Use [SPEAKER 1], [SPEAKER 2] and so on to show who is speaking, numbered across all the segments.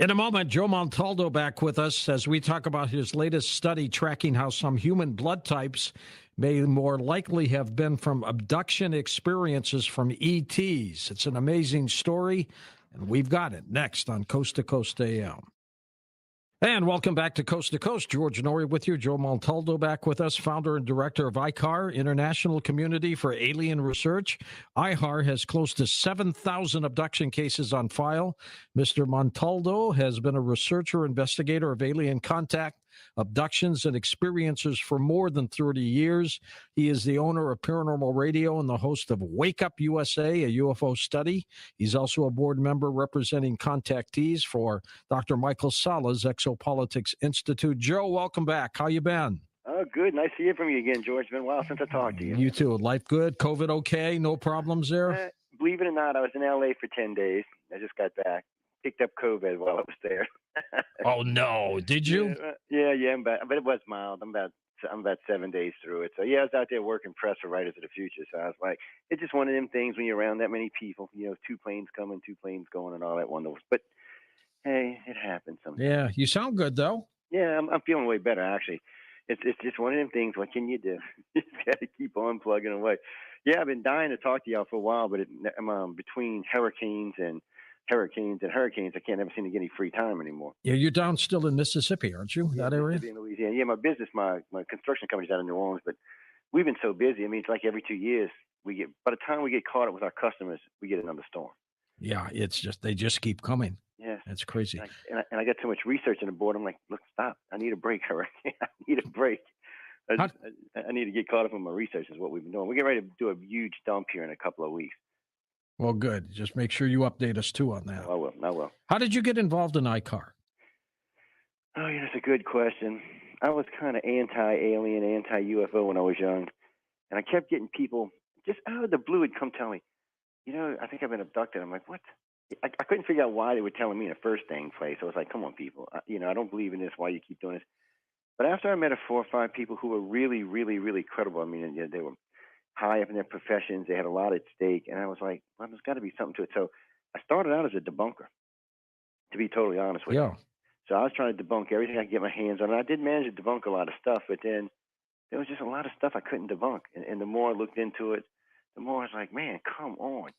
[SPEAKER 1] In a moment, Joe Montaldo back with us as we talk about his latest study tracking how some human blood types may more likely have been from abduction experiences from ETs. It's an amazing story, and we've got it next on Coast to Coast AM. And welcome back to Coast, George Norrie with you. Joe Montaldo back with us, founder and director of ICAR, International Community for Alien Research. ICAR has close to 7,000 abduction cases on file. Mr. Montaldo has been a researcher, investigator of alien contact, abductions, and experiences for more than 30 years. He is the owner of Paranormal Radio and the host of Wake Up USA, a UFO study. He's also a board member representing contactees for Dr. Michael Sala's Exopolitics Institute. Joe, welcome back. How you been?
[SPEAKER 2] Oh, good. Nice to hear from you again, George. It's been a while since I talked to you.
[SPEAKER 1] You too. Life good? COVID okay? No problems there?
[SPEAKER 2] Believe it or not, I was in L.A. for 10 days. I just got back. Picked up COVID while I was there.
[SPEAKER 1] Oh, no. Did you?
[SPEAKER 2] Yeah. But it was mild. I'm about 7 days through it. So, yeah, I was out there working press for Writers of the Future. So I was like, it's just one of them things when you're around that many people, two planes coming, two planes going and all that wonderful. But, hey, it happens sometimes.
[SPEAKER 1] Yeah, you sound good, though.
[SPEAKER 2] Yeah, I'm feeling way better, actually. It's just one of them things. What can you do? You just got to keep on plugging away. Yeah, I've been dying to talk to y'all for a while, but between hurricanes, I can't ever seem to get any free time anymore.
[SPEAKER 1] Yeah, you're down still in Mississippi, aren't you?
[SPEAKER 2] Yeah,
[SPEAKER 1] that area?
[SPEAKER 2] Mississippi and Louisiana. Yeah, my construction company's out in New Orleans, but we've been so busy. I mean, it's like every 2 years by the time we get caught up with our customers, we get another storm.
[SPEAKER 1] Yeah, they just keep coming.
[SPEAKER 2] Yeah,
[SPEAKER 1] that's crazy.
[SPEAKER 2] And I got so much research on the board. I'm like, look, stop. I need a break, hurricane. I need a break. I need to get caught up in my research is what we've been doing. We're getting ready to do a huge dump here in a couple of weeks.
[SPEAKER 1] Well, good. Just make sure you update us, too, on that.
[SPEAKER 2] Oh, I will.
[SPEAKER 1] How did you get involved in ICAR?
[SPEAKER 2] Oh, yeah, that's a good question. I was kind of anti-alien, anti-UFO when I was young. And I kept getting people just out of the blue would come tell me, I think I've been abducted. I'm like, what? I couldn't figure out why they were telling me in the first dang place. I was like, come on, people. I don't believe in this. Why you keep doing this? But after I met 4 or 5 people who were really, really, really credible, I mean, they were high up in their professions. They had a lot at stake. And I was like, well, there's got to be something to it. So I started out as a debunker, to be totally honest with you. So I was trying to debunk everything I could get my hands on. And I did manage to debunk a lot of stuff, but then there was just a lot of stuff I couldn't debunk. And the more I looked into it, the more I was like, man, come on.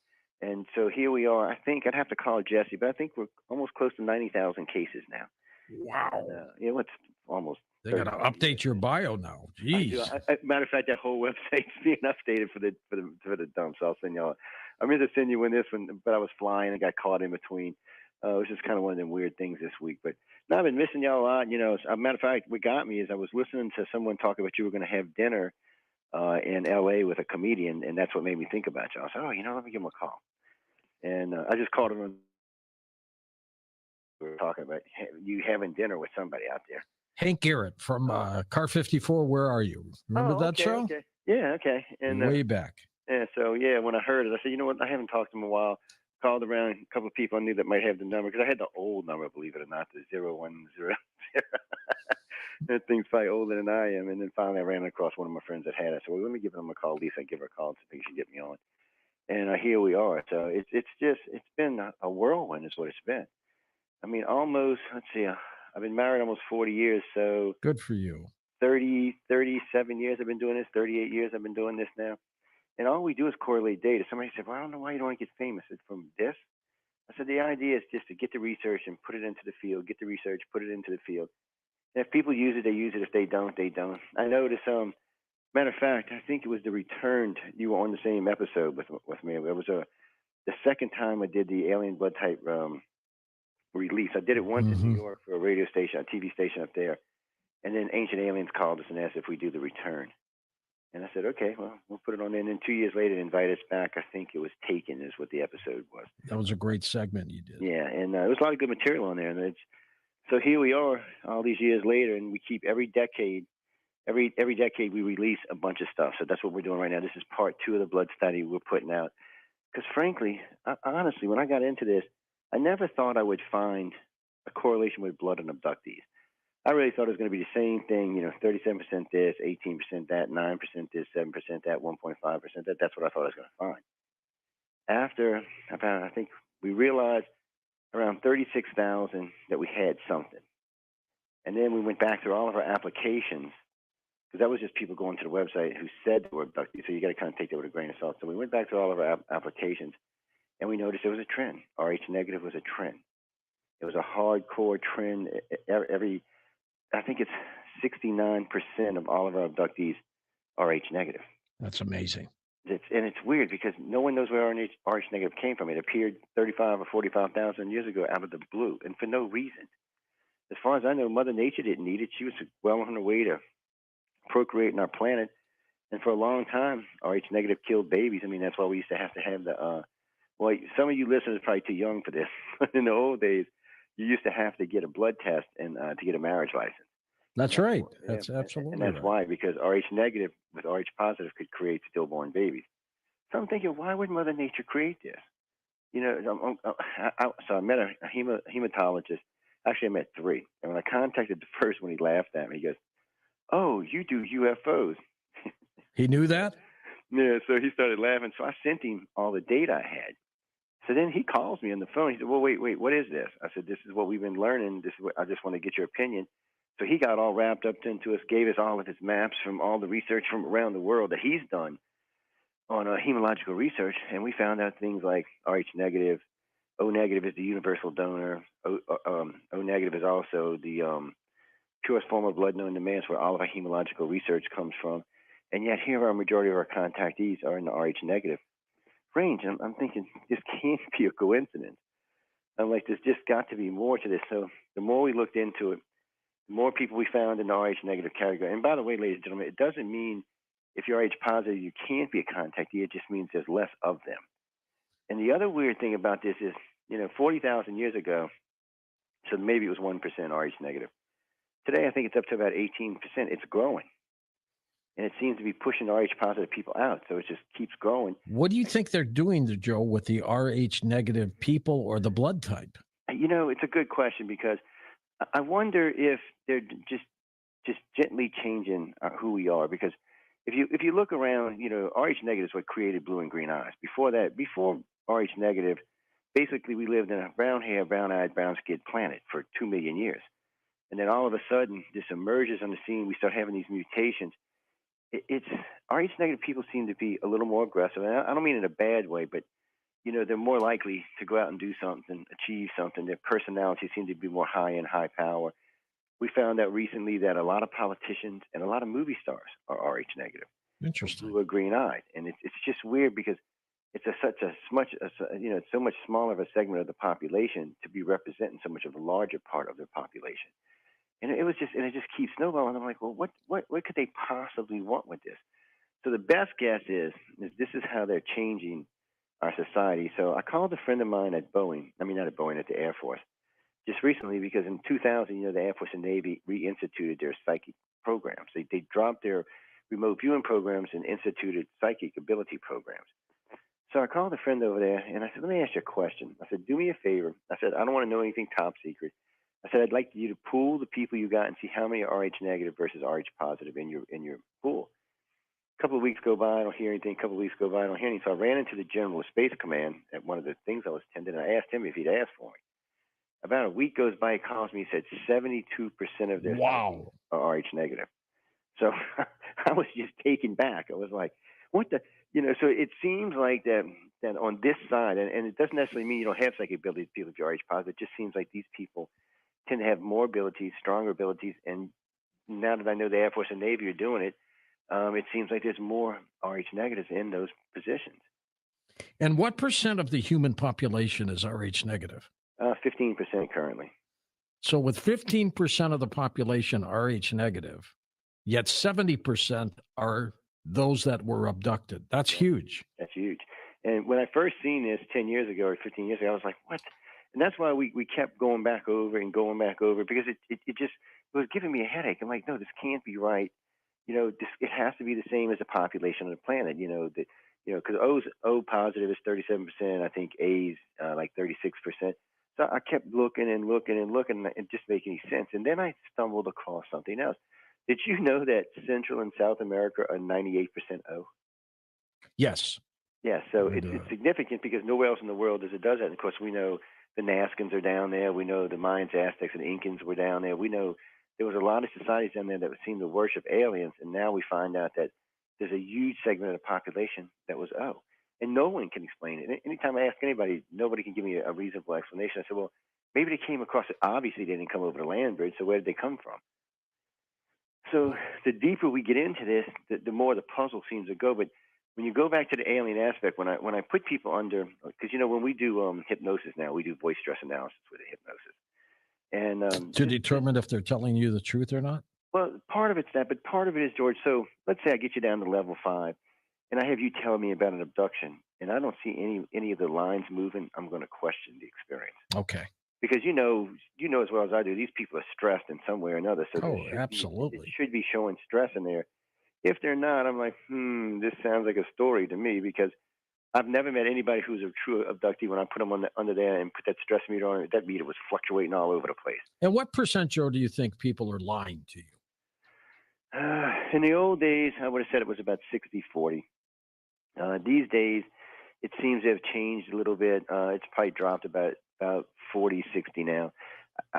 [SPEAKER 2] And so here we are. I think I'd have to call Jesse, but I think we're almost close to 90,000 cases now.
[SPEAKER 1] Wow.
[SPEAKER 2] And, it's almost.
[SPEAKER 1] They got to update your bio now. Jeez.
[SPEAKER 2] Matter of fact, that whole website's being updated for the dump. So I'll send y'all. I'm going to send you in this one, but I was flying and got caught in between. It was just kind of one of them weird things this week. But no, I've been missing y'all a lot. As a matter of fact, what got me is I was listening to someone talk about you were going to have dinner in L.A. with a comedian, and that's what made me think about y'all. I said, let me give him a call. And I just called him. We were talking about you having dinner with somebody out there.
[SPEAKER 1] Hank Garrett from Car 54. Where are you? Remember that show?
[SPEAKER 2] Okay. Yeah, okay. And
[SPEAKER 1] way back.
[SPEAKER 2] Yeah, so when I heard it, I said, you know what? I haven't talked to him in a while. Called around a couple of people I knew that might have the number because I had the old number, believe it or not, the 0100. That thing's probably older than I am. And then finally, I ran across one of my friends that had it. So let me give him a call. Lisa, give her a call and see if she can get me on. And here we are. So it's been a whirlwind, is what it's been. I mean, almost. Let's see. I've been married almost 40 years. So
[SPEAKER 1] good for you.
[SPEAKER 2] 37 years I've been doing this. 38 years I've been doing this now. And all we do is correlate data. Somebody said, well, I don't know why you don't want to get famous. It's from this. I said, the idea is just to get the research and put it into the field, get the research, put it into the field. And if people use it, they use it. If they don't, they don't. I noticed, matter of fact, I think it was The Returned. You were on the same episode with me. It was the second time I did the alien blood type release. I did it once in New York for a radio station, a TV station up there. And then Ancient Aliens called us and asked if we do The Return. And I said, okay, well, we'll put it on there. And then 2 years later, they invited us back. I think it was Taken is what the episode was.
[SPEAKER 1] That was a great segment you did.
[SPEAKER 2] Yeah, and there was a lot of good material on there. And so here we are all these years later, and we keep every decade we release a bunch of stuff. So that's what we're doing right now. This is part 2 of the blood study we're putting out. Because frankly, honestly, when I got into this, I never thought I would find a correlation with blood and abductees. I really thought it was going to be the same thing, 37% this, 18% that, 9% this, 7% that, 1.5% that. That's what I thought I was going to find. After about, I think we realized around 36,000 that we had something. And then we went back through all of our applications because that was just people going to the website who said they were abductees. So you got to kind of take that with a grain of salt. So we went back through all of our applications, and we noticed there was a trend. Rh negative was a trend. It was a hardcore trend. I think it's 69% of all of our abductees are Rh negative.
[SPEAKER 1] That's amazing.
[SPEAKER 2] It's weird because no one knows where Rh negative came from. It appeared 35 or 45,000 years ago out of the blue, and for no reason. As far as I know, Mother Nature didn't need it. She was well on her way to procreating our planet, and for a long time, Rh negative killed babies. I mean, that's why we used to have the. Well, some of you listeners are probably too young for this. In the old days, you used to have to get a blood test and to get a marriage license.
[SPEAKER 1] That's right. That's absolutely
[SPEAKER 2] and that's
[SPEAKER 1] right.
[SPEAKER 2] why, because Rh negative with Rh positive could create stillborn babies. So I'm thinking, why would Mother Nature create this? You know, so I met a hematologist. Actually, I met three. And when I contacted the first one, he laughed at me. He goes, "Oh, you do UFOs."
[SPEAKER 1] He knew that?
[SPEAKER 2] Yeah, so he started laughing. So I sent him all the data I had. So then he calls me on the phone. He said, "Well, wait, what is this?" I said, "This is what we've been learning. This is what I just want to get your opinion." So he got all wrapped up into us, gave us all of his maps from all the research from around the world that he's done on hematological research, and we found out things like Rh negative, O negative is the universal donor, O negative is also the purest form of blood known to man, where all of our hematological research comes from, and yet here our majority of our contactees are in the Rh negative range. And I'm thinking this can't be a coincidence. I'm like, there's just got to be more to this. So the more we looked into it, the more people we found in the Rh negative category. And by the way, ladies and gentlemen, it doesn't mean if you're Rh positive you can't be a contactee. It just means there's less of them. And the other weird thing about this is, 40,000 years ago, so maybe it was 1% Rh negative. Today, I think it's up to about 18%. It's growing. And it seems to be pushing Rh positive people out. So it just keeps growing.
[SPEAKER 1] What do you think they're doing, Joe, with the Rh negative people or the blood type?
[SPEAKER 2] It's a good question because I wonder if they're just gently changing who we are. Because if you look around, Rh negative is what created blue and green eyes. Before Rh negative, basically we lived in a brown hair, brown eyed, brown skinned planet for 2 million years. And then all of a sudden, this emerges on the scene. We start having these mutations. It's Rh negative people seem to be a little more aggressive. And I don't mean in a bad way, but they're more likely to go out and do something, achieve something. Their personalities seem to be more high in high power. We found out recently that a lot of politicians and a lot of movie stars are Rh negative.
[SPEAKER 1] Interesting.
[SPEAKER 2] Blue or green eyed, and it's just weird because it's it's so much smaller of a segment of the population to be representing so much of a larger part of the population. And it just keeps snowballing. I'm like, well, what could they possibly want with this? So the best guess is this is how they're changing our society. So I called a friend of mine at Boeing. I mean, not at Boeing, at the Air Force, just recently because in 2000, the Air Force and Navy reinstituted their psychic programs. They dropped their remote viewing programs and instituted psychic ability programs. So I called a friend over there and I said, let me ask you a question. I said, do me a favor. I said, I don't want to know anything top secret. I said, I'd like you to pool the people you got and see how many are Rh negative versus Rh positive in your pool. A couple of weeks go by, I don't hear anything. A couple of weeks go by, I don't hear anything. So I ran into the general of Space Command at one of the things I was attending. And I asked him if he'd asked for me. About a week goes by, he calls me. He said 72% of their
[SPEAKER 1] Wow.
[SPEAKER 2] are Rh negative. So I was just taken back. I was like, what the? So it seems like that on this side, and it doesn't necessarily mean you don't have psychic abilities, people if you're Rh positive. It just seems like these people tend to have more abilities, stronger abilities. And now that I know the Air Force and Navy are doing it, it seems like there's more Rh negatives in those positions.
[SPEAKER 1] And what percent of the human population is Rh negative?
[SPEAKER 2] 15% currently.
[SPEAKER 1] So with 15% of the population Rh negative, yet 70% are those that were abducted. That's huge.
[SPEAKER 2] That's huge. And when I first seen this 10 years ago or 15 years ago, I was like, what? And that's why we kept going back over because it was giving me a headache. I'm like, no, this can't be right. It has to be the same as the population of the planet. Because O positive is 37%. I think A's like 36%. So I kept looking and looking and looking, and it didn't make any sense. And then I stumbled across something else. Did you know that Central and South America are 98% O?
[SPEAKER 1] Yes.
[SPEAKER 2] Yeah, so it's significant because nowhere else in the world does that. And of course, we know the Nazcans are down there. We know the Mayans, Aztecs, and Incans were down there. We know there was a lot of societies down there that seemed to worship aliens, and now we find out that there's a huge segment of the population that was and no one can explain it. Anytime I ask anybody, nobody can give me a reasonable explanation. I said, well, maybe they came across it. Obviously, they didn't come over the land bridge, so where did they come from? So the deeper we get into this, the more the puzzle seems to go. But when you go back to the alien aspect, when I put people under, because when we do hypnosis now, we do voice stress analysis with the hypnosis, and
[SPEAKER 1] to determine if they're telling you the truth or not.
[SPEAKER 2] Well, part of it's that, but part of it is, George. So let's say I get you down to level 5, and I have you tell me about an abduction, and I don't see any of the lines moving. I'm going to question the experience.
[SPEAKER 1] Okay.
[SPEAKER 2] Because you know as well as I do, these people are stressed in some way or another. So
[SPEAKER 1] absolutely,
[SPEAKER 2] it should be showing stress in there. If they're not, I'm like, this sounds like a story to me, because I've never met anybody who's a true abductee. When I put them under there and put that stress meter on it, that meter was fluctuating all over the place.
[SPEAKER 1] And what percent, Joe, do you think people are lying to you?
[SPEAKER 2] In the old days, I would have said it was about 60-40. These days, it seems to have changed a little bit. It's probably dropped about 40-60 now.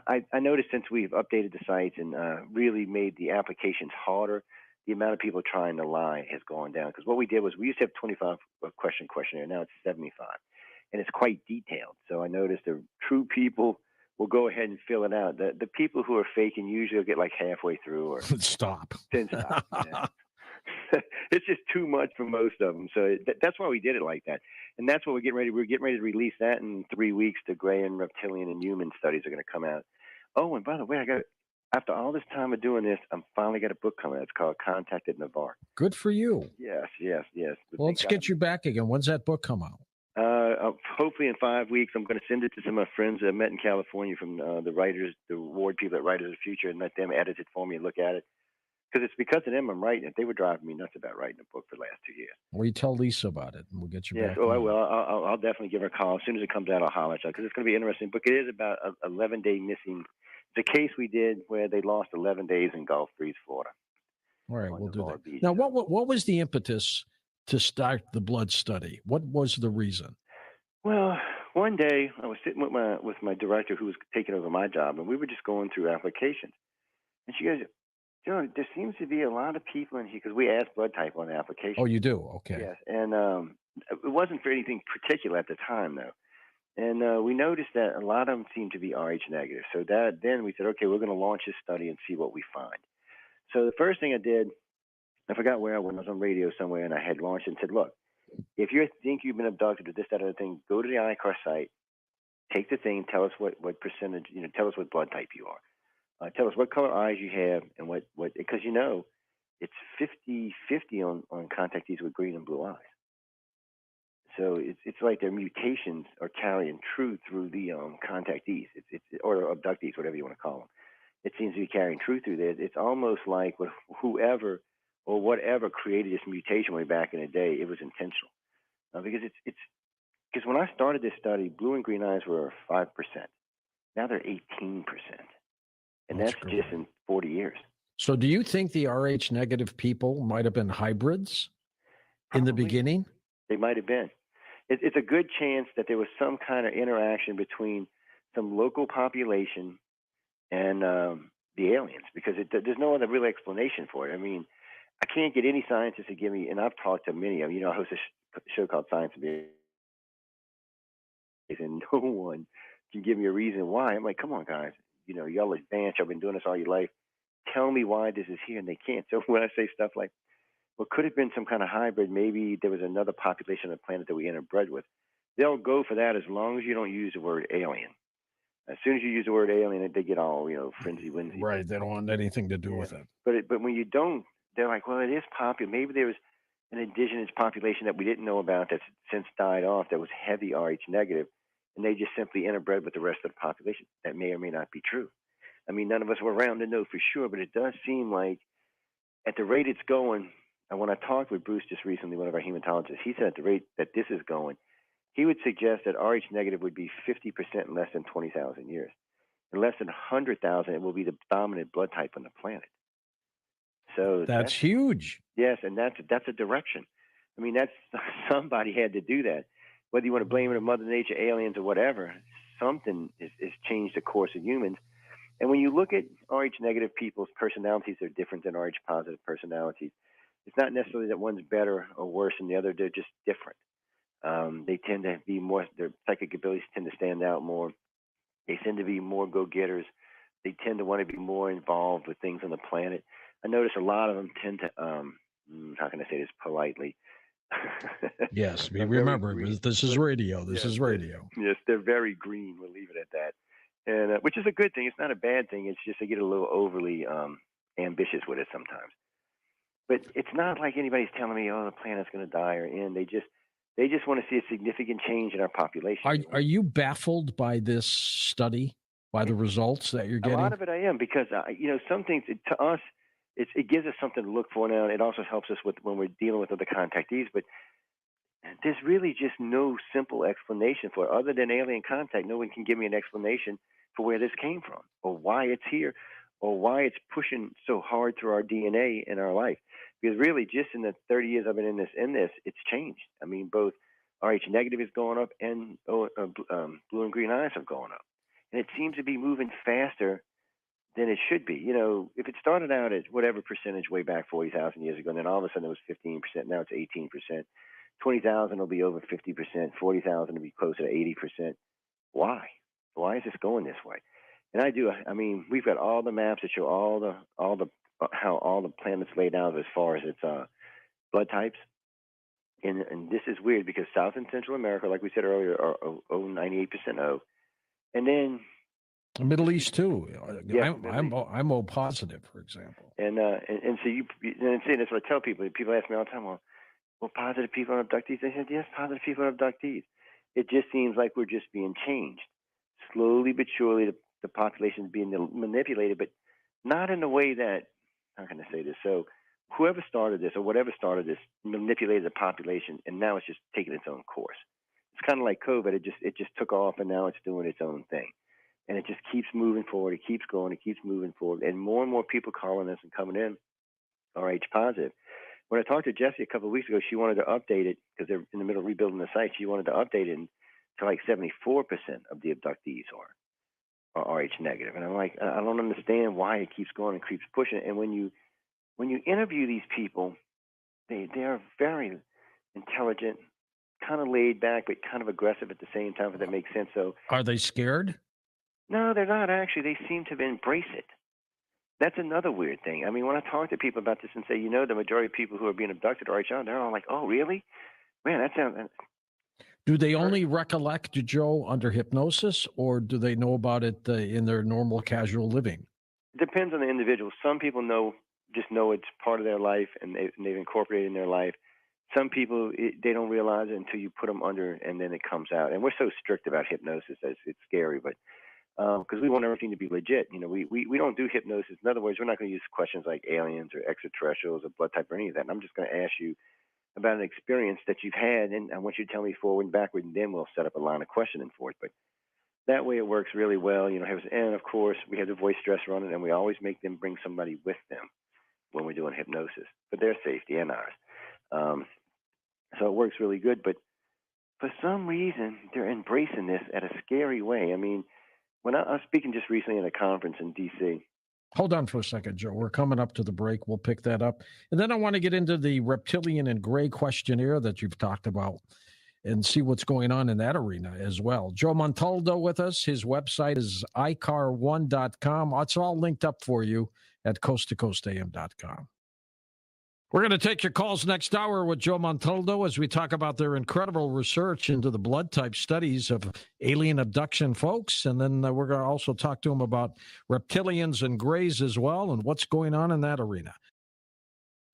[SPEAKER 2] I noticed since we've updated the sites and really made the applications harder, the amount of people trying to lie has gone down. Because what we did was we used to have 25 question questionnaire. Now it's 75. And it's quite detailed. So I noticed the true people will go ahead and fill it out. The people who are faking usually will get like halfway through or
[SPEAKER 1] stop.
[SPEAKER 2] Then stop. It's just too much for most of them. So that's why we did it like that. And that's what we're getting ready. We're getting ready to release that in 3 weeks. The gray and reptilian and human studies are going to come out. Oh, and by the way, after all this time of doing this, I'm finally got a book coming out. It's called Contacted Navarre.
[SPEAKER 1] Good for you.
[SPEAKER 2] Yes.
[SPEAKER 1] Well, let's get you back again. When's that book come out?
[SPEAKER 2] Hopefully in 5 weeks. I'm going to send it to some of my friends that I met in California from the writers, the award people at Writers of the Future, and let them edit it for me and look at it. Because it's because of them I'm writing it. They were driving me nuts about writing a book for the last 2 years.
[SPEAKER 1] Well, you tell Lisa about it, and we'll get you back.
[SPEAKER 2] I will. I'll definitely give her a call. As soon as it comes out, I'll holler at you, because it's going to be an interesting book. It is about an 11-day missing. It's a case we did where they lost 11 days in Gulf Breeze, Florida.
[SPEAKER 1] All right, we'll do that. Now, what was the impetus to start the blood study? What was the reason?
[SPEAKER 2] Well, one day I was sitting with my director who was taking over my job, and we were just going through applications. And she goes, Joe, there seems to be a lot of people in here, because we asked blood type on the application.
[SPEAKER 1] Oh, you do? Okay.
[SPEAKER 2] Yes, and it wasn't for anything particular at the time, though. And we noticed that a lot of them seemed to be Rh negative. So then we said, okay, we're going to launch this study and see what we find. So the first thing I did, I forgot where I was on radio somewhere, and I had launched and said, look, if you think you've been abducted or this, that, other thing, go to the ICAR site, take the thing, tell us what percentage, tell us what blood type you are. Tell us what color eyes you have, and what because it's 50-50 on contactees with green and blue eyes. So it's like their mutations are carrying true through the contactees, or abductees, whatever you want to call them. It seems to be carrying true through there. It's almost like whoever or whatever created this mutation way back in the day, it was intentional. Because because when I started this study, blue and green eyes were 5%. Now they're 18%. And that's just in 40 years.
[SPEAKER 1] So do you think the Rh negative people might have been hybrids in the beginning?
[SPEAKER 2] They might have been. It's a good chance that there was some kind of interaction between some local population and the aliens, because there's no other real explanation for it. I mean, I can't get any scientists to give me, and I've talked to many of them. I host a show called Science and Behavior, and no one can give me a reason why. I'm like, come on, guys. Y'all advanced. Y'all been doing this all your life. Tell me why this is here, and they can't. So when I say stuff like, well, could it have been some kind of hybrid? Maybe there was another population on the planet that we interbred with. They'll go for that as long as you don't use the word alien. As soon as you use the word alien, they get all, frenzy-winsy.
[SPEAKER 1] Right. They don't want anything to do with it.
[SPEAKER 2] But when you don't, they're like, well, it is popular. Maybe there was an indigenous population that we didn't know about that's since died off that was heavy Rh negative, and they just simply interbred with the rest of the population. That may or may not be true. I mean, none of us were around to know for sure, but it does seem like at the rate it's going, and when I talked with Bruce just recently, one of our hematologists, he said at the rate that this is going, he would suggest that Rh negative would be 50% in less than 20,000 years. In less than 100,000, it will be the dominant blood type on the planet. So
[SPEAKER 1] that's huge.
[SPEAKER 2] Yes, and that's a direction. I mean, somebody had to do that. Whether you want to blame it on Mother Nature, aliens, or whatever, something is changed the course of humans. And when you look at Rh negative people's personalities, they're different than Rh positive personalities. It's not necessarily that one's better or worse than the other; they're just different. They tend to be more; their psychic abilities tend to stand out more. They tend to be more go-getters. They tend to want to be more involved with things on the planet. I notice a lot of them tend to, how can I say this politely?
[SPEAKER 1] Yes, we
[SPEAKER 2] are very
[SPEAKER 1] remember
[SPEAKER 2] green.
[SPEAKER 1] this is radio. This
[SPEAKER 2] Yes,
[SPEAKER 1] is radio.
[SPEAKER 2] yes, they're very green. We'll leave it at that, and which is a good thing. It's not a bad thing. It's just they get a little overly ambitious with it sometimes. But it's not like anybody's telling me, "Oh, the planet's going to die or end." They just want to see a significant change in our population.
[SPEAKER 1] Are you baffled by this study, by the results that you're
[SPEAKER 2] A lot
[SPEAKER 1] getting?
[SPEAKER 2] of it I am because some things to us it gives us something to look for now. And it also helps us with when we're dealing with other contactees. But there's really just no simple explanation for it other than alien contact. No one can give me an explanation for where this came from or why it's here or why it's pushing so hard through our DNA in our life. Because really, just in the 30 years I've been in this, it's changed. I mean, both Rh negative is going up and blue and green eyes have gone up, and it seems to be moving faster than it should be. If it started out at whatever percentage way back 40,000 years ago, and then all of a sudden it was 15%, now it's 18%. 20,000 will be over 50%. 40,000 will be closer to 80%. Why? Why is this going this way? And I mean, we've got all the maps that show all the how all the planets laid out as far as its blood types. And this is weird because South and Central America, like we said earlier, are 98% O. And then
[SPEAKER 1] The Middle East too.
[SPEAKER 2] yeah,
[SPEAKER 1] I'm O positive, for example.
[SPEAKER 2] and so that's what I tell people. People ask me all the time, well, positive people are abductees. I said, yes, positive people are abductees. It just seems like we're just being changed slowly but surely. The population is being manipulated, but not in a way that, how can I say this? So whoever started this or whatever started this manipulated the population, and now it's just taking its own course. It's kind of like COVID. It just took off, and now it's doing its own thing. And it just keeps moving forward. It keeps going. It keeps moving forward. And more people calling us and coming in are H positive. When I talked to Jessie a couple of weeks ago, she wanted to update it because they're in the middle of rebuilding the site. She wanted to update it to like 74% of the abductees are Rh negative. And I'm like, I don't understand why it keeps going and keeps pushing. And when you interview these people, they are very intelligent, kind of laid back, but kind of aggressive at the same time, if that makes sense. So
[SPEAKER 1] Are they scared?
[SPEAKER 2] no, they're not actually. They seem to embrace it. That's another weird thing. I mean, when I talk to people about this and say, the majority of people who are being abducted are HR, they're all like, "Oh, really? Man, that sounds."
[SPEAKER 1] Do they only recollect, Joe, under hypnosis, or do they know about it in their normal casual living?
[SPEAKER 2] It depends on the individual. Some people just know it's part of their life, and they've incorporated it in their life. Some people they don't realize it until you put them under, and then it comes out. And we're so strict about hypnosis that it's scary, but because we want everything to be legit. We don't do hypnosis. In other words, we're not going to use questions like aliens or extraterrestrials or blood type or any of that. And I'm just going to ask you about an experience that you've had, and I want you to tell me forward and backward, and then we'll set up a line of questioning for it. But that way it works really well. And of course, we have the voice stress running, and we always make them bring somebody with them when we're doing hypnosis for their safety and ours. So it works really good. But for some reason, they're embracing this at a scary way. I mean, when I was speaking just recently at a conference in D.C.
[SPEAKER 1] Hold on for a second, Joe. We're coming up to the break. We'll pick that up. And then I want to get into the reptilian and gray questionnaire that you've talked about and see what's going on in that arena as well. Joe Montaldo with us. His website is icar1.com. It's all linked up for you at coasttocoastam.com. We're going to take your calls next hour with Joe Montaldo as we talk about their incredible research into the blood type studies of alien abduction folks. And then we're going to also talk to him about reptilians and grays as well and what's going on in that arena.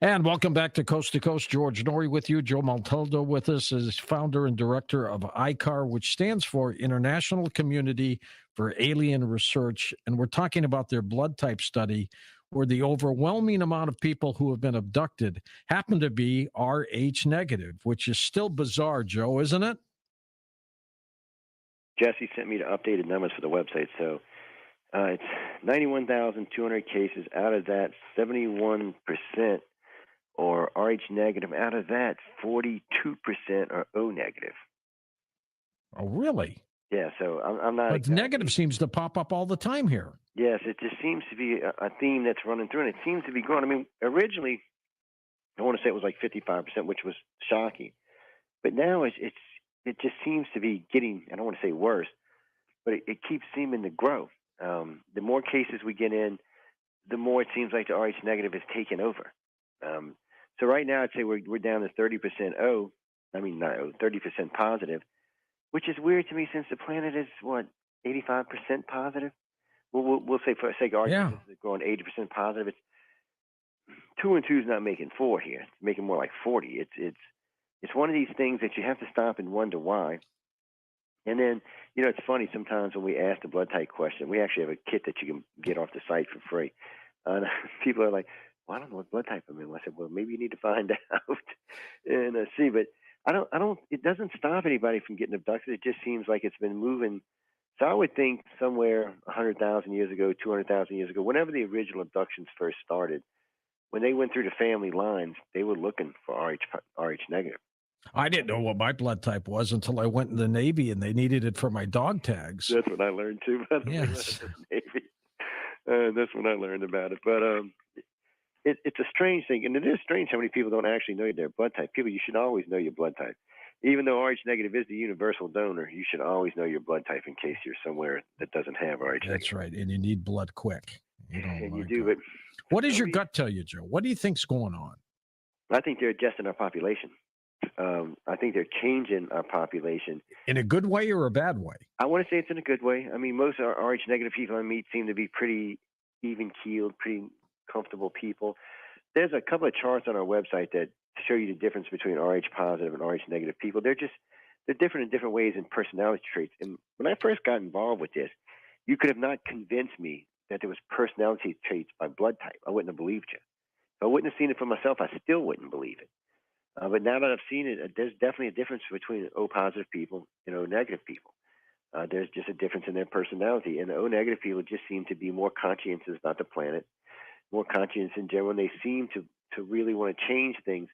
[SPEAKER 1] And welcome back to Coast to Coast. George Norrie with you. Joe Montaldo with us as founder and director of ICAR, which stands for International Community for Alien Research. And we're talking about their blood type study, where the overwhelming amount of people who have been abducted happen to be Rh negative, which is still bizarre, Joe, isn't it?
[SPEAKER 2] Jesse sent me the updated numbers for the website. So it's 91,200 cases. Out of that, 71% are Rh negative. Out of that, 42% are O negative.
[SPEAKER 1] Oh, really?
[SPEAKER 2] Yeah, so I'm not
[SPEAKER 1] But negative
[SPEAKER 2] exactly.
[SPEAKER 1] seems to pop up all the time here.
[SPEAKER 2] Yes, it just seems to be a theme that's running through, and it seems to be growing. I mean, originally, I want to say it was like 55%, which was shocking. But now it just seems to be getting. I don't want to say worse, but it keeps seeming to grow. The more cases we get in, the more it seems like the Rh negative is taking over. Um, so right now, I'd say we're down to 30% O. I mean, not O, 30% positive, which is weird to me since the planet is what 85% positive. We'll say for the sake of argument,
[SPEAKER 1] Yeah.
[SPEAKER 2] this is growing 80% positive. It's two and two is not making four here. It's making more like 40. It's one of these things that you have to stop and wonder why. And then, it's funny sometimes when we ask the blood type question, we actually have a kit that you can get off the site for free. People are like, well, I don't know what blood type I'm in. I said, well, maybe you need to find out and see. But it doesn't stop anybody from getting abducted. It just seems like it's been moving. So I would think somewhere 100,000 years ago, 200,000 years ago, whenever the original abductions first started, when they went through the family lines, they were looking for RH negative.
[SPEAKER 1] I didn't know what my blood type was until I went in the Navy and they needed it for my dog tags.
[SPEAKER 2] That's what I learned too, by the way, when I was
[SPEAKER 1] Yes.
[SPEAKER 2] in the Navy. That's when I learned about it. But it's a strange thing, and it is strange how many people don't actually know their blood type. People, you should always know your blood type. Even though Rh negative is the universal donor, you should always know your blood type in case you're somewhere that doesn't have Rh
[SPEAKER 1] That's
[SPEAKER 2] negative.
[SPEAKER 1] right. And you need blood quick. You don't
[SPEAKER 2] And you
[SPEAKER 1] want to
[SPEAKER 2] do,
[SPEAKER 1] go.
[SPEAKER 2] but
[SPEAKER 1] What
[SPEAKER 2] for
[SPEAKER 1] does
[SPEAKER 2] some
[SPEAKER 1] your
[SPEAKER 2] reason,
[SPEAKER 1] gut tell you, Joe? What do you think's going on?
[SPEAKER 2] I think they're adjusting our population. I think they're changing our population.
[SPEAKER 1] In a good way or a bad way?
[SPEAKER 2] I want to say it's in a good way. I mean, most of our Rh negative people I meet seem to be pretty even keeled, pretty comfortable people. There's a couple of charts on our website that show you the difference between Rh positive and Rh negative people. They're different in different ways in personality traits. And when I first got involved with this, you could have not convinced me that there was personality traits by blood type. I wouldn't have believed you. If I wouldn't have seen it for myself, I still wouldn't believe it. But now that I've seen it, there's definitely a difference between O positive people and O negative people. There's just a difference in their personality. And the O negative people just seem to be more conscientious about the planet, more conscientious in general, and they seem to really want to change things.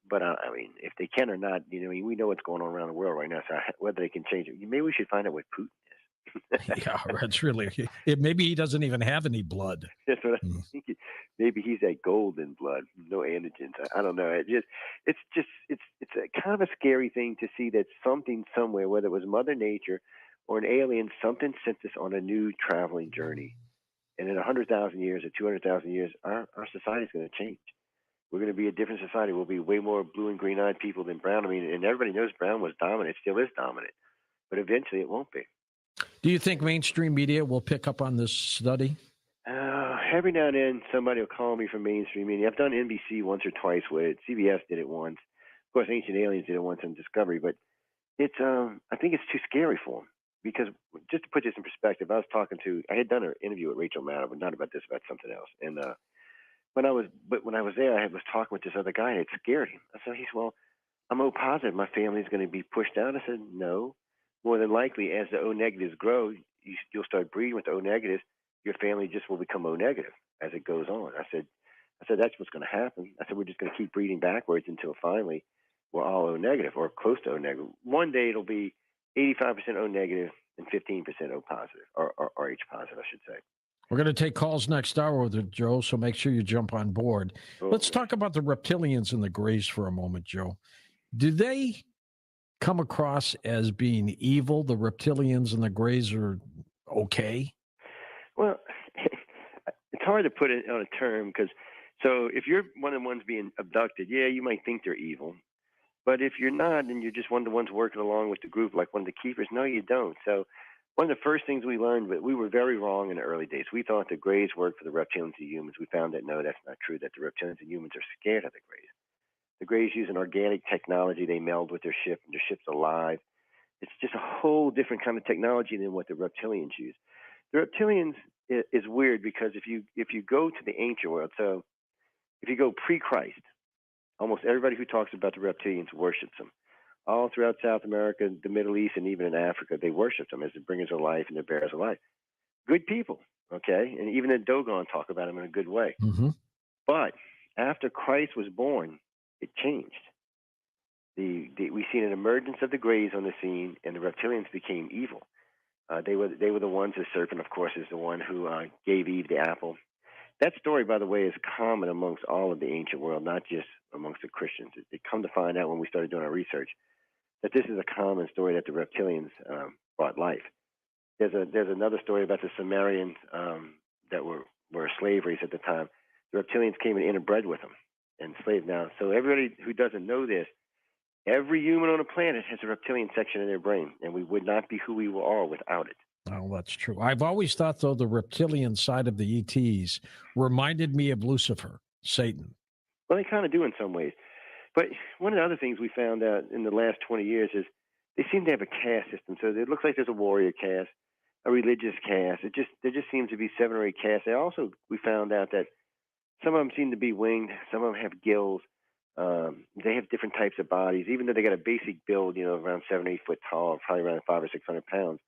[SPEAKER 2] But I mean, if they can or not, we know what's going on around the world right now. So whether they can change it, maybe we should find out what Putin is.
[SPEAKER 1] Yeah, that's really maybe he doesn't even have any blood.
[SPEAKER 2] That's what
[SPEAKER 1] Hmm.
[SPEAKER 2] I'm thinking. Maybe he's that golden blood, no antigens. I don't know. It's a kind of a scary thing to see that something somewhere, whether it was Mother Nature or an alien, something sent us on a new traveling journey. And in 100,000 years or 200,000 years, our society is going to change. We're going to be a different society. We'll be way more blue and green eyed people than brown. I mean, and everybody knows brown was dominant, it still is dominant, but eventually it won't be.
[SPEAKER 1] Do you think mainstream media will pick up on this study?
[SPEAKER 2] Every now and then, somebody will call me from mainstream media. I've done NBC once or twice with it. CBS did it once. Of course, Ancient Aliens did it once on Discovery. But it's, I think it's too scary for them because just to put this in perspective, I had done an interview with Rachel Maddow, but not about this, about something else. And when I was there, I was talking with this other guy, and it scared him. I said, well, I'm O positive. My family's going to be pushed out. I said, no. More than likely, as the O negatives grow, you'll start breeding with the O negatives. Your family just will become O negative as it goes on. I said, that's what's going to happen. I said, we're just going to keep breeding backwards until finally we're all O negative or close to O negative. One day it'll be 85% O negative and 15% O positive, or Rh positive, I should say.
[SPEAKER 1] We're going to take calls next hour with it, Joe, so make sure you jump on board. Let's talk about the reptilians and the Greys for a moment, Joe. Do they come across as being evil? The reptilians and the Greys are okay?
[SPEAKER 2] Well, it's hard to put it on a term because, so if you're one of the ones being abducted, yeah, you might think they're evil. But if you're not, and you're just one of the ones working along with the group, like one of the keepers, no, you don't. So one of the first things we learned, but we were very wrong in the early days. We thought the Greys worked for the reptilians and humans. We found that no, that's not true, that the reptilians and humans are scared of the Greys. The Greys use an organic technology. They meld with their ship, and their ship's alive. It's just a whole different kind of technology than what the reptilians use. The reptilians is weird because if you go to the ancient world, so if you go pre-Christ, almost everybody who talks about the reptilians worships them. All throughout South America, the Middle East, and even in Africa, they worship them as the bringers of life and the bearers of life. Good people, okay? And even the Dogon talk about them in a good way.
[SPEAKER 1] Mm-hmm.
[SPEAKER 2] But after Christ was born, it changed. We seen an emergence of the Greys on the scene, and the reptilians became evil. They were the ones. The serpent, of course, is the one who gave Eve the apple. That story, by the way, is common amongst all of the ancient world, not just amongst the Christians. It come to find out when we started doing our research that this is a common story that the reptilians brought life. There's another story about the Sumerians that were slave race at the time. The reptilians came and interbred with them and enslaved. Now, so everybody who doesn't know this, every human on the planet has a reptilian section in their brain, and we would not be who we are without it.
[SPEAKER 1] Oh, that's true. I've always thought, though, the reptilian side of the ETs reminded me of Lucifer, Satan.
[SPEAKER 2] Well, they kind of do in some ways. But one of the other things we found out in the last 20 years is they seem to have a caste system. So it looks like there's a warrior caste, a religious caste. There just seems to be 7 or 8 castes. We found out that some of them seem to be winged. Some of them have gills. They have different types of bodies, even though they got a basic build, around 7 or 8 foot tall, probably around 500 or 600 pounds.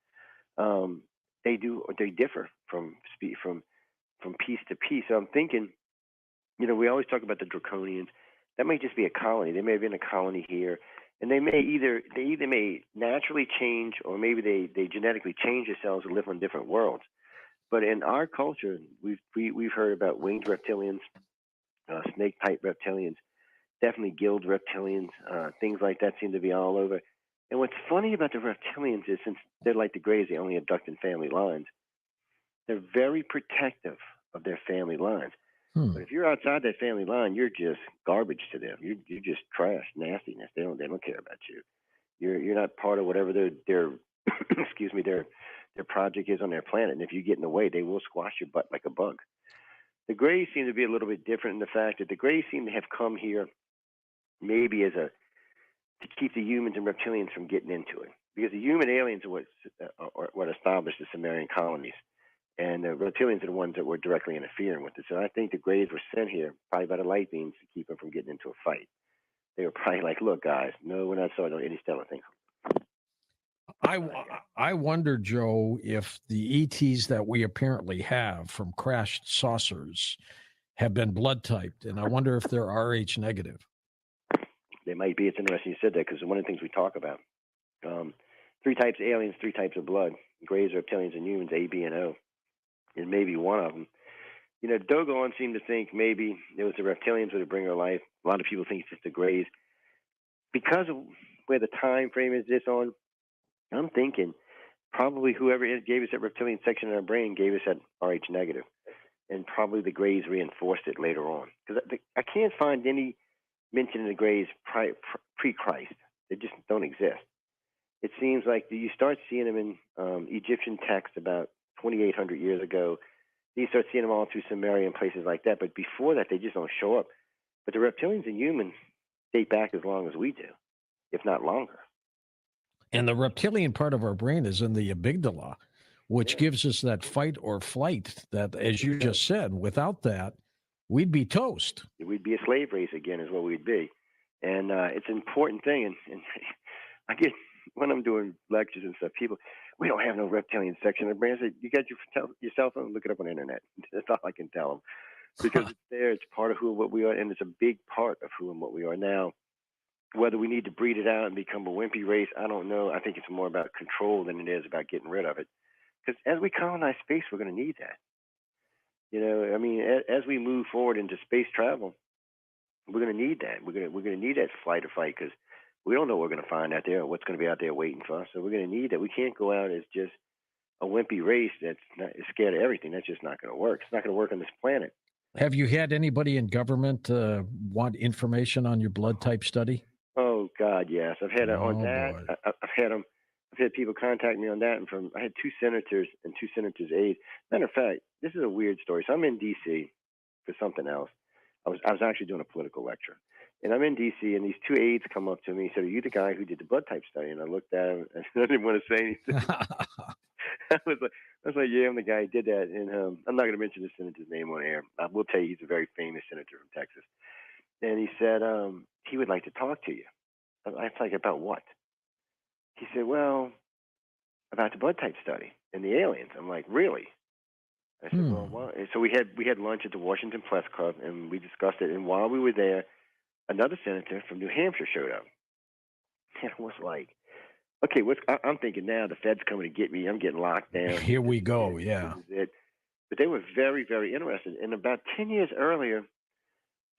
[SPEAKER 2] They differ from piece to piece. So I'm thinking, we always talk about the draconians. That might just be a colony. They may have been a colony here, and they either may naturally change, or maybe they genetically change themselves and live on different worlds. But in our culture, we've heard about winged reptilians, snake type reptilians, definitely gilled reptilians, things like that seem to be all over. And what's funny about the reptilians is, since they're like the Greys, they only abduct in family lines, they're very protective of their family lines. But if you're outside that family line, you're just garbage to them. You're just trash, nastiness. They don't care about you. You're not part of whatever their excuse me, their project is on their planet. And if you get in the way, they will squash your butt like a bug. The Greys seem to be a little bit different in the fact that the Greys seem to have come here maybe to keep the humans and reptilians from getting into it, because the human aliens are what established the Sumerian colonies, and the reptilians are the ones that were directly interfering with it. So I think the Greys were sent here probably by the light beams to keep them from getting into a fight. They were probably like, "Look, guys, no, we're not starting any stellar things."
[SPEAKER 1] I wonder, Joe, if the ETs that we apparently have from crashed saucers have been blood typed, and I wonder if they're RH negative.
[SPEAKER 2] They might be. It's interesting you said that, because one of the things we talk about, 3 types of aliens, 3 types of blood: Greys, reptilians, and humans, A, B, and O. And maybe one of them. Dogon seemed to think maybe it was the reptilians that would bring her life. A lot of people think it's just the Greys. Because of where the time frame is this on, I'm thinking probably whoever gave us that reptilian section in our brain gave us that RH negative. And probably the Greys reinforced it later on. Because I can't find any mention of the Greys pre-Christ. They just don't exist. It seems like you start seeing them in Egyptian texts about 2,800 years ago. You start seeing them all through Samaria and places like that. But before that, they just don't show up. But the reptilians and humans date back as long as we do, if not longer.
[SPEAKER 1] And the reptilian part of our brain is in the amygdala, which gives us that fight or flight that, as you just said, without that, we'd be toast.
[SPEAKER 2] We'd be a slave race again, is what we'd be. And it's an important thing. And I get, when I'm doing lectures and stuff, people, "We don't have no reptilian section of the brain." I say, "You got your cell phone? Look it up on the internet." That's all I can tell them, because it's there. It's part of who and what we are, and it's a big part of who and what we are now. Whether we need to breed it out and become a wimpy race, I don't know. I think it's more about control than it is about getting rid of it. Because as we colonize space, we're going to need that. As we move forward into space travel, we're going to need that. We're going to need that flight or fight, because we don't know what we're going to find out there or what's going to be out there waiting for us. So we're going to need that. We can't go out as just a wimpy race is scared of everything. That's just not going to work. It's not going to work on this planet.
[SPEAKER 1] Have you had anybody in government want information on your blood type study?
[SPEAKER 2] Oh God, yes. I've had on that. I've had people contact me on that, and I had 2 senators and 2 senators' aides. Matter of fact, this is a weird story. So I'm in D.C. for something else. I was actually doing a political lecture, and I'm in D.C. and these 2 aides come up to me and said, "Are you the guy who did the blood type study?" And I looked at him and I didn't want to say anything. I was like, "Yeah, I'm the guy who did that." And I'm not going to mention the senator's name on air. I will tell you he's a very famous senator from Texas. And he said he would like to talk to you. I was like, "About what?" He said, "Well, about the blood type study and the aliens." I'm like, "Really?" I said, "Well, what?" So we had lunch at the Washington Press Club, and we discussed it. And while we were there, another senator from New Hampshire showed up. And I was like, okay, I'm thinking now the Fed's coming to get me. I'm getting locked down.
[SPEAKER 1] Here we
[SPEAKER 2] This is
[SPEAKER 1] go.
[SPEAKER 2] it.
[SPEAKER 1] Yeah.
[SPEAKER 2] This is it. But they were very, very interested. And about 10 years earlier,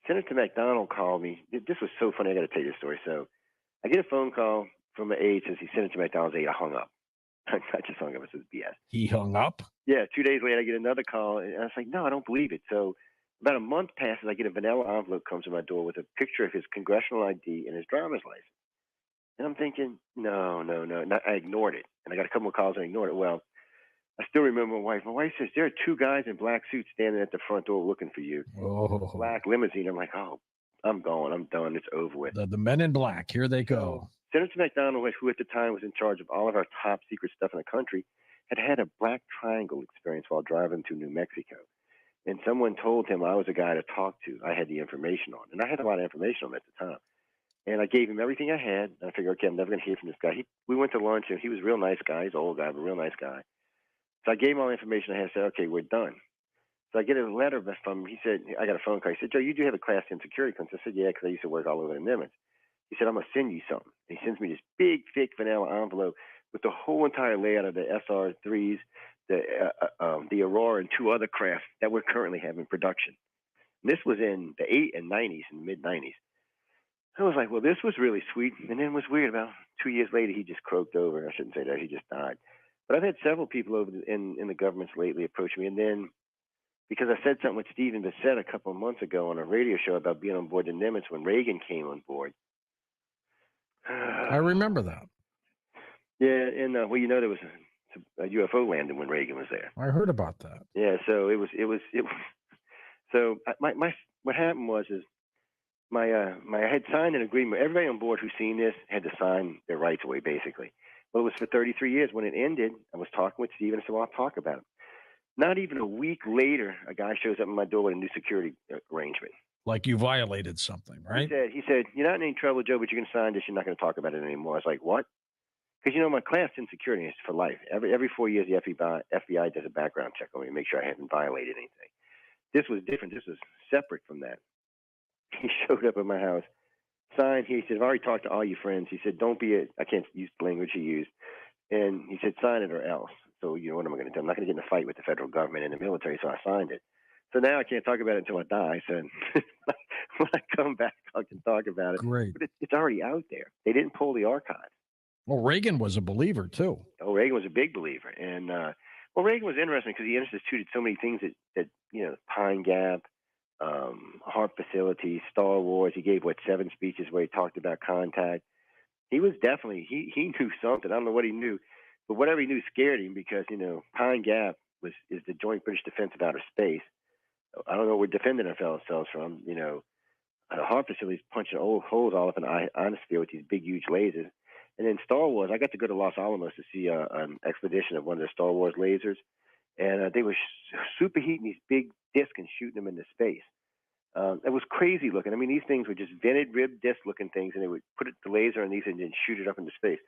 [SPEAKER 2] Senator McDonald called me. This was so funny. I got to tell you this story. So I get a phone call from an aide, says he's Senator McDonald's aide. I hung up. I just hung up. It says BS.
[SPEAKER 1] He hung up.
[SPEAKER 2] Yeah, 2 days later, I get another call, and I was like, no, I don't believe it. So about a month passes, I get a vanilla envelope comes to my door with a picture of his congressional ID and his driver's license. And I'm thinking, no. And I ignored it. And I got a couple more calls and I ignored it. Well, I still remember my wife. My wife says, there are two guys in black suits standing at the front door looking for you.
[SPEAKER 1] Oh,
[SPEAKER 2] Black limousine. I'm like, oh, I'm going. I'm done. It's over with.
[SPEAKER 1] the men in black. Here they go.
[SPEAKER 2] Senator McDonald, who at the time was in charge of all of our top secret stuff in the country, had a black triangle experience while driving to New Mexico. And someone told him I was a guy to talk to. I had the information on. And I had a lot of information on him at the time. And I gave him everything I had. And I figured, okay, I'm never going to hear from this guy. We went to lunch, and he was a real nice guy. He's an old guy, but a real nice guy. So I gave him all the information I had and said, okay, we're done. So I get a letter from him. He said, I got a phone call. He said, Joe, you do have a Class 10 security clearance. I said, yeah, because I used to work all over the Nimitz. He said, I'm going to send you something. And he sends me this big, thick vanilla envelope with the whole entire layout of the SR-3s, the Aurora, and two other craft that we're currently having production. And this was in the mid-90s. I was like, well, this was really sweet. And then it was weird. About 2 years later, he just croaked over. I shouldn't say that. He just died. But I've had several people over in the governments lately approach me. And then because I said something with Stephen Bissett a couple of months ago on a radio show about being on board the Nimitz when Reagan came on board.
[SPEAKER 1] I remember that.
[SPEAKER 2] Yeah, and well, there was a UFO landing when Reagan was there.
[SPEAKER 1] I heard about that.
[SPEAKER 2] Yeah, so it was. So what happened was I had signed an agreement. Everybody on board who's seen this had to sign their rights away, basically. Well, it was for 33 years. When it ended, I was talking with Steve, and I said, well, I'll talk about it. Not even a week later, a guy shows up at my door with a new security arrangement.
[SPEAKER 1] Like you violated something, right?
[SPEAKER 2] He said, you're not in any trouble, Joe, but you're going to sign this. You're not going to talk about it anymore. I was like, what? Because, my Class 10 security is for life. Every 4 years, the FBI does a background check on me to make sure I haven't violated anything. This was different. This was separate from that. He showed up at my house, signed. He said, I've already talked to all your friends. He said, I can't use the language he used. And he said, sign it or else. So, what am I going to do? I'm not going to get in a fight with the federal government and the military, so I signed it. So now I can't talk about it until I die. So when I come back, I can talk about it.
[SPEAKER 1] Great.
[SPEAKER 2] But it's already out there. They didn't pull the archives.
[SPEAKER 1] Well, Reagan was a believer, too.
[SPEAKER 2] Oh, Reagan was a big believer. And, Reagan was interesting because he instituted so many things that Pine Gap, HARP facilities, Star Wars. He gave, 7 speeches where he talked about contact. He was definitely, he knew something. I don't know what he knew, but whatever he knew scared him because, Pine Gap is the Joint British Defense of Outer Space. I don't know what we're defending ourselves from. HARP facilities punching old holes all up in the ionosphere with these big, huge lasers. And then Star Wars, I got to go to Los Alamos to see an expedition of one of the Star Wars lasers. And they were superheating these big discs and shooting them into space. It was crazy looking. I mean, these things were just vented, ribbed disc looking things, and they would put the laser on these and then shoot it up into space.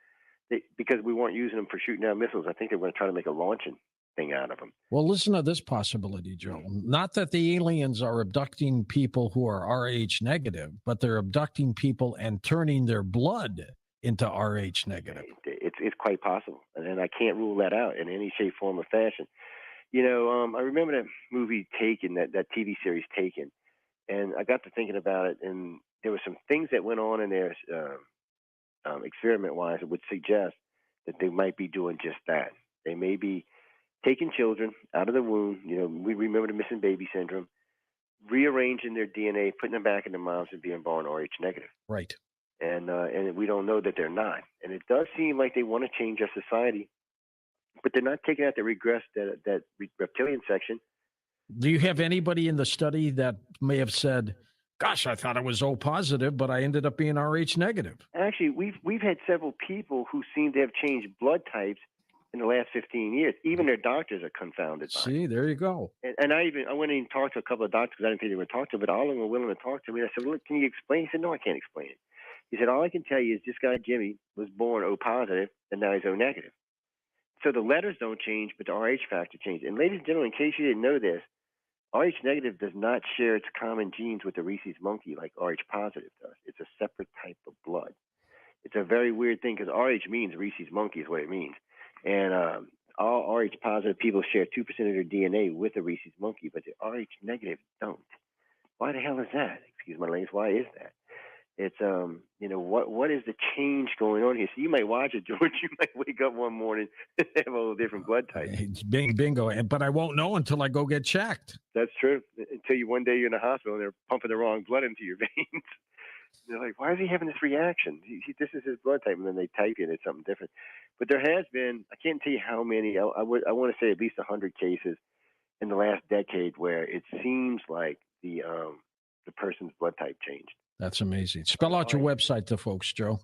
[SPEAKER 2] Because we weren't using them for shooting down missiles, I think they were going to try to make a launching thing out of them.
[SPEAKER 1] Well, listen to this possibility, Joe. Not that the aliens are abducting people who are RH negative, but they're abducting people and turning their blood into RH negative.
[SPEAKER 2] It's quite possible, and I can't rule that out in any shape, form, or fashion. I remember that movie Taken, that TV series Taken, and I got to thinking about it, and there were some things that went on in there experiment-wise that would suggest that they might be doing just that. They may be taking children out of the womb. We remember the missing baby syndrome, rearranging their DNA, putting them back in their moms and being born RH negative.
[SPEAKER 1] Right.
[SPEAKER 2] And we don't know that they're not. And it does seem like they want to change our society, but they're not taking out the regress, that reptilian section.
[SPEAKER 1] Do you have anybody in the study that may have said, gosh, I thought I was O positive, but I ended up being RH negative?
[SPEAKER 2] Actually, we've had several people who seem to have changed blood types in the last 15 years. Even their doctors are confounded by it.
[SPEAKER 1] See, there you go.
[SPEAKER 2] And I went in and talked to a couple of doctors because I didn't think they were going to talk to, but all of them were willing to talk to me. And I said, well, look, can you explain? He said, no, I can't explain it. He said, all I can tell you is this guy, Jimmy, was born O positive, and now he's O negative. So the letters don't change, but the RH factor changes. And ladies and gentlemen, in case you didn't know this, RH negative does not share its common genes with the rhesus monkey like RH positive does. It's a separate type of blood. It's a very weird thing because RH means Reese's monkey is what it means, and all RH positive people share 2% of their DNA with a Reese's monkey, but the RH negative don't. Why the hell is that? Excuse my language. Why is that? It's what is the change going on here? So you might watch it, George. You might wake up one morning and have a whole different blood type.
[SPEAKER 1] It's bingo. But I won't know until I go get checked.
[SPEAKER 2] That's true. Until one day you're in the hospital and they're pumping the wrong blood into your veins. They're like, why is he having this reaction? This is his blood type, and then they type it. It's something different. But there has been, I can't tell you how many. I want to say at least 100 cases in the last decade where it seems like the person's blood type changed.
[SPEAKER 1] That's amazing. Spell out your website to folks, Joe.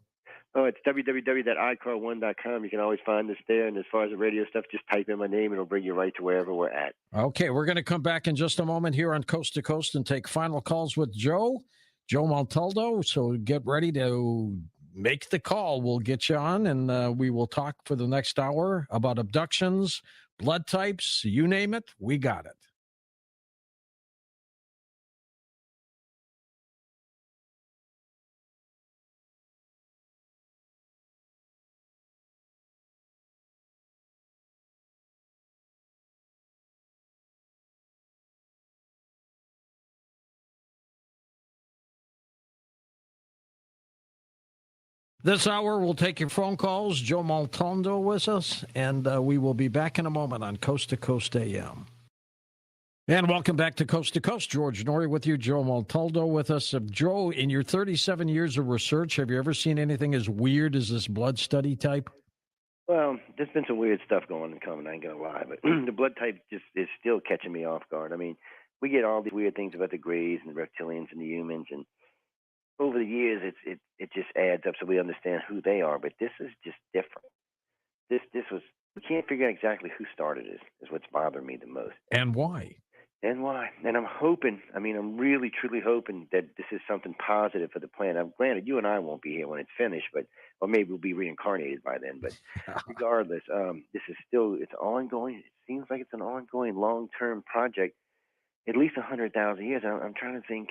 [SPEAKER 2] Oh, it's www.icar1.com. You can always find us there. And as far as the radio stuff, just type in my name. It'll bring you right to wherever we're at.
[SPEAKER 1] Okay, we're going to come back in just a moment here on Coast to Coast and take final calls with Joe Montaldo. So get ready to make the call. We'll get you on, and we will talk for the next hour about abductions, blood types, you name it. We got it. This hour, we'll take your phone calls. Joe Montaldo with us, and we will be back in a moment on Coast to Coast AM. And welcome back to Coast. George Norrie with you, Joe Montaldo with us. Joe, in your 37 years of research, have you ever seen anything as weird as this blood study type?
[SPEAKER 2] Well, there's been some weird stuff going and coming, I ain't going to lie. But the blood type just is still catching me off guard. I mean, we get all these weird things about the Greys and the reptilians and the humans, and over the years, it just adds up so we understand who they are. But this is just different. This was, we can't figure out exactly who started this, is what's bothering me the most.
[SPEAKER 1] And why?
[SPEAKER 2] And I'm hoping, I'm really, truly hoping that this is something positive for the planet. Now, granted, you and I won't be here when it's finished, or maybe we'll be reincarnated by then. But regardless, this is still, it's ongoing. It seems like it's an ongoing long-term project, at least 100,000 years. I'm trying to think.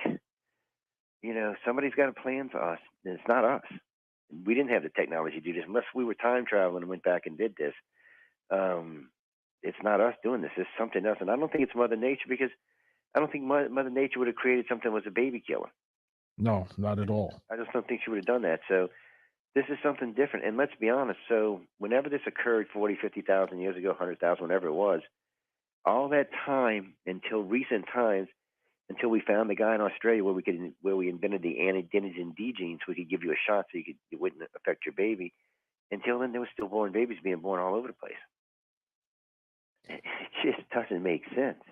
[SPEAKER 2] Somebody's got a plan for us, and it's not us. We didn't have the technology to do this unless we were time traveling and went back and did this. It's not us doing this. It's something else. And I don't think it's Mother Nature, because I don't think Mother Nature would have created something that was a baby killer.
[SPEAKER 1] No, not at all.
[SPEAKER 2] I just don't think she would have done that. So this is something different. And let's be honest. So whenever this occurred 40, 50,000 years ago, 100,000, whatever it was, all that time until recent times, until we found the guy in Australia where we invented the antigen D genes, we could give you a shot so it wouldn't affect your baby. Until then, there were stillborn babies being born all over the place. It just doesn't make sense.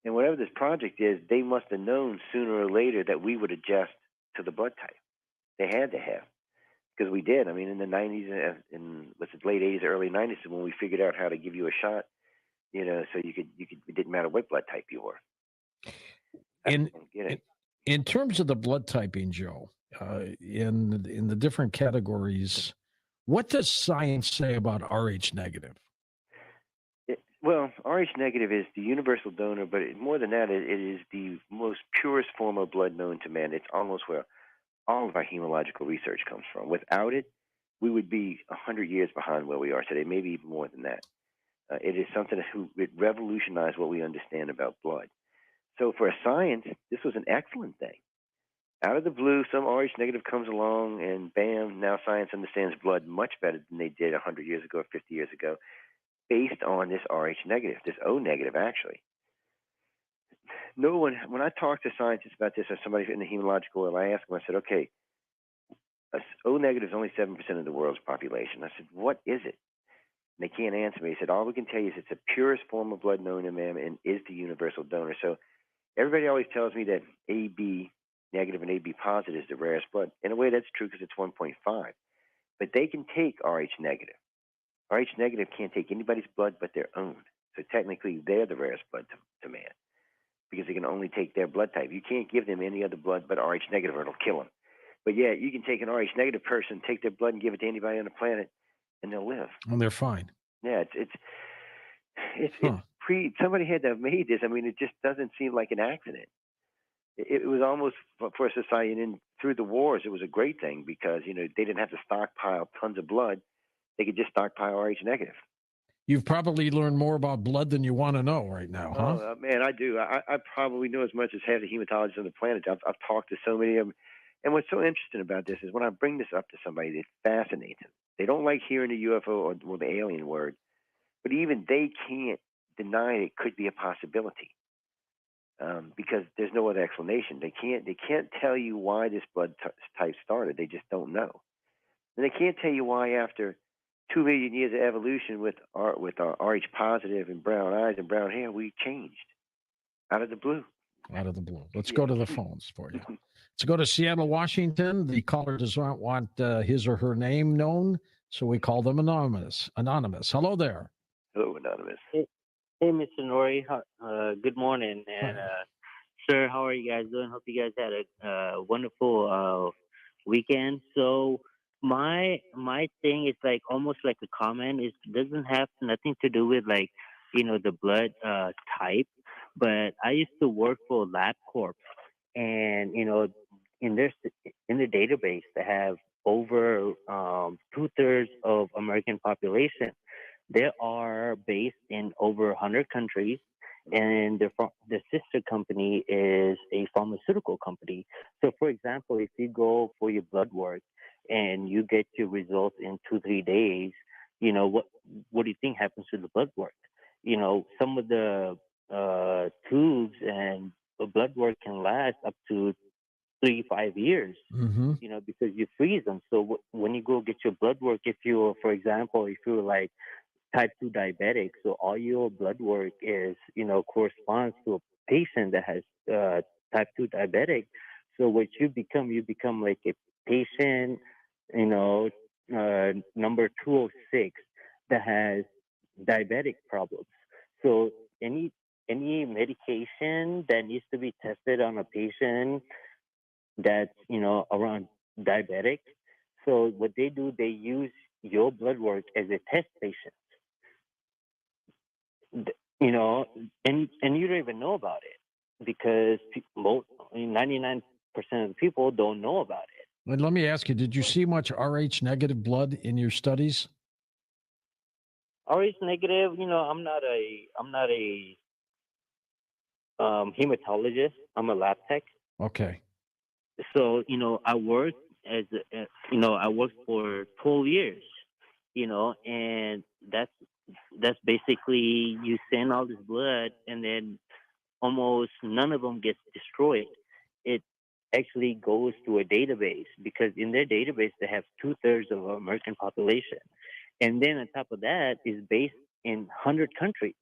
[SPEAKER 2] And whatever this project is, they must have known sooner or later that we would adjust to the blood type. They had to have, because we did. In the 90s, in late 80s, early 90s, when we figured out how to give you a shot, so you could. It didn't matter what blood type you were.
[SPEAKER 1] In terms of the blood typing, Joe, in the different categories, what does science say about Rh negative?
[SPEAKER 2] Well, Rh negative is the universal donor, but more than that, it is the most purest form of blood known to man. It's almost where all of our hematological research comes from. Without it, we would be 100 years behind where we are today, maybe even more than that. It is something that revolutionized what we understand about blood. So for science, this was an excellent thing. Out of the blue, some Rh negative comes along, and bam, now science understands blood much better than they did 100 years ago or 50 years ago, based on this Rh negative, this O negative, actually. No one, when I talk to scientists about this, or somebody in the hematological world, I ask them, I said, okay, O negative is only 7% of the world's population. I said, what is it? And they can't answer me. He said, all we can tell you is it's the purest form of blood known to man and is the universal donor. So everybody always tells me that AB negative and AB positive is the rarest blood. In a way, that's true because it's 1.5. But they can take Rh negative. Rh negative can't take anybody's blood but their own. So technically, they're the rarest blood to man, because they can only take their blood type. You can't give them any other blood but Rh negative, or it'll kill them. But yeah, you can take an Rh negative person, take their blood, and give it to anybody on the planet, and they'll live.
[SPEAKER 1] And they're fine.
[SPEAKER 2] Yeah, it's somebody had to have made this. It just doesn't seem like an accident. it was almost for society. And then through the wars, it was a great thing because they didn't have to stockpile tons of blood; they could just stockpile Rh negative.
[SPEAKER 1] You've probably learned more about blood than you want to know right now, huh?
[SPEAKER 2] Oh man, I do. I probably know as much as half the hematologists on the planet. I've talked to so many of them, and what's so interesting about this is when I bring this up to somebody, it fascinates them. They don't like hearing the UFO or the alien word, but even they can't deny it could be a possibility because there's no other explanation. They can't tell you why this blood type started. They just don't know, and they can't tell you why after 2 million years of evolution with our Rh positive and brown eyes and brown hair, we changed out of the blue.
[SPEAKER 1] Out of the blue. Let's
[SPEAKER 2] Yeah.
[SPEAKER 1] go to the phones for you. Let's go to Seattle, Washington. The caller does not want his or her name known, so we call them anonymous. Hello there.
[SPEAKER 2] Hello, anonymous.
[SPEAKER 3] Hey, Mr. Nori. Good morning, and sir, how are you guys doing? Hope you guys had a wonderful weekend. So my thing is like almost like a comment. It doesn't have nothing to do with like the blood type, but I used to work for LabCorp, and in their in the database they have over 2/3 of American population. They are based in over 100 countries, and their sister company is a pharmaceutical company. So, for example, if you go for your blood work and you get your results in 2-3 days, what do you think happens to the blood work? Some of the tubes and the blood work can last up to 3-5 years.
[SPEAKER 1] Mm-hmm.
[SPEAKER 3] Because you freeze them. So when you go get your blood work, if you're, for example, if you're like type 2 diabetic, so all your blood work is, corresponds to a patient that has type 2 diabetic. So what you become like a patient, number 206 that has diabetic problems. So any medication that needs to be tested on a patient that's, around diabetic. So what they do, they use your blood work as a test patient. And you don't even know about it because 99% of the people don't know about it.
[SPEAKER 1] And let me ask you, did you see much Rh negative blood in your studies?
[SPEAKER 3] Rh negative, I'm not a hematologist. I'm a lab tech.
[SPEAKER 1] Okay.
[SPEAKER 3] So I worked I worked for 12 years. And that's basically you send all this blood and then almost none of them gets destroyed. It actually goes to a database because in their database they have 2/3 of the American population, and then on top of that is based in 100 countries.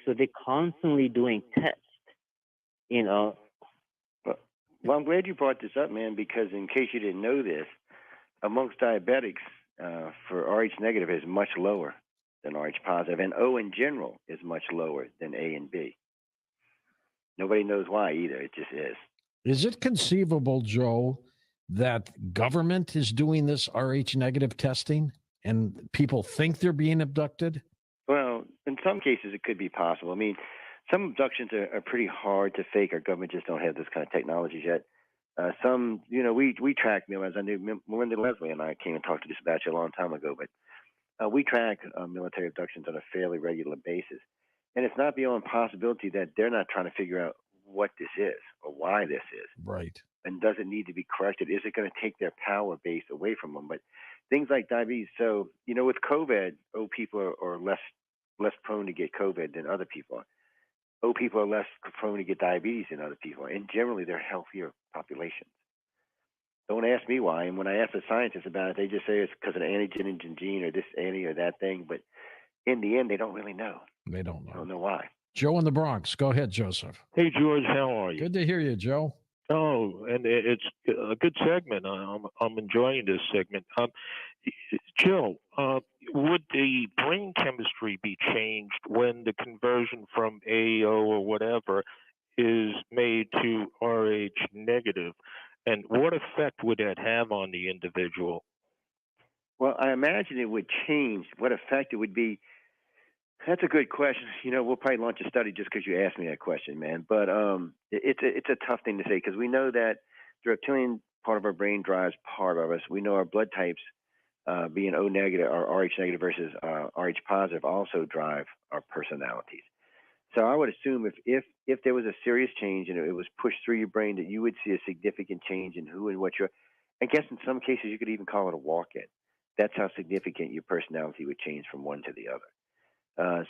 [SPEAKER 3] So they're constantly doing tests.
[SPEAKER 2] Well, I'm glad you brought this up, man, because in case you didn't know this, amongst diabetics, for Rh negative is much lower than Rh positive, and O in general is much lower than A and B. Nobody knows why either. It just is.
[SPEAKER 1] Is it conceivable, Joe, that government is doing this Rh negative testing and people think they're being abducted?
[SPEAKER 2] Well, in some cases, it could be possible. I mean, some abductions are pretty hard to fake. Our government just don't have those kind of technologies yet. Some, we track, as I knew Melinda Leslie and I came and talked to this about you a long time ago, but we track military abductions on a fairly regular basis. And it's not beyond possibility that they're not trying to figure out what this is or why this is.
[SPEAKER 1] Right.
[SPEAKER 2] And does it need to be corrected? Is it going to take their power base away from them? But things like diabetes. So, with COVID, people are less prone to get COVID than other people are. People are less prone to get diabetes than other people, and generally they're healthier populations. Don't ask me why. And when I ask the scientists about it, they just say it's because of the antigen and gene or this anti or that thing. But in the end, they don't really know.
[SPEAKER 1] They don't know.
[SPEAKER 2] They don't know why.
[SPEAKER 1] Joe in the Bronx. Go ahead, Joseph.
[SPEAKER 4] Hey, George, how are you?
[SPEAKER 1] Good to hear you, Joe.
[SPEAKER 4] Oh, and it's a good segment. I'm enjoying this segment. Joe, would the brain chemistry be changed when the conversion from AO or whatever is made to Rh negative? And what effect would that have on the individual?
[SPEAKER 2] Well, I imagine it would change. What effect it would be, That's a good question. We'll probably launch a study just because you asked me that question, man. But it's a tough thing to say because we know that the reptilian part of our brain drives part of us. We know our blood types, being O negative or Rh negative versus Rh positive, also drive our personalities. So I would assume if there was a serious change and it was pushed through your brain, that you would see a significant change in who and what you're. I guess in some cases you could even call it a walk-in. That's how significant your personality would change from one to the other.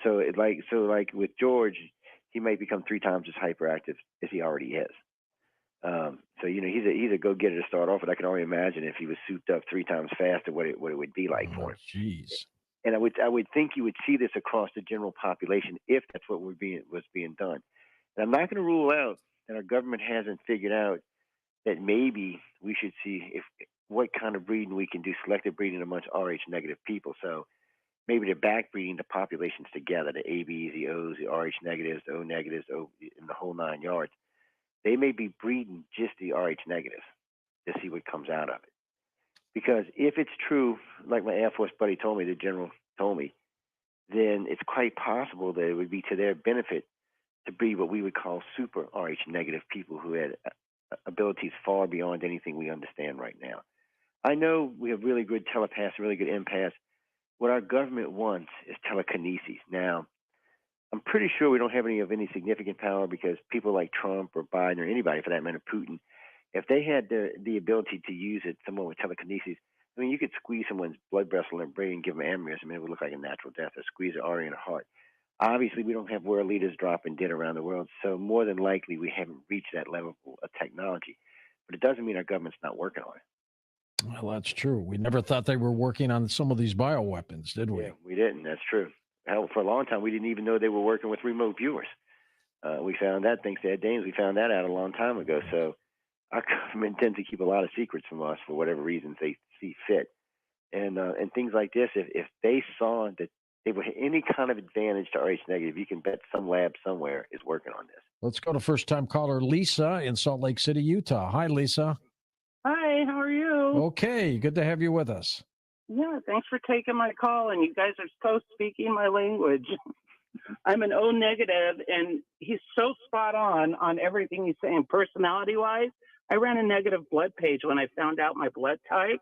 [SPEAKER 2] So like with George, he might become 3 times as hyperactive as he already is. So he's a go-getter to start off with. I can only imagine if he was souped up 3 times faster, what it would be like for
[SPEAKER 1] Oh,
[SPEAKER 2] him.
[SPEAKER 1] jeez.
[SPEAKER 2] And I would think you would see this across the general population if that's what was being done. And I'm not going to rule out that our government hasn't figured out that maybe we should see if what kind of breeding we can do, selective breeding amongst Rh negative people. So maybe they're backbreeding the populations together, the ABs, the Os, the Rh negatives, the O negatives, in the whole 9 yards. They may be breeding just the Rh negatives to see what comes out of it. Because if it's true, like my Air Force buddy told me, the general told me, then it's quite possible that it would be to their benefit to breed what we would call super Rh negative people who had abilities far beyond anything we understand right now. I know we have really good telepaths, really good empaths. What our government wants is telekinesis. Now, I'm pretty sure we don't have any significant power because people like Trump or Biden or anybody for that matter, Putin, if they had the ability to use it, someone with telekinesis, I mean, you could squeeze someone's blood vessel in their brain and give them aneurysm, and it would look like a natural death, or squeeze an artery in the heart. Obviously, we don't have world leaders dropping dead around the world, so more than likely we haven't reached that level of technology. But it doesn't mean our government's not working on it.
[SPEAKER 1] Well, that's true. We never thought they were working on some of these bioweapons, did we?
[SPEAKER 2] Yeah, we didn't. That's true. Hell, for a long time, we didn't even know they were working with remote viewers. We found that thanks to Ed Dames. We found that out a long time ago. So our government tends to keep a lot of secrets from us for whatever reasons they see fit. And things like this, if they saw that they were any kind of advantage to Rh negative, you can bet some lab somewhere is working on this.
[SPEAKER 1] Let's go to first-time caller Lisa in Salt Lake City, Utah. Hi, Lisa.
[SPEAKER 5] Hi, how are you?
[SPEAKER 1] Okay, good to have you with us.
[SPEAKER 5] Yeah, thanks for taking my call. And you guys are so speaking my language. I'm an O negative, and he's so spot on everything he's saying. Personality wise, I ran a negative blood page when I found out my blood type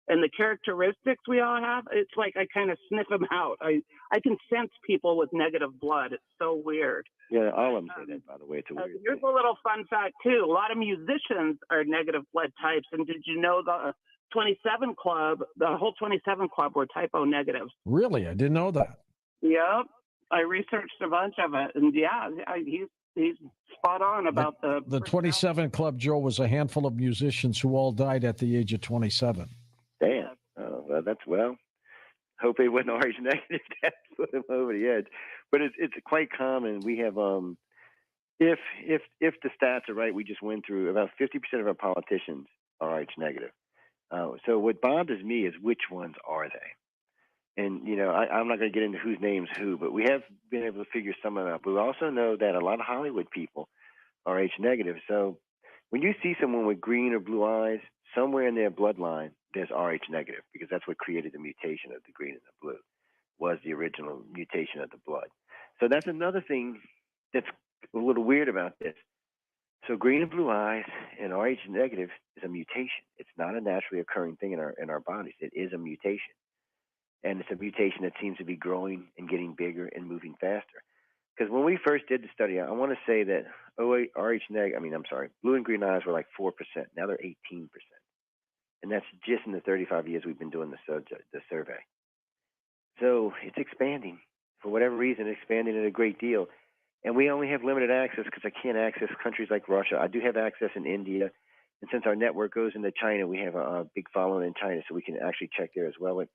[SPEAKER 5] and the characteristics we all have. It's like I kind of sniff them out. I can sense people with negative blood. It's so weird.
[SPEAKER 2] Yeah, all of them say that, by the way. It's a weird
[SPEAKER 5] Here's
[SPEAKER 2] thing.
[SPEAKER 5] a little fun fact, too. A lot of musicians are negative blood types. And did you know the 27 Club, the whole 27 Club were type O negatives?
[SPEAKER 1] Really? I didn't know that.
[SPEAKER 5] Yep. I researched a bunch of it. And yeah, he's spot on about
[SPEAKER 1] The 27 Club, Joe, was a handful of musicians who all died at the age of 27.
[SPEAKER 2] Damn. Oh, well, hope they wasn't Rh negative. That put them over the edge. But it's quite common. We have if the stats are right, we just went through about 50% of our politicians are Rh negative. So what bothers me is which ones are they? And I'm not going to get into whose name's who, but we have been able to figure some of them out. But we also know that a lot of Hollywood people are Rh negative. So when you see someone with green or blue eyes, somewhere in their bloodline, there's Rh negative because that's what created the mutation of the green and the blue, was the original mutation of the blood. So that's another thing that's a little weird about this. So green and blue eyes and Rh negative is a mutation. It's not a naturally occurring thing in our bodies. It is a mutation. And it's a mutation that seems to be growing and getting bigger and moving faster. Because when we first did the study, I want to say that blue and green eyes were like 4%. Now they're 18%. And that's just in the 35 years we've been doing the survey. So it's expanding. For whatever reason, it's expanding at a great deal. And we only have limited access because I can't access countries like Russia. I do have access in India. And since our network goes into China, we have a big following in China, so we can actually check there as well. But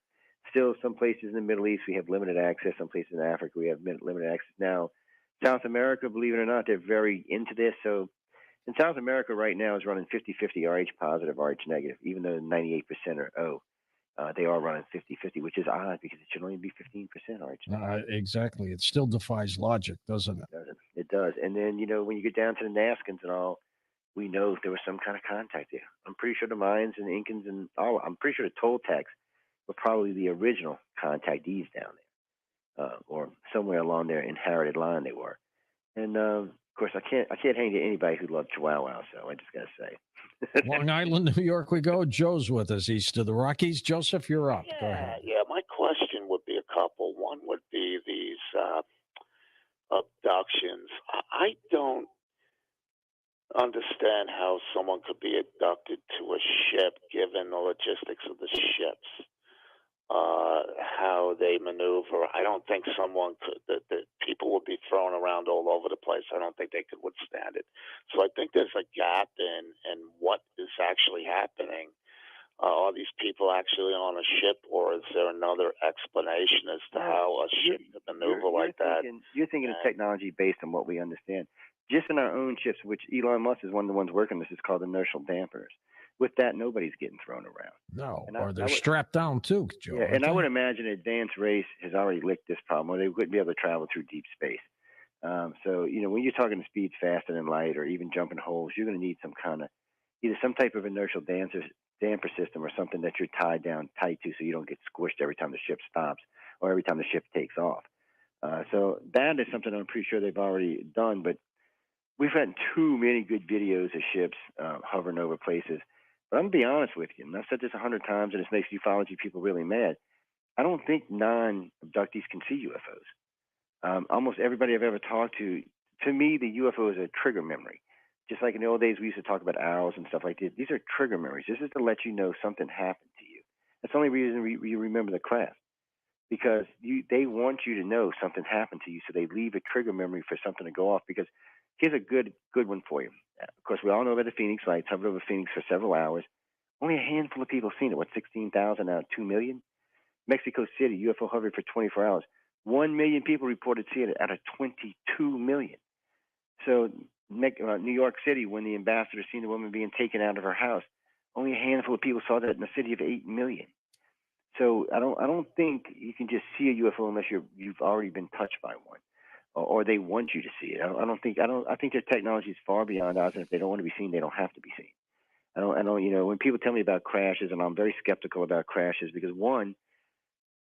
[SPEAKER 2] still, some places in the Middle East, we have limited access. Some places in Africa, we have limited access. Now, South America, believe it or not, they're very into this. So in South America right now is running 50-50 Rh positive, Rh negative, even though 98% are O. They are running 50-50, which is odd because it should only be 15% Rh negative.
[SPEAKER 1] Exactly. It still defies logic, doesn't it?
[SPEAKER 2] It does. And then, when you get down to the Nazcans and all, we know there was some kind of contact there. I'm pretty sure the Mayans and the Incans and all, I'm pretty sure the Toltecs were probably the original contactees down there. or somewhere along their inherited line they were. And of course, I can't hang to anybody who loved Chihuahua. So I just got to say.
[SPEAKER 1] Long Island, New York, we go. Joe's with us east of the Rockies. Joseph, you're up. Go ahead.
[SPEAKER 6] Yeah. My question would be a couple. One would be these abductions. I don't understand how someone could be abducted to a ship, given the logistics of the ships, how they maneuver. I don't think someone could. That people would be thrown around all over the place. I don't think they could withstand it. So I think there's a gap in what is actually happening. Are these people actually on a ship, or is there another explanation as to how a ship could maneuver like that?
[SPEAKER 2] You're thinking of technology based on what we understand. Just in our own ships, which Elon Musk is one of the ones working this, is called inertial dampers. With that, nobody's getting thrown around.
[SPEAKER 1] No, or they're strapped down too, Joe.
[SPEAKER 2] Yeah, and I would imagine an advanced race has already licked this problem, or they wouldn't be able to travel through deep space. So, when you're talking to speeds faster than light, or even jumping holes, you're going to need either some type of inertial damper system, or something that you're tied down tight to, so you don't get squished every time the ship stops or every time the ship takes off. So that is something I'm pretty sure they've already done, but we've had too many good videos of ships hovering over places. But I'm going to be honest with you, and I've said this 100 times, and it makes ufology people really mad. I don't think non-abductees can see UFOs. Almost everybody I've ever talked to me, the UFO is a trigger memory. Just like in the old days, we used to talk about owls and stuff like this. These are trigger memories. This is to let you know something happened to you. That's the only reason you remember the craft, because they want you to know something happened to you, so they leave a trigger memory for something to go off. Because here's a good one for you. Of course, we all know about the Phoenix Lights, hovered over Phoenix for several hours. Only a handful of people have seen it. 16,000 out of 2 million? Mexico City, UFO hovered for 24 hours. 1 million people reported seeing it out of 22 million. So New York City, when the ambassador seen the woman being taken out of her house, only a handful of people saw that in a city of 8 million. So I don't think you can just see a UFO unless you've already been touched by one, or they want you to see it. I think their technology is far beyond ours, and if they don't want to be seen, they don't have to be seen. I don't. When people tell me about crashes, and I'm very skeptical about crashes, because one,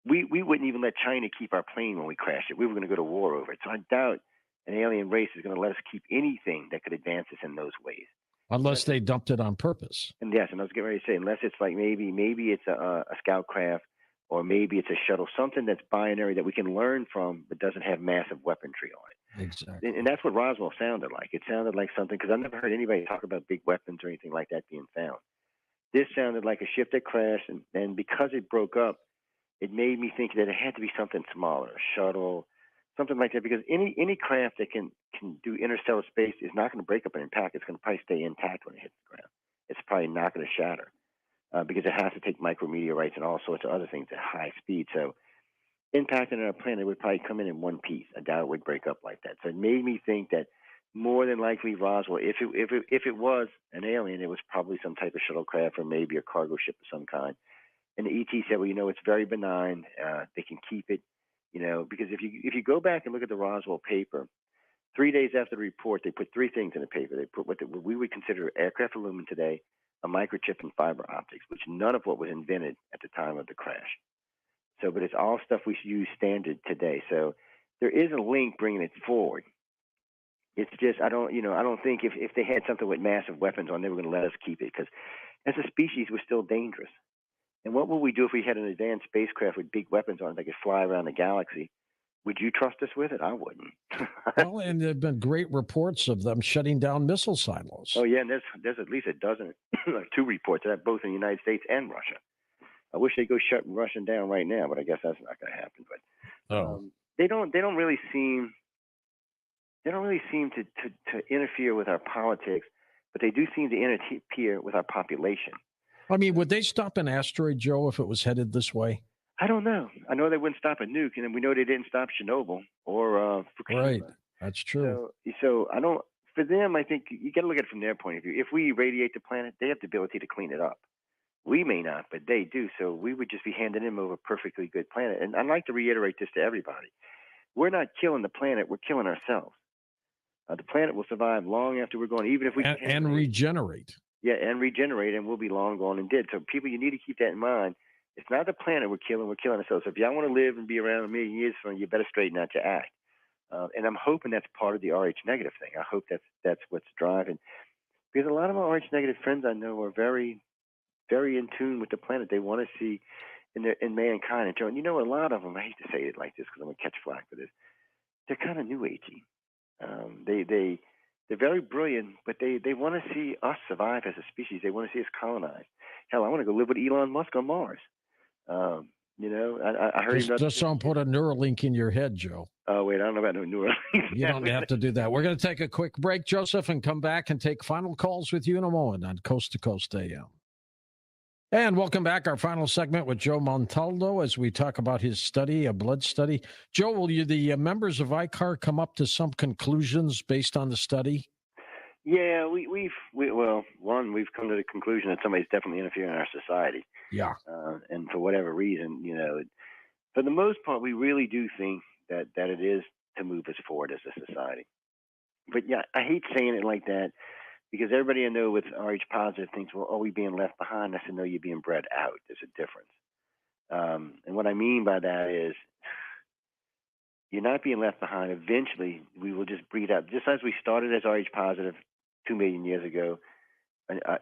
[SPEAKER 2] we wouldn't even let China keep our plane when we crashed it. We were going to go to war over it. So I doubt an alien race is going to let us keep anything that could advance us in those ways.
[SPEAKER 1] Unless they dumped it on purpose.
[SPEAKER 2] And yes, and I was getting ready to say, unless it's like maybe it's a scout craft, or maybe it's a shuttle, something that's binary that we can learn from, but doesn't have massive weaponry on it.
[SPEAKER 1] Exactly.
[SPEAKER 2] And that's what Roswell sounded like. It sounded like something, because I've never heard anybody talk about big weapons or anything like that being found. This sounded like a ship that crashed, and because it broke up, it made me think that it had to be something smaller, a shuttle, something like that, because any craft that can do interstellar space is not going to break up and impact. It's going to probably stay intact when it hits the ground. It's probably not going to shatter, because it has to take micrometeorites and all sorts of other things at high speed. So impacting on a planet would probably come in one piece. I doubt it would break up like that. So it made me think that more than likely Roswell, if it was an alien, it was probably some type of shuttlecraft, or maybe a cargo ship of some kind. And the ET said, well, it's very benign. They can keep it, because if you go back and look at the Roswell paper, 3 days after the report, they put three things in the paper. They put what we would consider aircraft aluminum today, a microchip, and fiber optics, which none of what was invented at the time of the crash. So, but it's all stuff we use standard today. So there is a link bringing it forward. It's just, I don't think if they had something with massive weapons on, they were going to let us keep it, because as a species, we're still dangerous. And what would we do if we had an advanced spacecraft with big weapons on it that could fly around the galaxy? Would you trust us with it? I wouldn't.
[SPEAKER 1] Well, and there have been great reports of them shutting down missile silos.
[SPEAKER 2] Oh, yeah, and there's at least a dozen, two reports of that, both in the United States and Russia. I wish they'd go shut Russia down right now, but I guess that's not going to happen. But they don't really seem to interfere with our politics, but they do seem to interfere with our population.
[SPEAKER 1] I mean, would they stop an asteroid, Joe, if it was headed this way?
[SPEAKER 2] I don't know. I know they wouldn't stop a nuke, and we know they didn't stop Chernobyl or Fukushima.
[SPEAKER 1] Right, that's true.
[SPEAKER 2] So I don't. For them, I think you got to look at it from their point of view. If we irradiate the planet, they have the ability to clean it up. We may not, but they do. So we would just be handing them over a perfectly good planet. And I'd like to reiterate this to everybody: we're not killing the planet; we're killing ourselves. The planet will survive long after we're gone, even if we
[SPEAKER 1] and regenerate.
[SPEAKER 2] Yeah, and regenerate, and we'll be long gone and dead. So people, you need to keep that in mind. It's not the planet we're killing ourselves. So if y'all want to live and be around a million years from now, you better straighten out your act. And I'm hoping that's part of the RH negative thing. I hope that's what's driving, because a lot of my RH negative friends I know are very, very in tune with the planet. They want to see in mankind. And Joe, and you know, a lot of them, I hate to say it like this because I'm gonna catch flack for this, they're kind of new agey. They're very brilliant, but they want to see us survive as a species. They want to see us colonize. Hell, I want to go live with Elon Musk on Mars. You know, I heard
[SPEAKER 1] Just don't put a Neuralink in your head, Joe.
[SPEAKER 2] Oh wait, I don't know about no Neuralink.
[SPEAKER 1] You don't have to do that. We're going to take a quick break, Joseph, and come back and take final calls with you in a moment on Coast to Coast AM. And welcome back. Our final segment with Joe Montaldo as we talk about his study, a blood study. Joe, will the members of ICAR come up to some conclusions based on the study?
[SPEAKER 2] Yeah, we've come to the conclusion that somebody's definitely interfering in our society.
[SPEAKER 1] Yeah.
[SPEAKER 2] And for whatever reason, you know, for the most part, we really do think that it is to move us forward as a society. But yeah, I hate saying it like that because everybody I know with RH positive thinks, well, are we being left behind? I said, no, you're being bred out. There's a difference. And what I mean by that is you're not being left behind. Eventually, we will just breed out. Just as we started as RH positive 2 million years ago,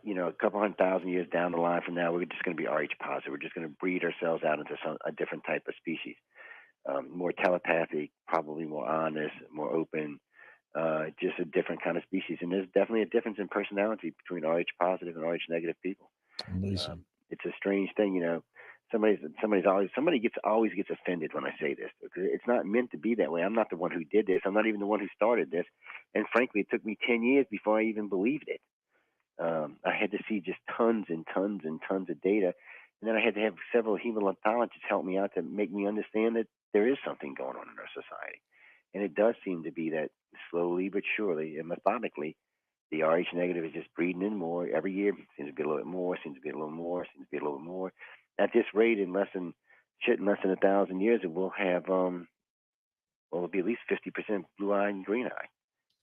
[SPEAKER 2] you know, a couple 100,000 years down the line from now, we're just going to be RH positive. We're just going to breed ourselves out into a different type of species, more telepathic, probably more honest, more open, just a different kind of species. And there's definitely a difference in personality between RH positive and RH negative people.
[SPEAKER 1] Amazing.
[SPEAKER 2] It's a strange thing, you know. Somebody always gets offended when I say this. It's not meant to be that way. I'm not the one who did this. I'm not even the one who started this. And frankly, it took me 10 years before I even believed it. I had to see just tons and tons and tons of data. And then I had to have several hematologists help me out to make me understand that there is something going on in our society. And it does seem to be that slowly but surely and methodically, the RH negative is just breeding in more every year. Seems to be a little bit more, seems to be a little more, seems to be a little bit more. At this rate, in less than 1,000 years, it will have, it'll be at least 50% blue-eye and green-eye,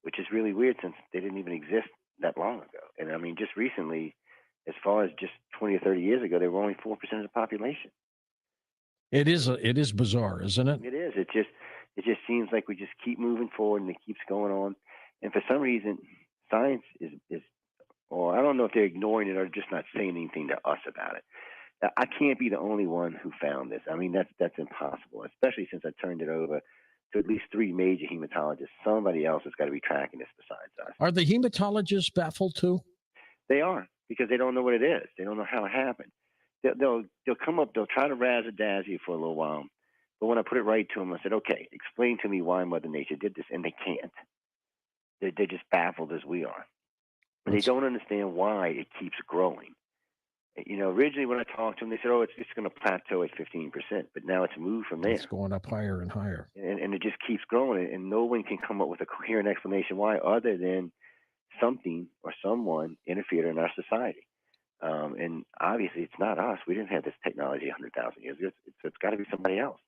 [SPEAKER 2] which is really weird since they didn't even exist that long ago. And I mean, just recently, as far as just 20 or 30 years ago, they were only 4% of the population.
[SPEAKER 1] It is bizarre, isn't it?
[SPEAKER 2] It is. It just seems like we just keep moving forward and it keeps going on. And for some reason, science is, or I don't know if they're ignoring it or just not saying anything to us about it. I can't be the only one who found this. I mean, that's impossible, especially since I turned it over to at least 3 major hematologists. Somebody else has got to be tracking this besides us.
[SPEAKER 1] Are the hematologists baffled too?
[SPEAKER 2] They are, because they don't know what it is. They don't know how it happened. They'll come up, they'll try to razzle-dazzle you for a little while. But when I put it right to them, I said, okay, explain to me why Mother Nature did this. And they can't. They're just baffled as we are. And they don't understand why it keeps growing. You know, originally when I talked to them, they said, oh, it's going to plateau at 15%. But now it's moved from there.
[SPEAKER 1] It's going up higher and higher.
[SPEAKER 2] And it just keeps growing. And no one can come up with a coherent explanation why other than something or someone interfered in our society. And obviously, it's not us. We didn't have this technology 100,000 years ago. It's got to be somebody else.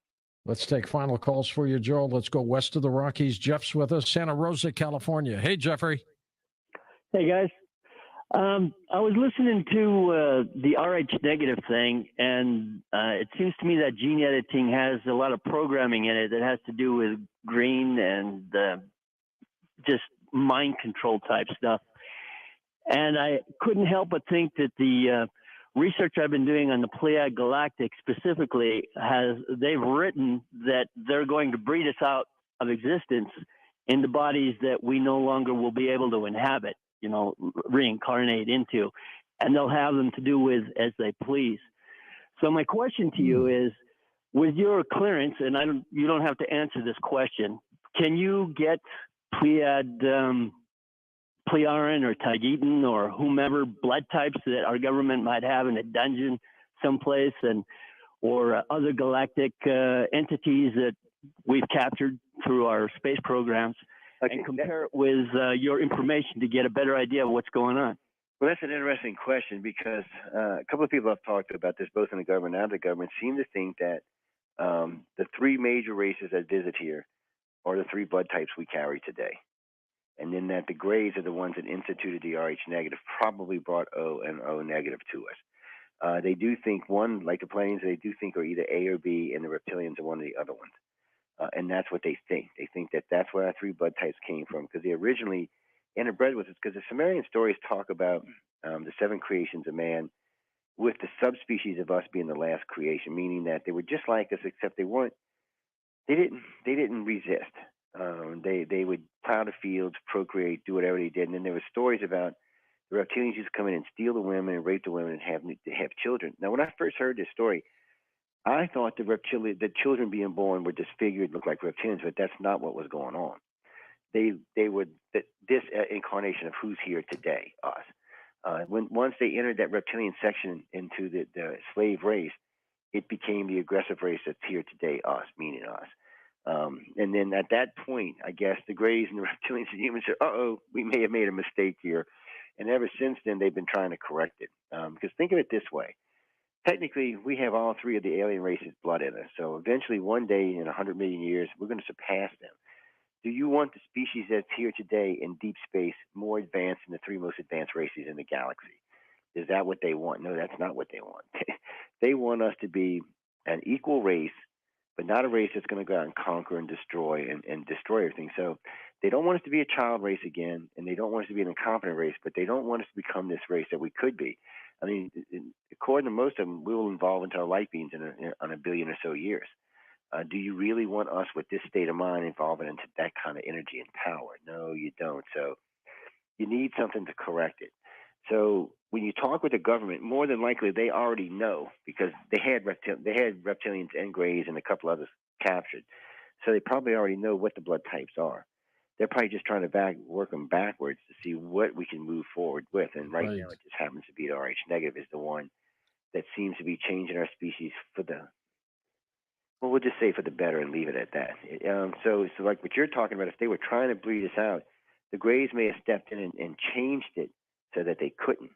[SPEAKER 1] Let's take final calls for you, Joel. Let's go west of the Rockies. Jeff's with us, Santa Rosa, California. Hey, Jeffrey.
[SPEAKER 7] Hey, guys. I was listening to the RH negative thing, and it seems to me that gene editing has a lot of programming in it that has to do with green and just mind control type stuff. And I couldn't help but think that the research I've been doing on the Pleiad Galactic specifically they've written that they're going to breed us out of existence into bodies that we no longer will be able to inhabit, you know, reincarnate into, and they'll have them to do with as they please. So my question to you is, with your clearance, and you don't have to answer this question, can you get Pleiad, Pleiaran or Tagetan or whomever blood types that our government might have in a dungeon someplace, or other galactic entities that we've captured through our space programs, and compare it with your information to get a better idea of what's going on?
[SPEAKER 2] Well, that's an interesting question because a couple of people I've talked to about this, both in the government and out of the government, seem to think that the 3 major races that visit here are the 3 blood types we carry today. And then that the Greys are the ones that instituted the RH negative, probably brought O and O negative to us. They do think one, like the planes, they do think are either A or B, and the reptilians are one of the other ones. And that's what they think. They think that that's where our three blood types came from because they originally interbred with us. Because the Sumerian stories talk about the seven creations of man, with the subspecies of us being the last creation, meaning that they were just like us, except they weren't. They didn't resist. They would plow the fields, procreate, do whatever they did, and then there were stories about the reptilians used to come in and steal the women and rape the women and have children. Now, when I first heard this story, I thought the children being born were disfigured, looked like reptilians, but that's not what was going on. They were this incarnation of who's here today, us. Once they entered that reptilian section into the slave race, it became the aggressive race that's here today, us, meaning us. And then at that point, I guess the Greys and the reptilians and humans said, "Uh-oh, we may have made a mistake here." And ever since then, they've been trying to correct it. Because think of it this way. Technically, we have all three of the alien races' blood in us. So eventually, one day in 100 million years, we're going to surpass them. Do you want the species that's here today in deep space more advanced than the three most advanced races in the galaxy? Is that what they want? No, that's not what they want. They want us to be an equal race, but not a race that's going to go out and conquer and destroy and destroy everything. So they don't want us to be a child race again, and they don't want us to be an incompetent race, but they don't want us to become this race that we could be. I mean, according to most of them, we will evolve into light beings in a billion or so years. Do you really want us with this state of mind evolving into that kind of energy and power? No, you don't. So you need something to correct it. So when you talk with the government, more than likely they already know because they had reptilians and Greys and a couple others captured. So they probably already know what the blood types are. They're probably just trying to work them backwards to see what we can move forward with. And right now, it just happens to be the RH negative is the one that seems to be changing our species for the, well, we'll just say for the better and leave it at that. So like what you're talking about, if they were trying to breed us out, the Greys may have stepped in and changed it so that they couldn't.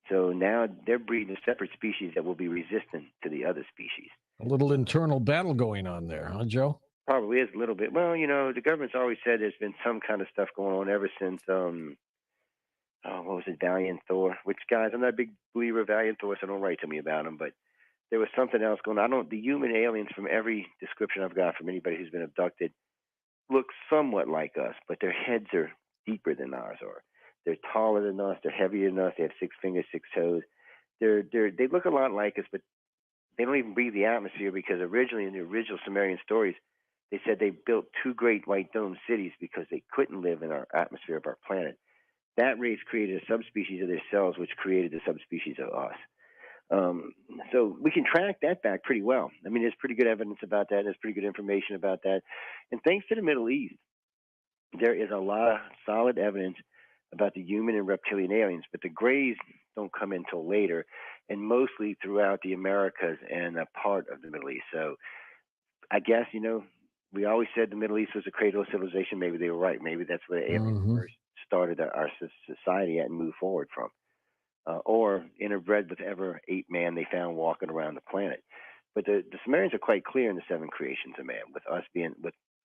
[SPEAKER 2] So now they're breeding a separate species that will be resistant to the other species.
[SPEAKER 1] A little internal battle going on there, huh, Joe?
[SPEAKER 2] Probably is a little bit. Well, the government's always said there's been some kind of stuff going on ever since, what was it, Valiant Thor? Which, guys, I'm not a big believer of Valiant Thor, so don't write to me about him. But there was something else going on. The human aliens, from every description I've got from anybody who's been abducted, look somewhat like us, but their heads are deeper than ours are. They're taller than us. They're heavier than us. They have 6 fingers, 6 toes. They look a lot like us, but they don't even breathe the atmosphere because originally in the original Sumerian stories, they said they built 2 great white dome cities because they couldn't live in our atmosphere of our planet. That race created a subspecies of themselves, which created the subspecies of us. So we can track that back pretty well. I mean, there's pretty good evidence about that. There's pretty good information about that. And thanks to the Middle East, there is a lot of solid evidence about the human and reptilian aliens, but the Greys don't come in until later, and mostly throughout the Americas and a part of the Middle East. So I guess, we always said the Middle East was a cradle of civilization. Maybe they were right. Maybe that's where the aliens first started our society at and moved forward from. Or interbred with ever ape man they found walking around the planet. But the Sumerians are quite clear in the 7 creations of man, with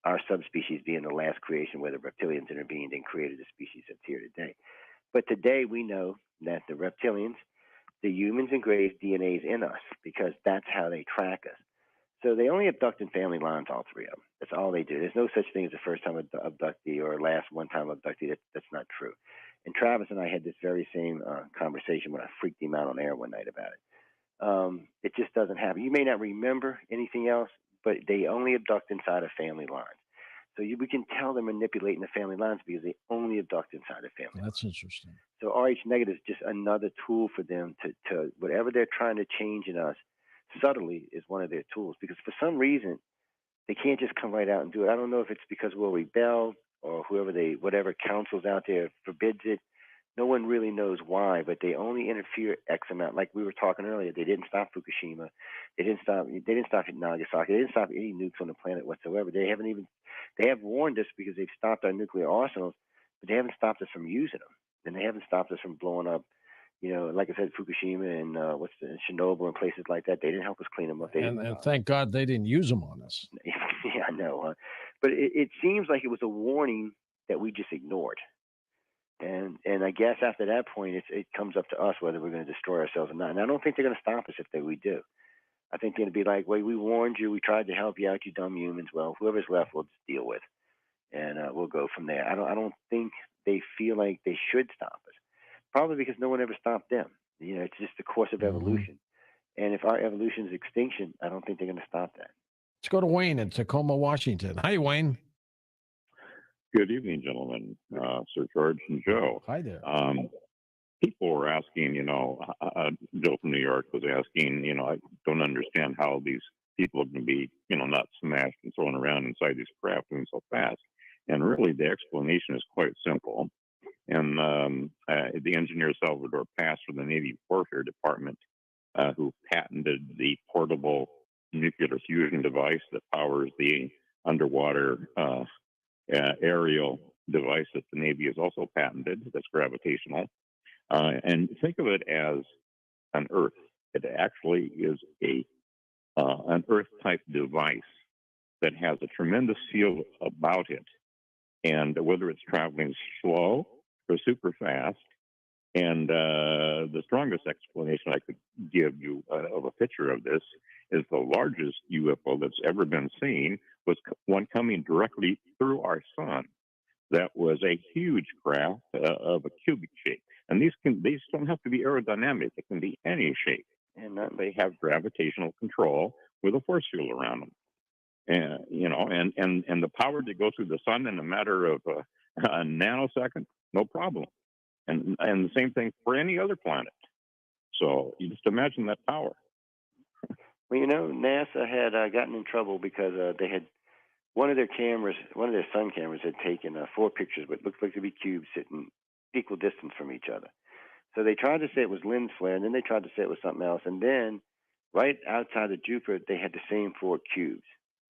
[SPEAKER 2] our subspecies being the last creation where the reptilians intervened and created the species that's here today. But today we know that the reptilians, the humans and Greys, DNA is in us because that's how they track us. So they only abduct in family lines, all 3 of them. That's all they do. There's no such thing as a first-time abductee or last one-time abductee. That's not true. And Travis and I had this very same conversation when I freaked him out on air one night about it. It just doesn't happen. You may not remember anything else, but they only abduct inside of family lines. So we can tell they're manipulating the family lines because they only abduct inside of family lines.
[SPEAKER 1] That's interesting.
[SPEAKER 2] So RH negative is just another tool for them to whatever they're trying to change in us subtly is one of their tools, because for some reason they can't just come right out and do it. I don't know if it's because we'll rebel or whatever council's out there forbids it. No one really knows why, but they only interfere X amount. Like we were talking earlier, they didn't stop Fukushima, they didn't stop Nagasaki, they didn't stop any nukes on the planet whatsoever. They have warned us because they've stopped our nuclear arsenals, but they haven't stopped us from using them, and they haven't stopped us from blowing up. Like I said, Fukushima and Chernobyl and places like that. They didn't help us clean them up.
[SPEAKER 1] And thank God they didn't use them on us.
[SPEAKER 2] Yeah, I know. But it seems like it was a warning that we just ignored. And I guess after that point, it comes up to us whether we're going to destroy ourselves or not. And I don't think they're going to stop us if we do. I think they're going to be like, "Wait, we warned you. We tried to help you out, you dumb humans. Well, whoever's left, we'll just deal with, and we'll go from there." I don't think they feel like they should stop us. Probably because no one ever stopped them. You know, it's just the course of evolution. And if our evolution is extinction, I don't think they're going to stop that.
[SPEAKER 1] Let's go to Wayne in Tacoma, Washington. Hi, Wayne.
[SPEAKER 8] Good evening, gentlemen, Sir George and Joe.
[SPEAKER 1] Hi there.
[SPEAKER 8] People were asking, Joe from New York was asking, I don't understand how these people can be, not smashed and thrown around inside these craft moving so fast. And really, the explanation is quite simple. And the engineer Salvador Pass from the Navy Warfare Department, who patented the portable nuclear fusion device that powers the underwater aerial device that the Navy has also patented that's gravitational. And think of it as an Earth. It actually is an Earth-type device that has a tremendous feel about it. And whether it's traveling slow or super fast, and the strongest explanation I could give you of a picture of this is the largest UFO that's ever been seen was one coming directly through our sun. That was a huge craft of a cubic shape. And these don't have to be aerodynamic. It can be any shape. And they have gravitational control with a force field around them. And, and the power to go through the sun in a matter of a nanosecond, no problem. And the same thing for any other planet. So you just imagine that power.
[SPEAKER 2] Well, NASA had gotten in trouble because they had one of their sun cameras had taken 4 pictures, what looked like to be cubes sitting equal distance from each other. So they tried to say it was lens flare, and then they tried to say it was something else. And then right outside of Jupiter, they had the same 4 cubes.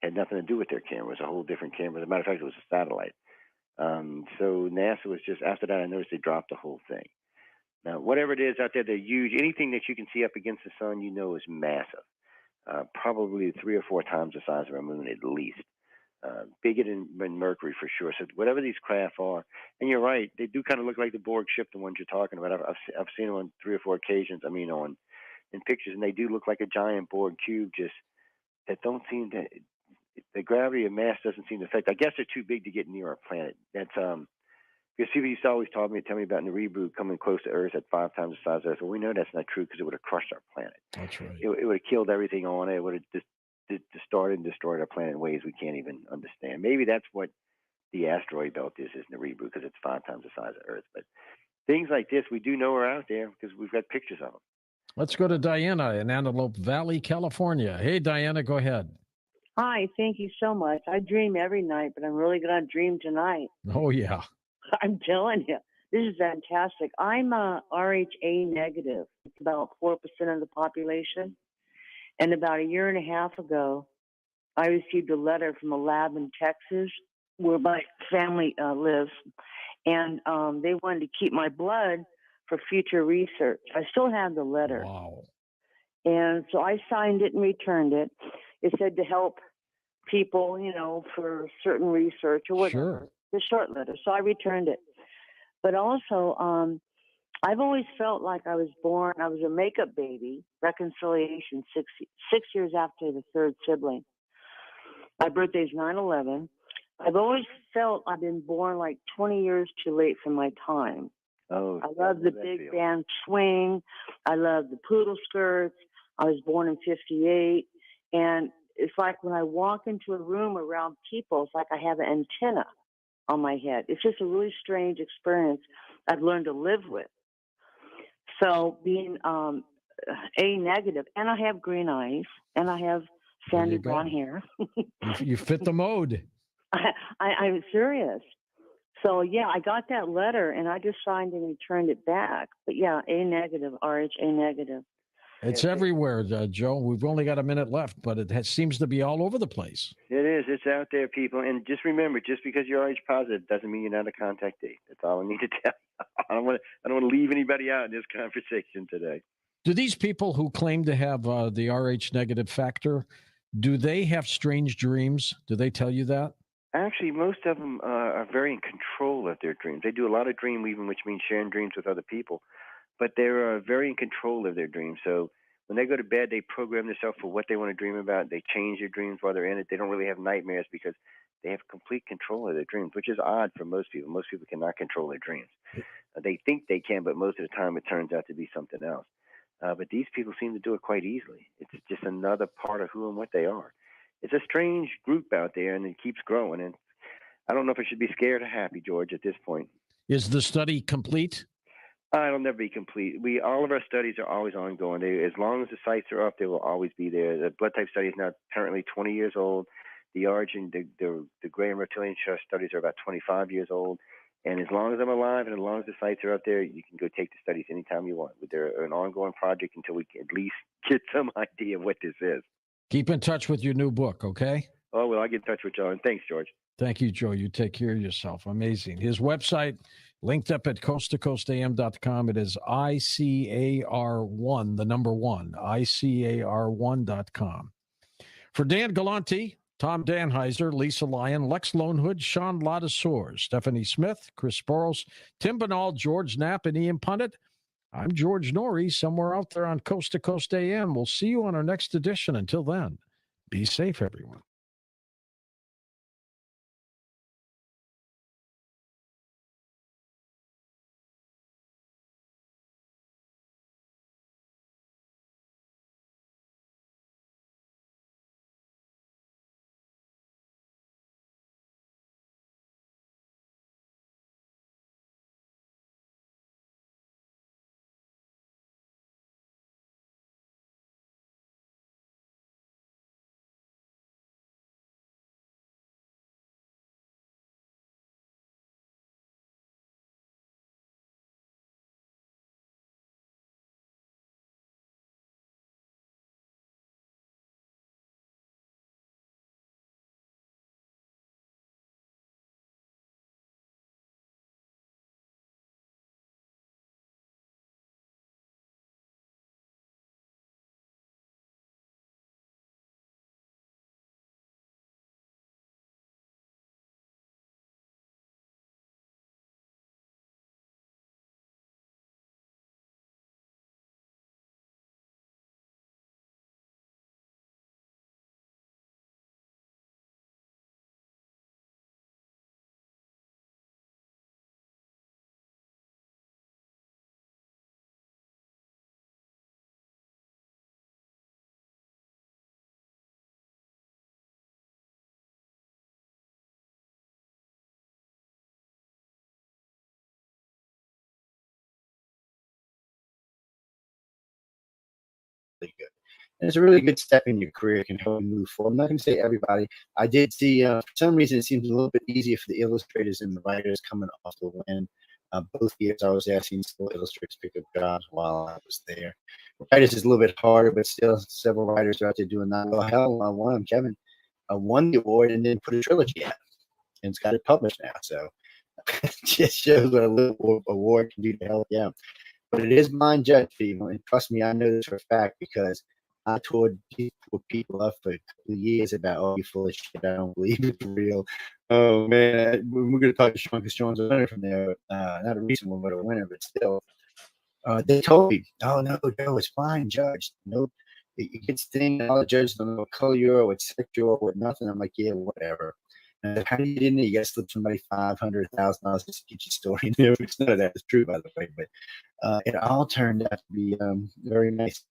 [SPEAKER 2] Had nothing to do with their camera. It was a whole different camera. As a matter of fact, it was a satellite. So NASA was just, after that, I noticed they dropped the whole thing. Now, whatever it is out there, they're huge. Anything that you can see up against the sun, is massive. Probably 3 or 4 times the size of our moon at least. Bigger than Mercury for sure. So whatever these craft are, and you're right, they do kind of look like the Borg ship, the ones you're talking about. I've seen them on 3 or 4 occasions. In pictures, and they do look like a giant Borg cube, just that don't seem to. The gravity of mass doesn't seem to affect. I guess they're too big to get near our planet. That's because people used to always tell me about Naribu coming close to Earth at 5 times the size of Earth. Well, we know that's not true because it would have crushed our planet.
[SPEAKER 1] That's right.
[SPEAKER 2] It would have killed everything on it. It would have distorted and destroyed our planet in ways we can't even understand. Maybe that's what the asteroid belt is Naribu, because it's 5 times the size of Earth. But things like this, we do know are out there because we've got pictures of them.
[SPEAKER 1] Let's go to Diana in Antelope Valley, California. Hey, Diana, go ahead.
[SPEAKER 9] Hi, thank you so much. I dream every night, but I'm really going to dream tonight.
[SPEAKER 1] Oh, yeah.
[SPEAKER 9] I'm telling you, this is fantastic. I'm RHA negative. It's about 4% of the population. And about a year and a half ago, I received a letter from a lab in Texas where my family lives. And they wanted to keep my blood for future research. I still have the letter.
[SPEAKER 1] Wow.
[SPEAKER 9] And so I signed it and returned it. It said to help people, for certain research or whatever.
[SPEAKER 1] Sure.
[SPEAKER 9] The short letter. So I returned it. But also, I've always felt like I was a makeup baby, reconciliation, 6 years after the 3rd sibling. My birthday's 9/11. I've always felt I've been born like 20 years too late for my time.
[SPEAKER 2] Oh,
[SPEAKER 9] I love the big band swing. I love the poodle skirts. I was born in 58. And it's like when I walk into a room around people, it's like I have an antenna on my head. It's just a really strange experience I've learned to live with. So being A negative, and I have green eyes, and I have sandy brown hair.
[SPEAKER 1] You fit the mode.
[SPEAKER 9] I'm serious. So, yeah, I got that letter, and I just signed and returned it back. But, yeah, A negative, RHA negative.
[SPEAKER 1] It's everywhere, Joe. We've only got a minute left, but it seems to be all over the place.
[SPEAKER 2] It is. It's out there, people. And just remember, just because you're RH positive doesn't mean you're not a contact date. That's all I need to tell you. I don't want to leave anybody out in this conversation today.
[SPEAKER 1] Do these people who claim to have the RH negative factor, do they have strange dreams? Do they tell you that?
[SPEAKER 2] Actually, most of them are very in control of their dreams. They do a lot of dream weaving, which means sharing dreams with other people, but they're very in control of their dreams. So when they go to bed, they program themselves for what they want to dream about. They change their dreams while they're in it. They don't really have nightmares because they have complete control of their dreams, which is odd for most people. Most people cannot control their dreams. They think they can, but most of the time it turns out to be something else. But these people seem to do it quite easily. It's just another part of who and what they are. It's a strange group out there, and it keeps growing. And I don't know if I should be scared or happy, George, at this point.
[SPEAKER 1] Is the study complete?
[SPEAKER 2] It'll never be complete. All of our studies are always ongoing. As long as the sites are up, they will always be there. The blood type study is now currently 20 years old. The origin, the gray and reptilian studies are about 25 years old. And as long as I'm alive and as long as the sites are up there, you can go take the studies anytime you want. They're an ongoing project until we can at least get some idea of what this is.
[SPEAKER 1] Keep in touch with your new book, okay?
[SPEAKER 2] Oh, well, I'll get in touch with y'all. And thanks, George.
[SPEAKER 1] Thank you, Joe. You take care of yourself. Amazing. His website, linked up at coasttocoastam.com. It is ICAR1, the number one, ICAR1.com. For Dan Galante, Tom Danheiser, Lisa Lyon, Lex Lonehood, Sean Ladisor, Stephanie Smith, Chris Boros, Tim Banal, George Knapp, and Ian Punnett, I'm George Norrie, somewhere out there on Coast to Coast AM. We'll see you on our next edition. Until then, be safe, everyone.
[SPEAKER 10] Good. And it's a really good step in your career. It can help you move forward. I'm not going to say everybody. I did see, for some reason, it seems a little bit easier for the illustrators and the writers coming off the win. Both years I was asking still illustrators pick up jobs while I was there. Writers is a little bit harder, but still several writers are out there doing that. Well, hell, one of them, Kevin, won the award and then put a trilogy out. And it's got it published now. So it just shows what a little award can do to help you out. But it is blind judge, people, and trust me, I know this for a fact because I toured people up for a couple of years about, oh, you're full of shit, I don't believe it's real. Oh, man, we're going to talk to Sean because Sean's a winner from there. Not a recent one, but a winner, but still. They told me, oh, no, Joe, it's fine, judge. Nope. It gets thing, all the judges don't know what color you are, what sector you are, what nothing. I'm like, yeah, whatever. And how do you get in there? You got to slip somebody $500,000 just to get your story in there, which none of that is true, by the way. But it all turned out to be very nice.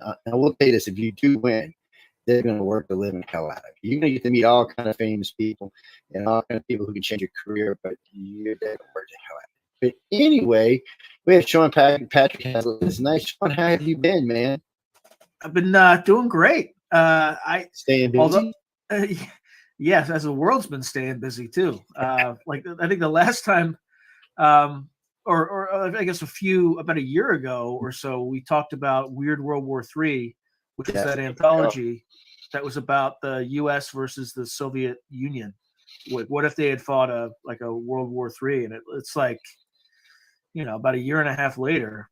[SPEAKER 10] I will say this: if you do win, they're going to work the living hell out of you. You're going to get to meet all kind of famous people and all kind of people who can change your career, but you're going to work the hell out of it. But anyway, we have Sean Patrick Haslett. It's nice. Sean, how have you been, man?
[SPEAKER 11] I've been doing great. I
[SPEAKER 10] staying busy.
[SPEAKER 11] Yes, as the world's been staying busy too. Like I think the last time, or I guess about a year ago or so, we talked about Weird World War III, which is that anthology that was about the U.S. versus the Soviet Union. What if they had fought a World War III? And it's like, about a year and a half later,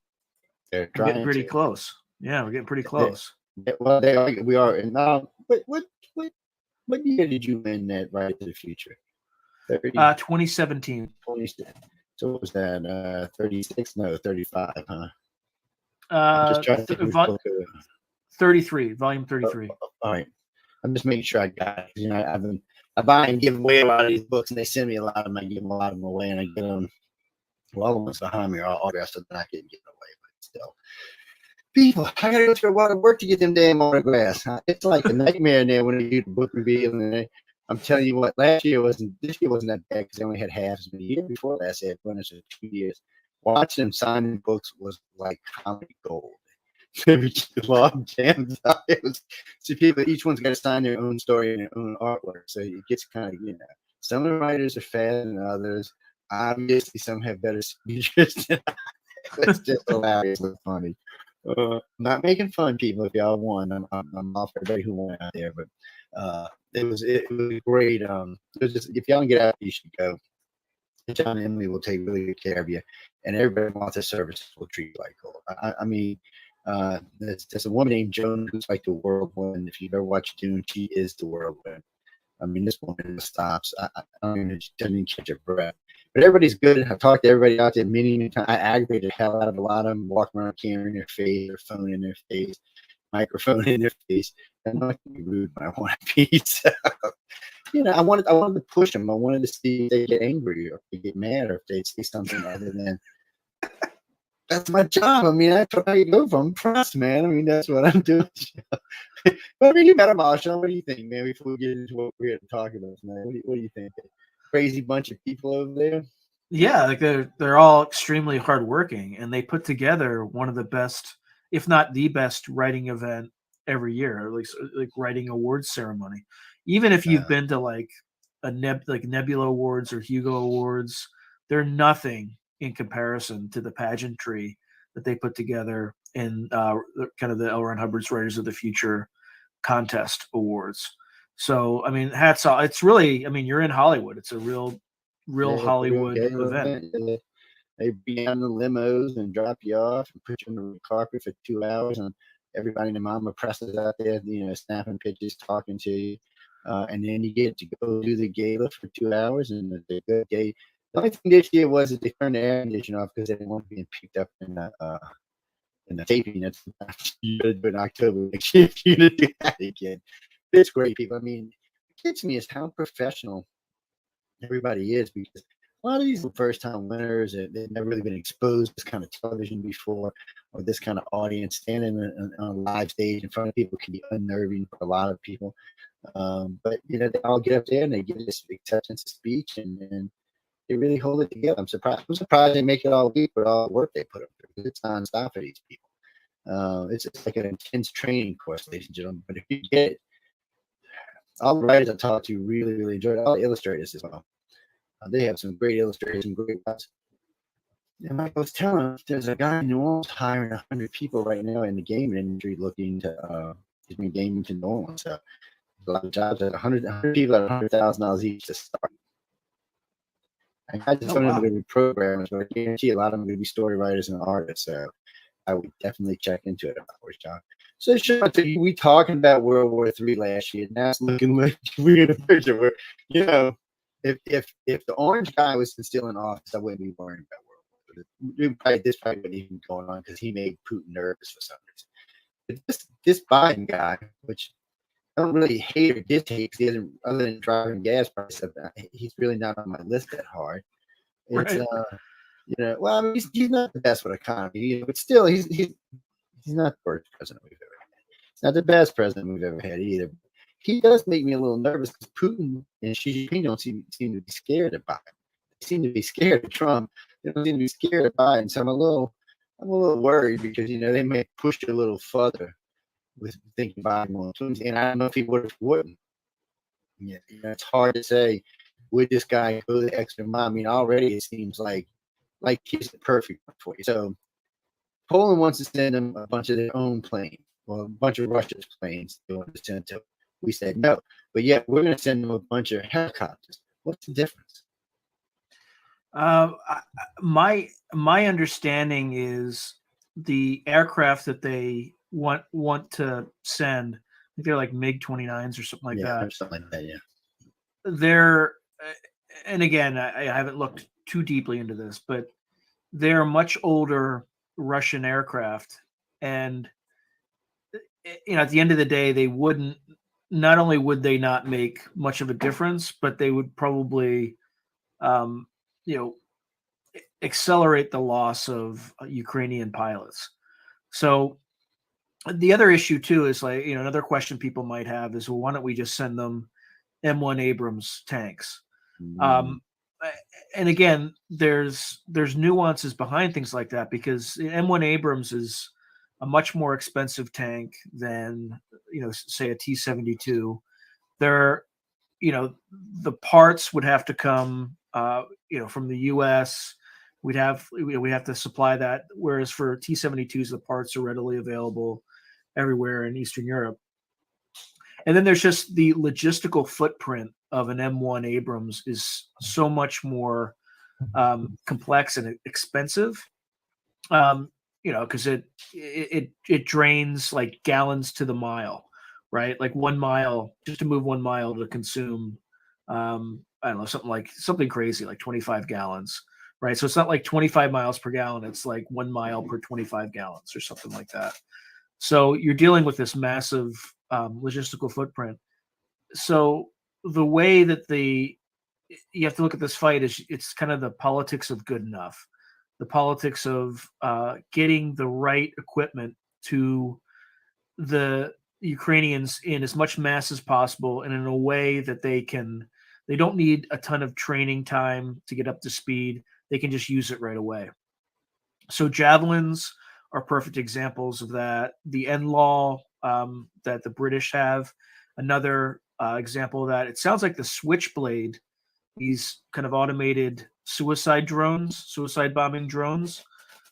[SPEAKER 11] we're getting pretty close. Yeah, we're getting pretty close.
[SPEAKER 10] Well, we are. And what What year did you win that Ride to the Future? 30,
[SPEAKER 11] 2017.
[SPEAKER 10] 26. So what was that? 36? No, 35, huh?
[SPEAKER 11] Uh,
[SPEAKER 10] Just trying to think which book.
[SPEAKER 11] 33, volume 33.
[SPEAKER 10] All right. I'm just making sure I got it. You know, I buy and give away a lot of these books, and they send me a lot of them. I give a lot of them away, and I get them. Well, all the ones behind me are all autographed, so they're not getting given away. But still, people, I gotta go through a lot of work to get them damn autographs. Huh? It's like a nightmare in there when they do the book reveal. And I'm telling you what, this year wasn't that bad because they only had half as many. The year before last, they had winners for 2 years. Watching them signing books was like comedy gold. Every log jams out. It was, see, people, each one's got to sign their own story and their own artwork. So it gets kind of, some of the writers are faster than others. Obviously, some have better speeches than it's just hilariously funny. Not making fun, people. If y'all won, I'm all for everybody who won out there. But it was great. It was just, if y'all can get out, you should go. John and Emily will take really good care of you, and everybody wants their services will treat you like gold. I mean, there's a woman named Joan who's like the whirlwind. If you've ever watched Dune, she is the whirlwind. I mean, this woman just stops. I don't even, she doesn't even catch her breath. But everybody's good. I've talked to everybody out there many times. I aggravate the hell out of a lot of them, walking around camera in their face, their phone in their face, microphone in their face. I'm not going to be rude when I want to be. So, I wanted to push them. I wanted to see if they get angry or if they get mad or if they say something other than, that's my job. I mean, that's what I go from press, man. I mean, that's what I'm doing. But I mean, you met him, Sean. What do you think, man? Before we get into what we're here to talk about, man, what do you think? Crazy bunch of people over there.
[SPEAKER 11] Yeah, like they're all extremely hardworking, and they put together one of the best, if not the best, writing event every year, or like writing awards ceremony. Even if you've been to like like Nebula Awards or Hugo Awards, they're nothing in comparison to the pageantry that they put together in kind of the L. Ron Hubbard's Writers of the Future contest awards. So, I mean, hats off. It's really, I mean, you're in Hollywood. It's a real Hollywood event.
[SPEAKER 10] They be on the limos and drop you off and put you on the carpet for 2 hours, and everybody in the mama presses out there, snapping pictures, talking to you. And then you get to go do the gala for 2 hours, and the good day. The only thing this year was that they turned the air conditioner off because they didn't want being picked up in the taping. That's you gotta do it in October next year. You to do that again. It's great, people. I mean, it gets me is how professional everybody is, because a lot of these first-time winners, they've never really been exposed to this kind of television before, or this kind of audience. Standing on a live stage in front of people can be unnerving for a lot of people. But they all get up there and they give this acceptance speech, and they really hold it together. I'm surprised they make it all week with all the work they put up there. It's nonstop for these people. It's like an intense training course, ladies and gentlemen. But if you get it, all the writers I talked to really, really enjoyed it. All the illustrators as well. They have some great illustrators and great webs. And like I was telling them, there's a guy in New Orleans hiring 100 people right now in the gaming industry looking to gaming to New Orleans. So a lot of jobs at 100 people at $100,000 each to start. I just don't know if they're going to be programmers, but I guarantee a lot of them are going to be story writers and artists. So I would definitely check into it if I was John. So Sean, we talking about World War III last year. Now it's looking like we're in a picture where, if the orange guy was still in office, I wouldn't be worrying about World War III. This probably wouldn't even going on because he made Putin nervous for some reason. But this Biden guy, which I don't really hate or dishate, because he doesn't, other than driving gas prices, he's really not on my list that hard. It's well, I mean, he's not the best with economy, but still, he's not the worst president we've ever had. He's not the best president we've ever had either. He does make me a little nervous because Putin and Xi Jinping don't seem to be scared of Biden. They seem to be scared of Trump. They don't seem to be scared of Biden. So I'm a little worried because they may push it a little further with thinking Biden won't. And I don't know if he would or wouldn't. Yeah, it's hard to say. Would this guy go the extra mile? I mean, already it seems like he's the perfect one for you. So Poland wants to send them a bunch of their own planes, well, a bunch of Russia's planes they want to send to. We said no, but yet we're going to send them a bunch of helicopters. What's the difference?
[SPEAKER 11] My understanding is the aircraft that they want to send think they're like MiG 29s or something like
[SPEAKER 10] yeah,
[SPEAKER 11] that.
[SPEAKER 10] something like that. Yeah.
[SPEAKER 11] They're, and again, I haven't looked too deeply into this, but they're much older Russian aircraft, and at the end of the day, they wouldn't. Not only would they not make much of a difference, but they would probably, um, you know, accelerate the loss of Ukrainian pilots. So the other issue too is like, another question people might have is, well, why don't we just send them M1 Abrams tanks? Um, and again, there's nuances behind things like that, because M1 Abrams is a much more expensive tank than say a T-72. They're the parts would have to come from the U.S. We have to supply that, whereas for T-72s the parts are readily available everywhere in Eastern Europe. And then there's just the logistical footprint of an M1 Abrams is so much more complex and expensive. Because it drains like gallons to the mile, right? Like 1 mile, just to move 1 mile to consume, I don't know, something crazy like 25 gallons, right? So it's not like 25 miles per gallon; it's like 1 mile per 25 gallons or something like that. So you're dealing with this massive logistical footprint. So the way that you have to look at this fight is it's kind of the politics of good enough, the politics of getting the right equipment to the Ukrainians in as much mass as possible and in a way that they don't need a ton of training time to get up to speed. They can just use it right away. So javelins are perfect examples of that. The NLAW that the British have, another example of that. It sounds like the Switchblade, these kind of automated suicide bombing drones,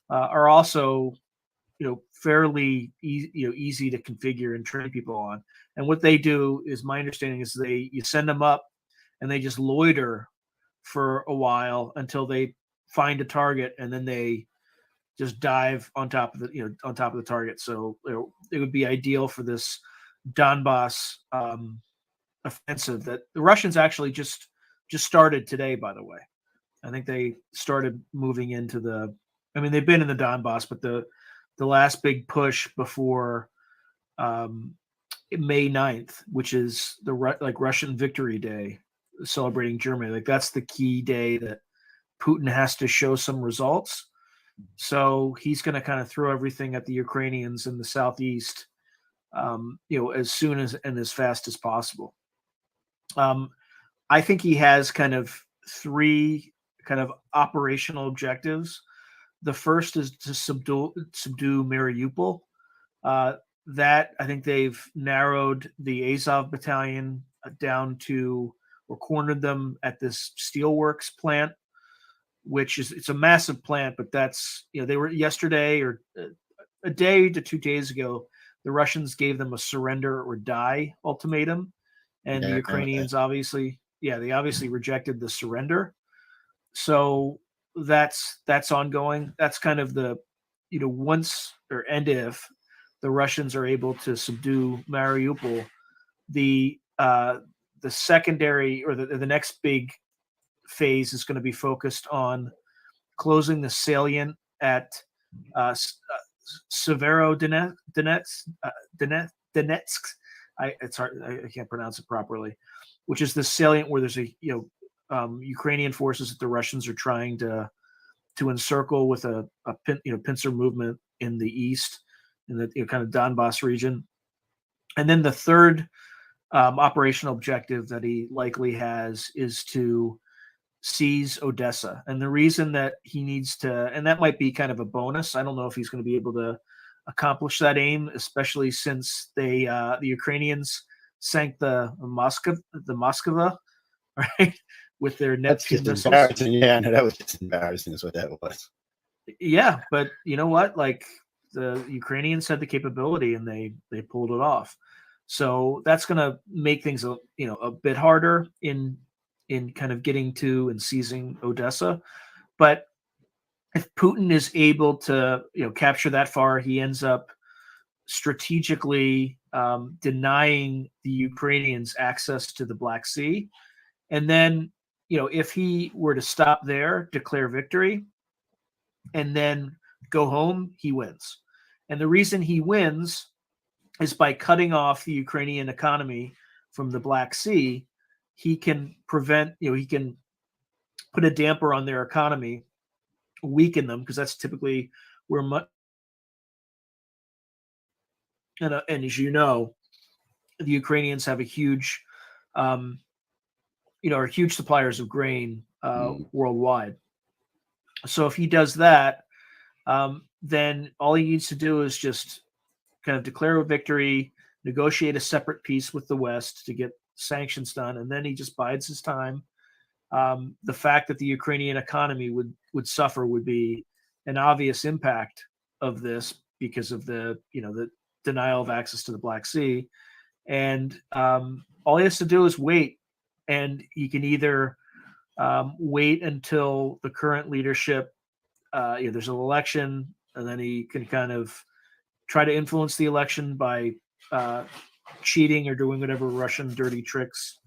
[SPEAKER 11] are also fairly easy to configure and train people on. And what they do is, my understanding is, you send them up and they just loiter for a while until they find a target, and then they just dive on top of the target. So it would be ideal for this Donbass offensive that the Russians actually just started today, by the way. I think they started moving into they've been in the Donbass, but the last big push before May 9th, which is the Russian Victory Day, celebrating Germany. Like, that's the key day that Putin has to show some results. So he's going to kind of throw everything at the Ukrainians in the southeast, as soon as and as fast as possible. I think he has kind of 3 kind of operational objectives. The first is to subdue Mariupol. That, I think they've narrowed the Azov battalion down to, or cornered them at this steelworks plant, which it's a massive plant, but that's, they were yesterday, or a day to 2 days ago, the Russians gave them a surrender or die ultimatum, and the Ukrainians obviously rejected the surrender. So that's ongoing. That's kind of the, once and if the Russians are able to subdue Mariupol, the secondary, or the next big phase is going to be focused on closing the salient at Severodonetsk. It's hard. I can't pronounce it properly. Which is the salient where there's Ukrainian forces that the Russians are trying to encircle with a pincer movement in the east, in the kind of Donbass region. And then the third operational objective that he likely has is to seize Odessa. And the reason that he needs to, and that might be kind of a bonus, I don't know if he's going to be able to accomplish that aim, especially since the Ukrainians sank the Moskva, right, with their Neptune missiles.
[SPEAKER 10] Embarrassing. Yeah, no, that was just embarrassing, is what that was.
[SPEAKER 11] Yeah, but you know what? Like, the Ukrainians had the capability, and they pulled it off. So that's going to make things a bit harder in kind of getting to and seizing Odessa. But if Putin is able to capture that far, he ends up strategically denying the Ukrainians access to the Black Sea. And then, if he were to stop there, declare victory, and then go home, he wins. And the reason he wins is by cutting off the Ukrainian economy from the Black Sea, he can he can put a damper on their economy, weaken them, because that's typically where and as you know, the Ukrainians have a huge, are huge suppliers of grain worldwide. So if he does that, then all he needs to do is just kind of declare a victory, negotiate a separate peace with the West to get sanctions done, and then he just bides his time. The fact that the Ukrainian economy would suffer would be an obvious impact of this because of the denial of access to the Black Sea, and all he has to do is wait, and he can either wait until the current leadership, there's an election, and then he can kind of try to influence the election by cheating or doing whatever Russian dirty tricks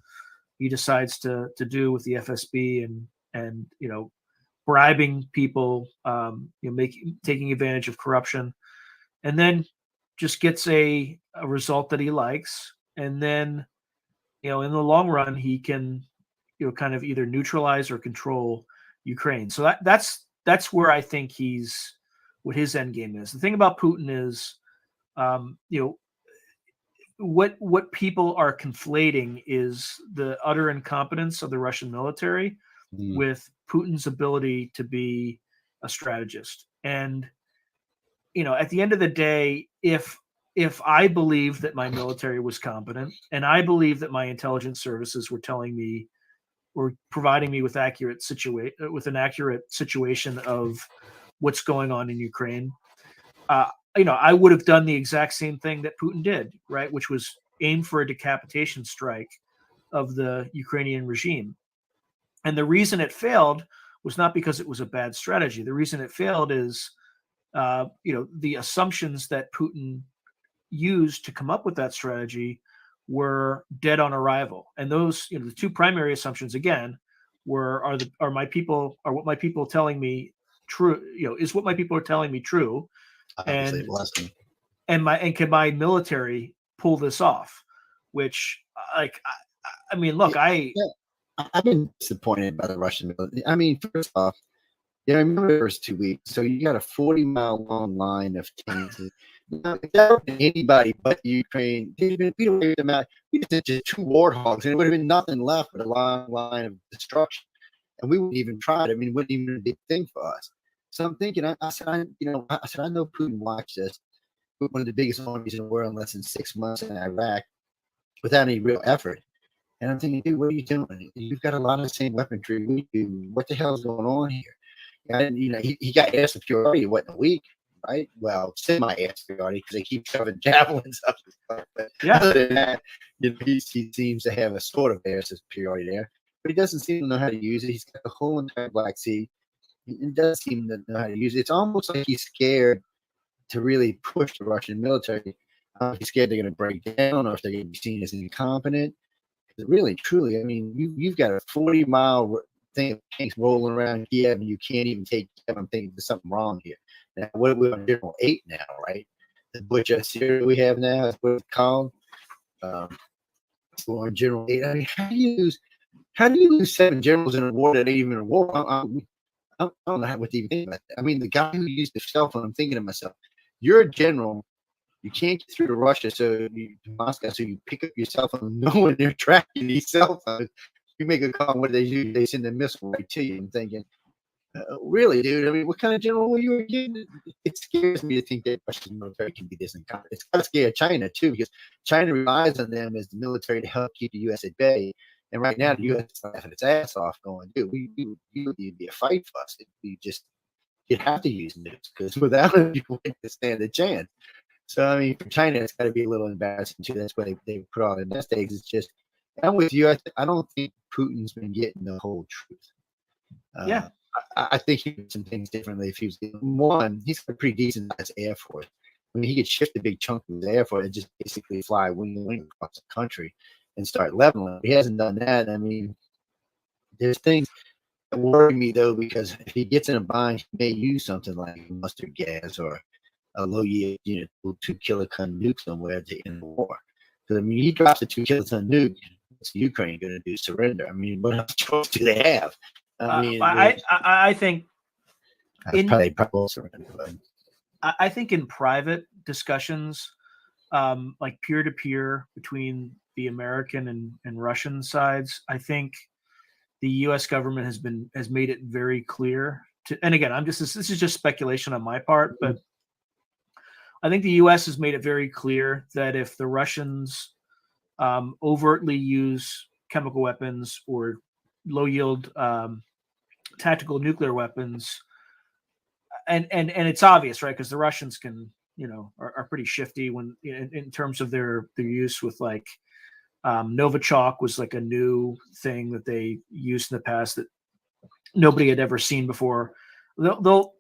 [SPEAKER 11] he decides to do with the FSB and bribing people, taking advantage of corruption, and then just gets a result that he likes, and then in the long run he can kind of either neutralize or control Ukraine. So that's where I think what his end game is. The thing about Putin is, what people are conflating is the utter incompetence of the Russian military with Putin's ability to be a strategist. And at the end of the day, if I believe that my military was competent, and I believe that my intelligence services were providing me with an accurate situation of what's going on in Ukraine, I would have done the exact same thing that Putin did, right? Which was aim for a decapitation strike of the Ukrainian regime. And the reason it failed was not because it was a bad strategy. The reason it failed is, the assumptions that Putin used to come up with that strategy were dead on arrival. And those, the two primary assumptions again are what my people are telling me true? Is what my people are telling me true? And can my military pull this off? Which, I've
[SPEAKER 10] been disappointed by the Russian military. I mean, first off, I remember the first 2 weeks. So you got a 40-mile long line of tanks. Now, if that would have been anybody but Ukraine, we'd have been them out. We just did just 2 warthogs, and it would have been nothing left but a long line of destruction. And we wouldn't even try it. I mean, it wouldn't even be a big thing for us. So I'm thinking, I said, I know Putin watched this, one of the biggest armies in the world in less than 6 months in Iraq without any real effort. And I'm thinking, dude, what are you doing? You've got a lot of the same weaponry we do. What the hell is going on here? And he got air superiority in a week, right? Well, semi-air superiority because they keep shoving javelins up his butt. But other than that, he seems to have a sort of air superiority there. But he doesn't seem to know how to use it. He's got the whole entire Black Sea. He does seem to know how to use it. It's almost like he's scared to really push the Russian military. He's scared they're going to break down or if they're going to be seen as incompetent. Really, truly, I mean, you've got a 40-mile thing of tanks rolling around Kiev, and you can't even take Kiev. I'm thinking there's something wrong here. Now, we're on General 8 now, right? The Butcher series we have now is what it's called. We're on General 8. I mean, how do you lose 7 generals in a war that ain't even a war? I don't know what to even think about that. I mean, the guy who used the cell phone, I'm thinking to myself, you're a general. You can't get through to Russia, to Moscow, so you pick up your cell phone knowing they're tracking these cell phones. You make a call, what do? They send a missile right to you. I'm thinking, really, dude? I mean, what kind of general were you again? It scares me to think that Russian military can be this incompetent. It's got to scare China, too, because China relies on them as the military to help keep the U.S. at bay. And right now, the U.S. is laughing its ass off going, dude, it'd be a fight for us. You'd have to use nukes because without them, you wouldn't stand a chance. So, I mean, for China, it's got to be a little embarrassing, too. That's why they put all the nest eggs. It's just, I'm with you. I don't think Putin's been getting the whole truth. I think he did some things differently. If he was one, he's got a pretty decent Air Force. I mean, he could shift a big chunk of his air force and just basically fly wing to wing across the country and start leveling. He hasn't done that. I mean, there's things that worry me though, because if he gets in a bind, he may use something like mustard gas or a low yield, 2 kiloton nuke somewhere to end the war. Because I mean, he drops a 2 kiloton nuke. What's Ukraine going to do? Surrender? I mean, what else choice do they have? I mean,
[SPEAKER 11] I think
[SPEAKER 10] probably surrender. But
[SPEAKER 11] I think in private discussions, like peer to peer between the American and Russian sides, I think the U.S. government has made it very clear to. And again, this is just speculation on my part, but I think the U.S. has made it very clear that if the Russians overtly use chemical weapons or low yield tactical nuclear weapons, and it's obvious, right? Because the Russians can, are pretty shifty when in terms of their use with like Novichok was like a new thing that they used in the past that nobody had ever seen before. They'll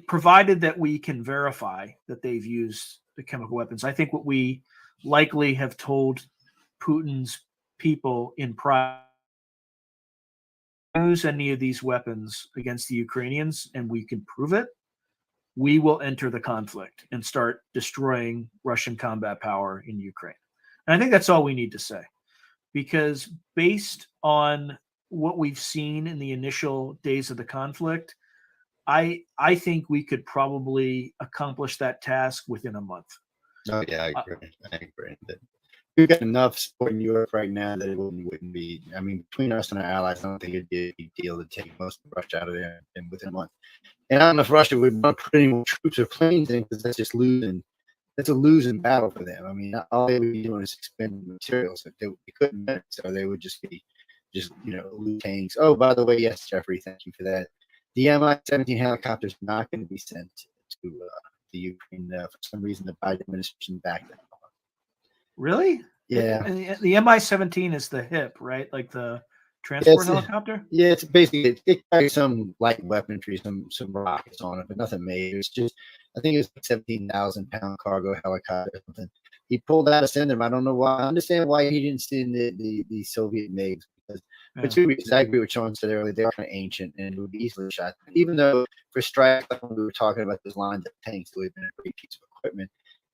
[SPEAKER 11] provided that we can verify that they've used the chemical weapons. I think what we likely have told Putin's people in private, use any of these weapons against the Ukrainians and we can prove it, we will enter the conflict and start destroying Russian combat power in Ukraine. And I think that's all we need to say, because based on what we've seen in the initial days of the conflict, I think we could probably accomplish that task within a month.
[SPEAKER 10] Oh yeah, I agree. We've got enough support in Europe right now that it wouldn't be. I mean, between us and our allies, I don't think it'd be a big deal to take most of Russia out of there and within a month. And I don't know if Russia would want to put any more troops or planes in, because that's just losing. That's a losing battle for them. I mean, all they would be doing is expending materials. If they couldn't manage, so they would just be loot tanks. Oh, by the way, yes, Jeffrey, thank you for that. The Mi-17 helicopters are not going to be sent to the Ukraine for some reason. The Biden administration backed them.
[SPEAKER 11] Really?
[SPEAKER 10] Yeah.
[SPEAKER 11] The Mi-17 is the HIP, right? Like the transport helicopter?
[SPEAKER 10] Yeah, it's basically it carries some light weaponry, some rockets on it, but nothing major. It's just, I think it was 17,000-pound cargo helicopter or something. He pulled out a send them. I don't know why. I understand why he didn't send the Soviet MiGs, because for 2 reasons. I agree with Sean said earlier, they're kind of ancient and would be easily shot. Even though for strikes, like when we were talking about those lines of tanks, would have been a great piece of equipment.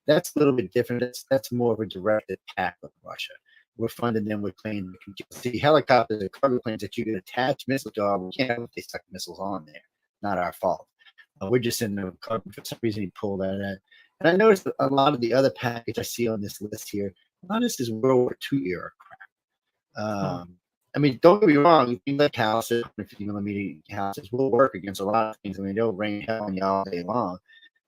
[SPEAKER 10] That's a little bit different. That's more of a direct attack on Russia. We're funding them with planes that can see helicopters and cargo planes that you can attach missiles to. We can't have if they stuck missiles on there. Not our fault. We're just sending them cargo. For some reason, he pulled that out. And I noticed a lot of the other package I see on this list here, a lot of this is World War II era crap. I mean, don't get me wrong. Things like houses, 150 millimeter houses will work against a lot of things. I mean, they'll rain hell on you all day long.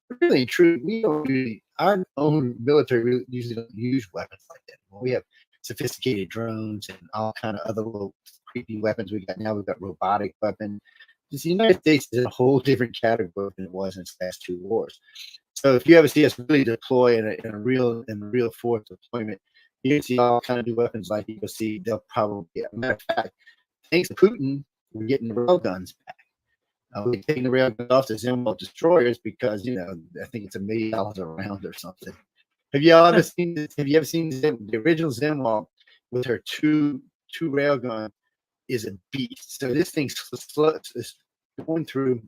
[SPEAKER 10] But really, true, we don't really, our own military usually don't use weapons like that. Well, we have sophisticated drones and all kind of other little creepy weapons we got now. We've got robotic weapons. The United States is a whole different category than it was in its last 2 wars. So if you ever see us really deploy in a real force deployment, you see all kind of new weapons like you will see. They'll probably, as a matter of fact, thanks to Putin, we're getting the railguns back. We're taking the railguns off the Zimwalt destroyers because I think it's $1 million a round or something. Have you ever seen this? Have you ever seen the original Zimwalt with her two railgun is a beast. So this thing's going through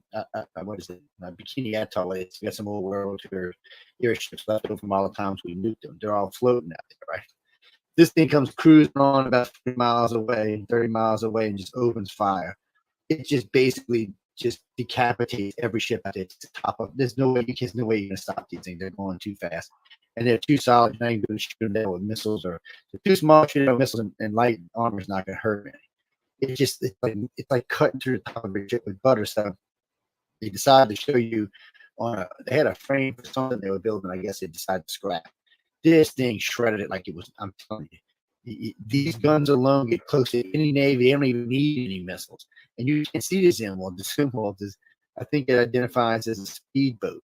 [SPEAKER 10] what is it? Bikini Atoll. It's got some old World War II airships left over from all the times we nuked them. They're all floating out there, right? This thing comes cruising on about 30 miles away, and just opens fire. It just basically just decapitates every ship out there. It's the top of. There's no way you're going to stop these things. They're going too fast, and they're too solid. You're not even going to shoot them down with missiles, or they're too small. Shooting missiles and light armor is not going to hurt any. It's like cutting through the top of a ship with butter. So they decided to show you they had a frame for something they were building. I guess they decided to scrap. This thing shredded it like it was. I'm telling you, these guns alone get close to any navy. They don't even need any missiles, and you can see the Zimwalt. The Zimwalt is, I think, it identifies as a speedboat.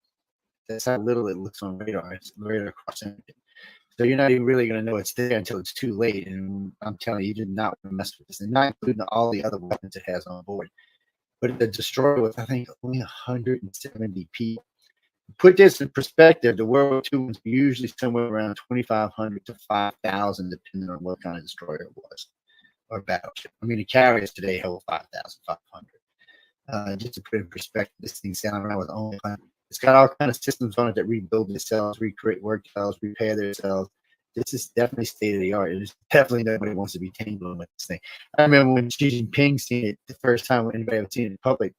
[SPEAKER 10] That's how little it looks on radar. It's radar crossing. So you're not even really going to know it's there until it's too late. And I'm telling you, you did not want to mess with this, and not including all the other weapons it has on board. But the destroyer was, I think, only 170 people. Put this in perspective, the World War II ones were usually somewhere around 2,500 to 5,000, depending on what kind of destroyer it was or battleship. I mean, the carriers today hold 5,500. Just to put in perspective, this thing's sailing around with only, it's got all kind of systems on it that rebuild themselves, recreate work cells, repair themselves. This is definitely state of the art. It is definitely nobody wants to be tangled with this thing. I remember when Xi Jinping seen it the first time when anybody ever seen it in public.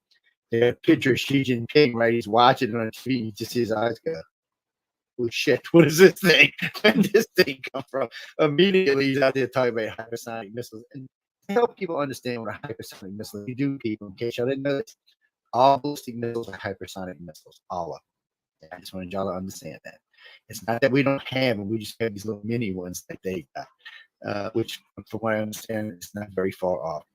[SPEAKER 10] They had a picture of Xi Jinping, right? He's watching it on TV. You just see his eyes go, "Oh shit, what is this thing? Where did this thing come from?" Immediately, he's out there talking about hypersonic missiles. And to help people understand what a hypersonic missile is, you do, people, in case y'all didn't know this, all ballistic missiles are hypersonic missiles, all of them. I just wanted y'all to understand that. It's not that we don't have them, we just have these little mini ones that they got, which, from what I understand, is not very far off.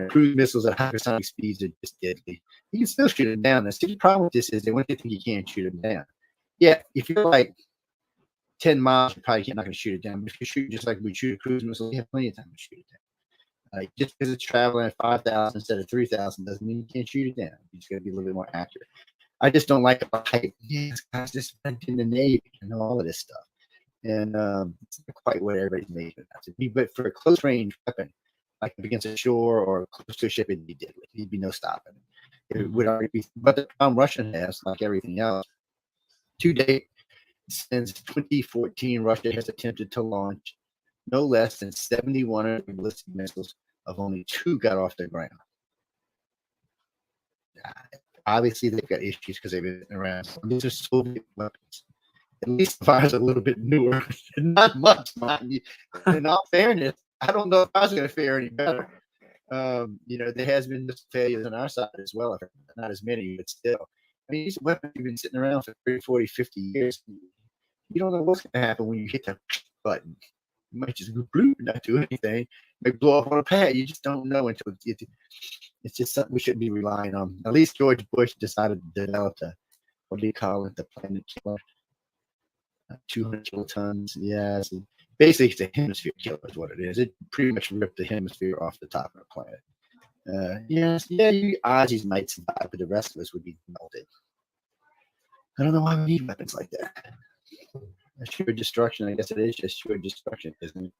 [SPEAKER 10] Cruise missiles at hypersonic speeds are just deadly. You can still shoot them down. The problem with this is they want you to think you can't shoot them down. Yeah, if you're like 10 miles, you're probably not going to shoot it down. But if you shoot just like we shoot a cruise missile, you have plenty of time to shoot it down. Just because it's traveling at 5,000 instead of 3,000 doesn't mean you can't shoot it down. You just got to be a little bit more accurate. I just don't like the hype. Yeah, this guy's just in the Navy and all of this stuff. And it's not quite what everybody's made it out to be. But for a close range weapon, like against a shore or close to a ship, it'd be deadly. There'd be no stopping it. It would already be. But the problem Russia has, like everything else, to date, since 2014, Russia has attempted to launch no less than 71 ballistic missiles. Of only 2 got off the ground. Obviously, they've got issues because they've been around. These are Soviet weapons. At least ours are a little bit newer. Not much, mind you. In all fairness, I don't know if I was going to fare any better. There has been failures on our side as well. Not as many, but still. I mean, these weapons have been sitting around for 30, 40, 50 years. You don't know what's going to happen when you hit the button. You might just go blue, not do anything. Maybe blow up on a pad. You just don't know until it's just something we shouldn't be relying on. At least George Bush decided to develop what do you call it, the planet killer. 200 kilotons. Yeah, basically it's a hemisphere killer is what it is. It pretty much ripped the hemisphere off the top of the planet. You Aussies might survive, but the rest of us would be melted. I don't know why we need weapons like that. Sheer destruction. I guess it is just sheer destruction, isn't it?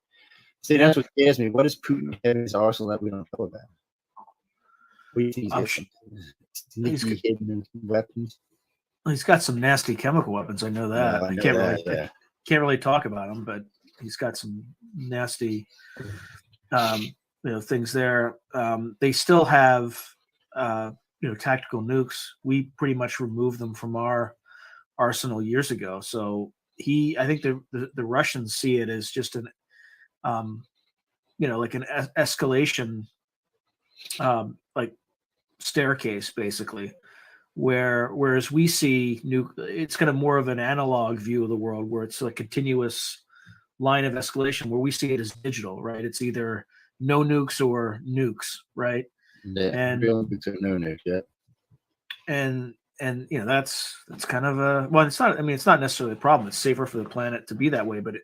[SPEAKER 10] See, that's what scares me. What does Putin have in his arsenal that we don't know about? What do you think he's hidden weapons?
[SPEAKER 11] He's got some nasty chemical weapons. I know that. I can't really talk about them, but he's got some nasty, things there. They still have, tactical nukes. We pretty much removed them from our arsenal years ago. So I think the Russians see it as just an, like an escalation, like staircase, basically. Whereas we see it's kind of more of an analog view of the world, where it's a continuous line of escalation, where we see it as digital, right? It's either no nukes or nukes, right?
[SPEAKER 10] Yeah,
[SPEAKER 11] and
[SPEAKER 10] real nukes or no nukes, yeah.
[SPEAKER 11] And that's kind of it's not. I mean, it's not necessarily a problem. It's safer for the planet to be that way, but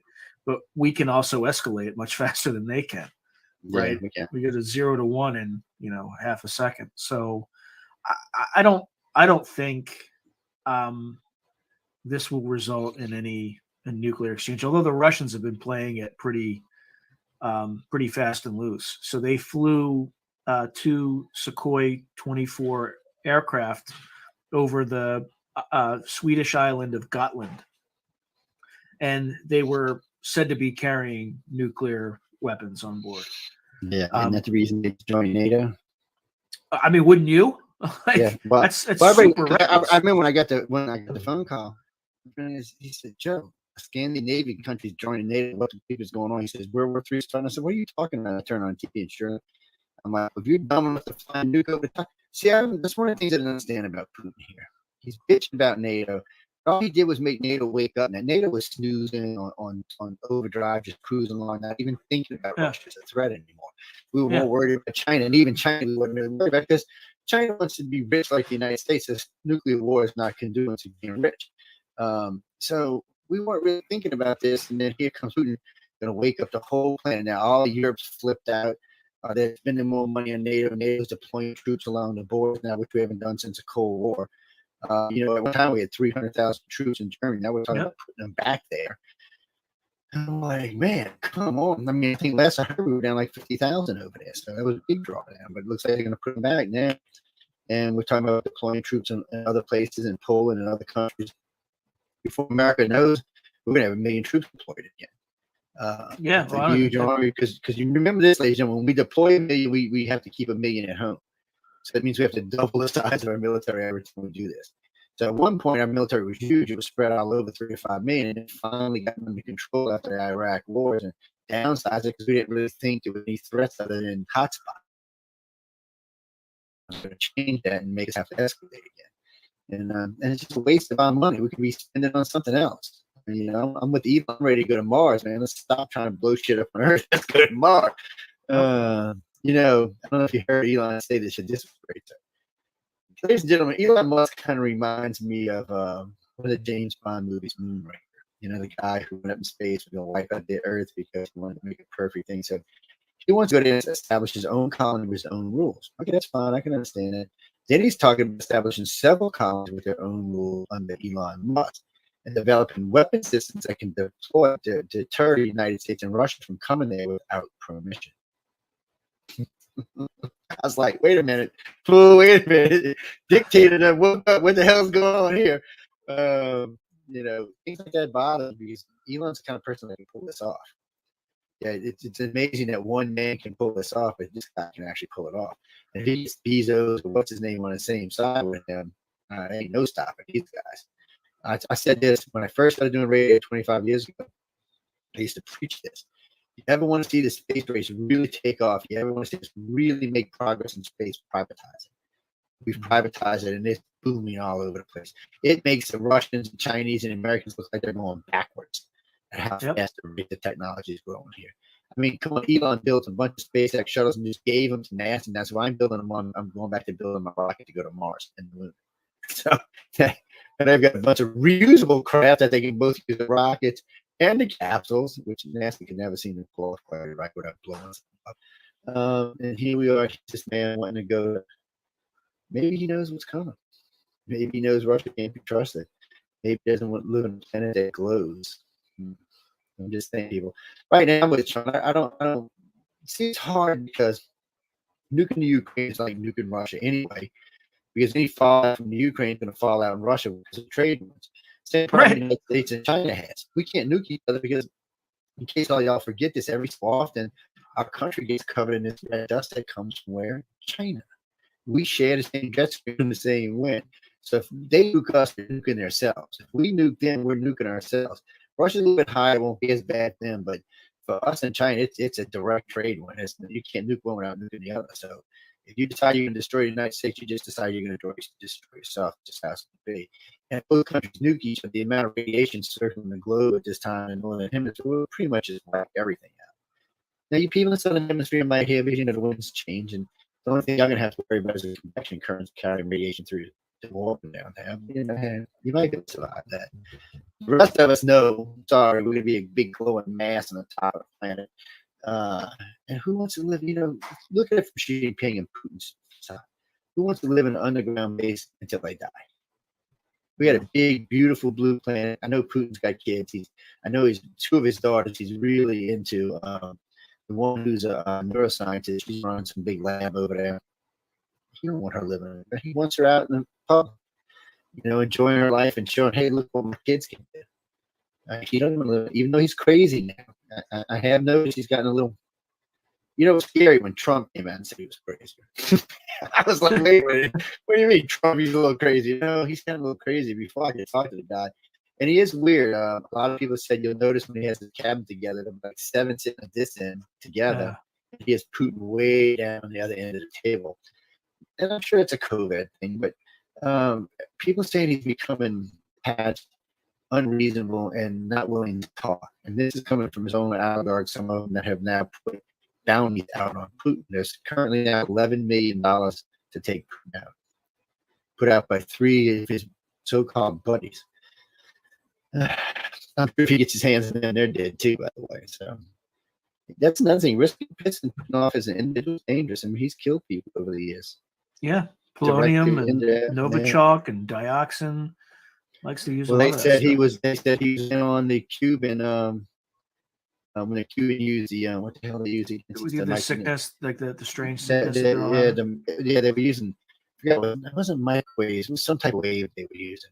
[SPEAKER 11] we can also escalate it much faster than they can, right?
[SPEAKER 10] Yeah,
[SPEAKER 11] we go to 0 to 1 in half a second. So I don't think this will result in any nuclear exchange, although the Russians have been playing it pretty fast and loose. So they flew 2 Sukhoi 24 aircraft over the Swedish island of Gotland, and they were said to be carrying nuclear weapons on board.
[SPEAKER 10] Yeah, and that's the reason they joined NATO.
[SPEAKER 11] I mean, wouldn't you?
[SPEAKER 10] Yeah, well,
[SPEAKER 11] that's super reckless.
[SPEAKER 10] I remember when I got the phone call, he said, "Joe, Scandinavian countries joining NATO. What the fuck is going on?" He says, "World War III starting." I said, "What are you talking about?" I turn on TV and sure, I'm like, "If you're dumb enough to fly a nuke over the top." See, that's one of the things I don't understand about Putin here. He's bitching about NATO. All he did was make NATO wake up. Now NATO was snoozing on overdrive, just cruising along, not even thinking about Russia as a threat anymore. We were more worried about China, and even China we wasn't really worried about, because China wants to be rich like the United States. This nuclear war is not conducive to being rich. So we weren't really thinking about this, and then here comes Putin, going to wake up the whole planet. Now all of Europe's flipped out. They're spending more money on NATO. NATO's deploying troops along the borders now, which we haven't done since the Cold War. At one time we had 300,000 troops in Germany. Now we're talking about putting them back there. And I'm like, man, come on. I mean, I think last I heard we were down like 50,000 over there. So that was a big drawdown. But it looks like they're going to put them back now. And we're talking about deploying troops in other places, in Poland and other countries. Before America knows, we're going to have 1 million troops deployed again. It's a huge army because you remember this, ladies and gentlemen, when we deploy 1 million, we have to keep 1 million at home. So that means we have to double the size of our military every time we do this. So at one point, our military was huge. It was spread all over 3 to 5 million, and it finally got under control after the Iraq wars and downsized it because we didn't really think there were any threats other than hotspots. I'm going to change that and make us have to escalate again. And it's just a waste of our money. We could be spending on something else. I'm with Elon. I'm ready to go to Mars, man. Let's stop trying to blow shit up on Earth. Let's go to Mars. I don't know if you heard Elon say this. This was great. Ladies and gentlemen, Elon Musk kind of reminds me of one of the James Bond movies, Moonraker. The guy who went up in space, was going to wipe out the Earth because he wanted to make a perfect thing. So he wants to go there and establish his own colony with his own rules. Okay, that's fine. I can understand that. Then he's talking about establishing several colonies with their own rules under Elon Musk and developing weapon systems that can deploy to deter the United States and Russia from coming there without permission. I was like, wait a minute, fool, wait a minute. Dictator, what the hell's going on here? Things like that bother me because Elon's the kind of person that can pull this off. Yeah, it's amazing that one man can pull this off, but this guy can actually pull it off. And if he gets Bezos or what's his name on the same side with him, ain't no stopping these guys. I said this when I first started doing radio 25 years ago. I used to preach this. You ever want to see the space race really take off? You ever want to see us really make progress in space? Privatize it. We've privatized it, and it's booming all over the place. It makes the Russians, and Chinese, and Americans look like they're going backwards at how fast the rate of technology is growing here. I mean, come on, Elon built a bunch of SpaceX shuttles and just gave them to NASA, and that's why I'm building them on. I'm going back to building my rocket to go to Mars and the moon. So, and I've got a bunch of reusable craft that they can both use the rockets and the capsules, which NASA can never seem to qualify right without blowing up. And here we are, this man wanting to go. Maybe he knows what's coming. Maybe he knows Russia can't be trusted. Maybe he doesn't want to live on a planet that glows. I'm just saying, people. Right now, with China, I don't see it's hard because nuking the Ukraine is like nuking Russia anyway. Because any fallout from the Ukraine is going to fall out in Russia because of trade wars. Same problem the United States and China has. We can't nuke each other because, in case all y'all forget this, every so often our country gets covered in this red dust that comes from where? China. We share the same jet stream and the same wind. So if they nuke us, they're nuking themselves. If we nuke them, we're nuking ourselves. Russia's a little bit higher, won't be as bad then, but for us and China, it's a direct trade one. You can't nuke one without nuking the other. So if you decide you're going to destroy the United States, you just decide you're going to destroy yourself. It just has to be. And if both countries nuke each other, the amount of radiation circling the globe at this time in the northern hemisphere will pretty much just wipe everything out. Now, you people in the southern hemisphere might have vision of the winds change, and the only thing y'all going to have to worry about is the convection currents carrying radiation through the wall and down there. You might be able to survive that. The rest of us know, sorry, we're going to be a big glowing mass on the top of the planet. And who wants to live, look at it from Xi Jinping and Putin's side. Who wants to live in an underground base until they die? We had a big, beautiful blue planet. I know Putin's got kids. I know two of his daughters he's really into. The one who's a neuroscientist, she's running some big lab over there. He don't want her living there. He wants her out in the pub, enjoying her life and showing, hey, look what my kids can do. He doesn't want to live, even though he's crazy now. I have noticed he's gotten a little, it was scary when Trump came out and said he was crazy. I was like, wait a minute, what do you mean Trump, he's a little crazy? No, he's kind of a little crazy before I could talk to the guy. And he is weird. A lot of people said you'll notice when he has his cabinet together, they're like 7 sitting at this end together. Yeah. He has Putin way down on the other end of the table. And I'm sure it's a COVID thing, but people saying he's becoming patched, unreasonable, and not willing to talk. And this is coming from his own oligarchs, some of them that have now put bounties out on Putin. There's currently now $11 million to take Putin out, put out by 3 of his so-called buddies. I'm sure if he gets his hands in there, they're dead too, by the way. So that's another thing. Risking pissing Putin off as an individual is dangerous. I mean, he's killed people over the years.
[SPEAKER 11] Yeah. polonium and
[SPEAKER 10] into that.
[SPEAKER 11] Novichok and dioxin. Likes to use
[SPEAKER 10] Well,
[SPEAKER 11] a lot of that stuff.
[SPEAKER 10] they said he was in on the Cuban when the Cuban used the what the hell they used
[SPEAKER 11] It was
[SPEAKER 10] against
[SPEAKER 11] either
[SPEAKER 10] the
[SPEAKER 11] sickness, like the strange
[SPEAKER 10] that,
[SPEAKER 11] sickness that they're all having.
[SPEAKER 10] they were using. I forget what, it wasn't microwaves. It was some type of wave they were using,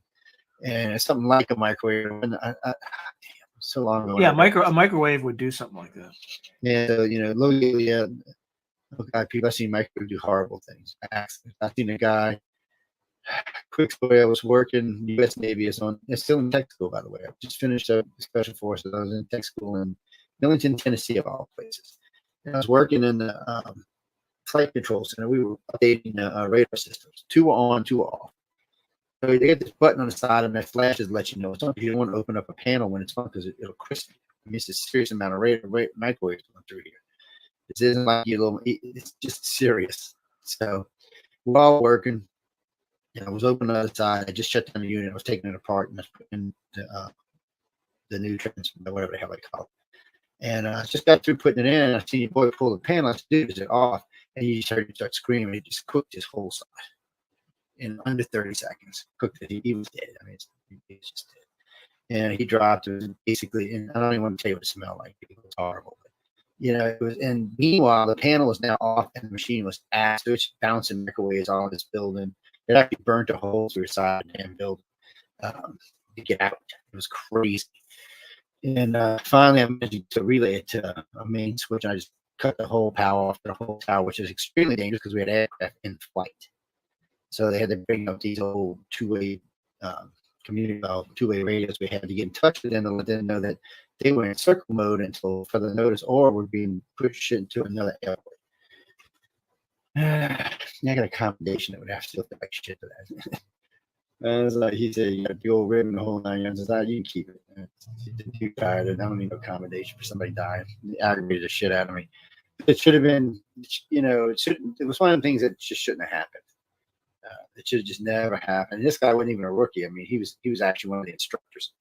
[SPEAKER 10] and it's something like a microwave. And damn, so long ago.
[SPEAKER 11] Yeah, a microwave would do something like that.
[SPEAKER 10] Yeah, so, locally, oh God, people I've seen microwave do horrible things. I've seen a guy. Quick story: I was working U.S. Navy. It's still in tech school, by the way. I just finished up Special Forces. I was in tech school in Millington, Tennessee, of all places. And I was working in the flight control center. We were updating radar systems. 2 were on, 2 were off. So they get this button on the side, and that flashes let you know it's on. You don't want to open up a panel when it's on because it'll crisp you. I mean, it's a serious amount of microwaves going through here. This isn't like it's just serious. So we're all working. I was open on the other side. I just shut down the unit. I was taking it apart and I was putting in the new transmitter, whatever the hell they call it. And I just got through putting it in. And I seen your boy pull the panel. I said, dude, is it off? And he just heard him start screaming. He just cooked his whole side in under 30 seconds. Cooked it. He was dead. I mean, he was just dead. And he dropped. It was basically, and I don't even want to tell you what it smelled like. It was horrible. It was, and meanwhile, the panel was now off and the machine was ass. So it's bouncing microwaves all this building. It actually burnt a hole through the side of the damn building to get out. It was crazy. And finally, I managed to relay it to a main switch. And I just cut the whole power off the whole tower, which is extremely dangerous because we had aircraft in flight. So they had to bring up these old two-way two-way radios we had to get in touch with them to let them know that they were in circle mode until further notice or were being pushed into another airport. I got a commendation that would have to look like shit to that. And it's like he said, you got the old rib and the whole 9 yards. I said, you can keep it. Too tired. I don't need no commendation for somebody dying. It aggravated the shit out of me. It should have been, it was one of the things that just shouldn't have happened. It should have just never happened. And this guy wasn't even a rookie. I mean, he was actually one of the instructors.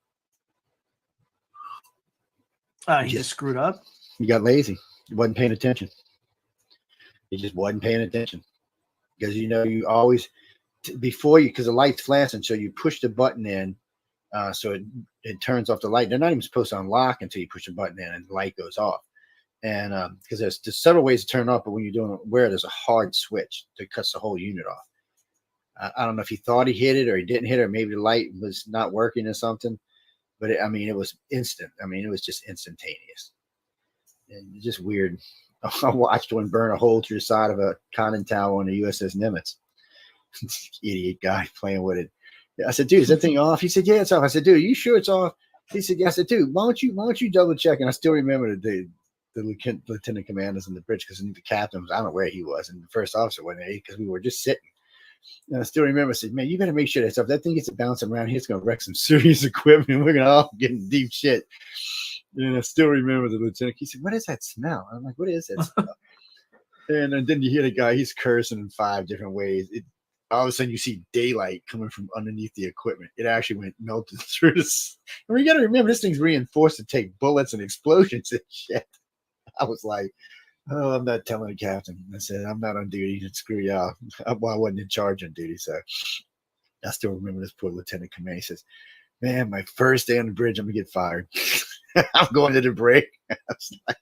[SPEAKER 11] He just screwed up.
[SPEAKER 10] He got lazy. He wasn't paying attention. He just wasn't paying attention because you always before you because the light's flashing, so you push the button in, so it turns off the light. They're not even supposed to unlock until you push the button in and the light goes off. And because there's several ways to turn it off, but when you're doing it where there's a hard switch that cuts the whole unit off. I don't know if he thought he hit it or he didn't hit it, or maybe the light was not working or something. But it was instant. I mean, it was just instantaneous. And just weird. I watched one burn a hole through the side of a conning tower on the USS Nimitz. Idiot guy playing with it. I said, dude, is that thing off? He said, yeah, it's off. I said, dude, are you sure it's off? He said, yeah. I said, dude, why don't you double check? And I still remember the lieutenant commanders in the bridge because the captain was, I don't know where he was, and the first officer wasn't there because we were just sitting. And I still remember, I said, man, you better make sure that stuff. That thing gets bouncing around here. It's going to wreck some serious equipment. We're going to all get in deep shit. And I still remember the lieutenant. He said, what is that smell? I'm like, what is that smell? And then you hear the guy, he's cursing in 5 different ways. All of a sudden, you see daylight coming from underneath the equipment. It actually went melted through this. I mean, you got to remember, this thing's reinforced to take bullets and explosions and shit. I was like, oh, I'm not telling the captain. I said, I'm not on duty. And screw y'all. I wasn't in charge on duty. So I still remember this poor lieutenant commander. He says, man, my first day on the bridge, I'm going to get fired. I'm going to the break. I was like,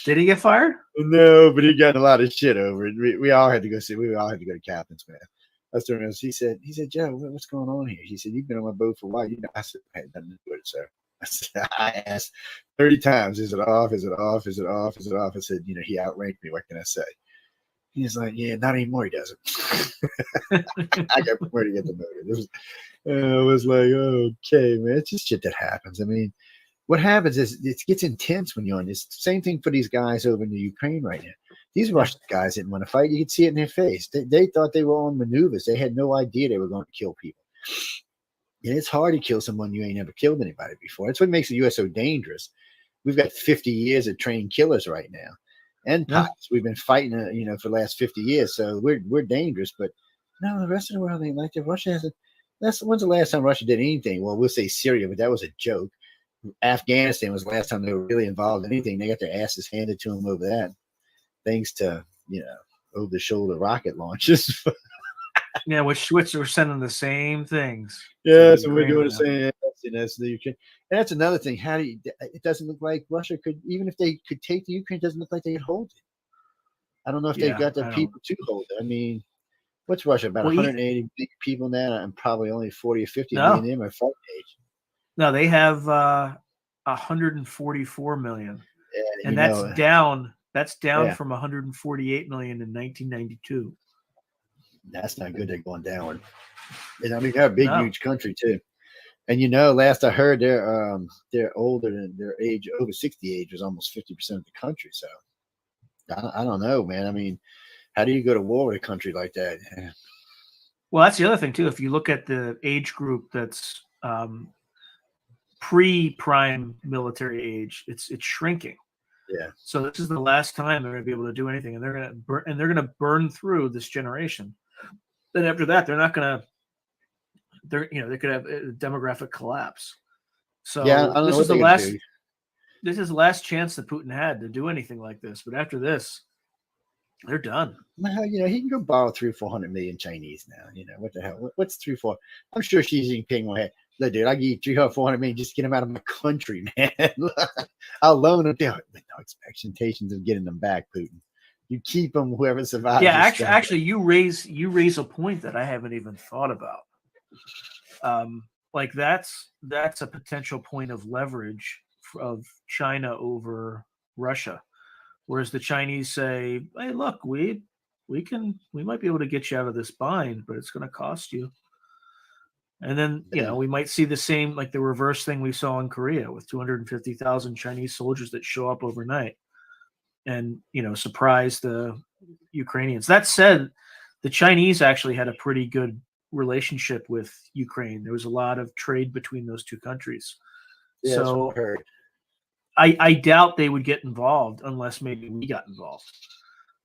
[SPEAKER 11] did he get fired?
[SPEAKER 10] No, but he got a lot of shit over it. We all had to go see. We all had to go to captain's, man. I still remember. He said, Joe, what's going on here? He said, you've been on my boat for a while. I said, I had nothing to do with it, sir. I said, I asked 30 times, is it off? Is it off? Is it off? Is it off? I said, he outranked me. What can I say? He's like, yeah, not anymore. He doesn't. I got promoted to get the motor. I was like, okay, man. It's just shit that happens. I mean, what happens is it gets intense when you're on this. Same thing for these guys over in the Ukraine right now. These Russian guys didn't want to fight. You could see it in their face. They thought they were on maneuvers. They had no idea they were going to kill people. And it's hard to kill someone you ain't never killed anybody before. That's what makes the U.S. so dangerous. We've got 50 years of trained killers right now, and pilots. We've been fighting, for the last 50 years. So we're dangerous. But no, the rest of the world ain't like that. Russia hasn't. When's the last time Russia did anything? Well, we'll say Syria, but that was a joke. Afghanistan was the last time they were really involved in anything. They got their asses handed to them over that. Thanks to over-the-shoulder rocket launches.
[SPEAKER 11] Yeah, which we're sending the same things.
[SPEAKER 10] Yeah,
[SPEAKER 11] to
[SPEAKER 10] so we're
[SPEAKER 11] Ukraine
[SPEAKER 10] doing
[SPEAKER 11] right
[SPEAKER 10] the
[SPEAKER 11] now.
[SPEAKER 10] same. That's the Ukraine. And that's another thing. How do you? It doesn't look like Russia could, even if they could take the Ukraine, it doesn't look like they could hold it. I don't know if they've
[SPEAKER 11] Yeah,
[SPEAKER 10] got the
[SPEAKER 11] I don't.
[SPEAKER 10] people to hold it. I mean, what's Russia? About
[SPEAKER 11] Well,
[SPEAKER 10] 180 million people now, and probably only 40 or 50
[SPEAKER 11] No.
[SPEAKER 10] million of them are front page.
[SPEAKER 11] No, they have 144 million,
[SPEAKER 10] Yeah,
[SPEAKER 11] and that's down. That's down
[SPEAKER 10] Yeah.
[SPEAKER 11] from 148 million in 1992.
[SPEAKER 10] That's not good. They're going downward. And I mean, they're a big,
[SPEAKER 11] No.
[SPEAKER 10] huge country too. And last I heard, they're older than their age. Over 60 age was almost 50% of the country. So I don't know, man. I mean, how do you go to war with a country like that?
[SPEAKER 11] Well, that's the other thing too. If you look at the age group that's pre-prime military age, it's shrinking.
[SPEAKER 10] Yeah.
[SPEAKER 11] So this is the last time they're going to be able to do anything, and they're going to burn through this generation. Then after that, they're not going to. They could have a demographic collapse. So
[SPEAKER 10] Yeah, I don't know
[SPEAKER 11] this
[SPEAKER 10] what
[SPEAKER 11] is the
[SPEAKER 10] they're gonna
[SPEAKER 11] last.
[SPEAKER 10] do.
[SPEAKER 11] This is the last chance that Putin had to do anything like this. But after this, they're done.
[SPEAKER 10] Well, he can go borrow 300-400 million Chinese now. What the hell? What's 3-4? I'm sure Xi Jinping will have. Look, dude, I give you 300-400 million just to get them out of my country, man. I'll loan them down with no expectations of getting them back, Putin. You keep them, whoever survives.
[SPEAKER 11] Yeah, actually, you raise a point that I haven't even thought about. Like that's a potential point of leverage of China over Russia, whereas the Chinese say, "Hey, look, we might be able to get you out of this bind, but it's going to cost you." And then we might see the same, like the reverse thing we saw in Korea with 250,000 Chinese soldiers that show up overnight and surprise the Ukrainians. That said, the Chinese actually had a pretty good relationship with Ukraine. There was a lot of trade between those two countries.
[SPEAKER 10] Yeah,
[SPEAKER 11] so
[SPEAKER 10] that's what I heard.
[SPEAKER 11] I doubt they would get involved unless maybe we got involved.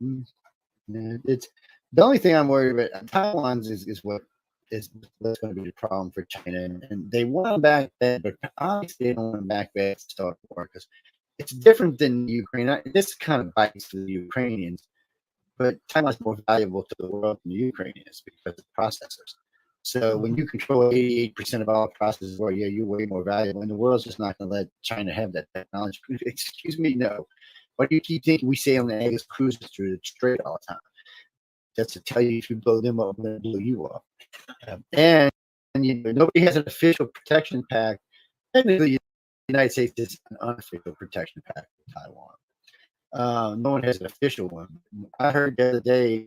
[SPEAKER 10] Yeah, it's the only thing I'm worried about. Taiwan is what's going to be the problem for China, and they want them back then, but obviously they don't want them back there to start war because it's different than Ukraine. This kind of bites the Ukrainians, but Taiwan's more valuable to the world than the Ukrainians because of processors. So when you control 88% of all processors, well, yeah, you're way more valuable, and the world's just not going to let China have that technology. Excuse me, no. Why do you keep thinking we sail in the cruises through the strait all the time? That's to tell you if you blow them up, I'm going to blow you up. And nobody has an official protection pact. Technically, the United States is an unofficial protection pact with Taiwan. No one has an official one. I heard the other day,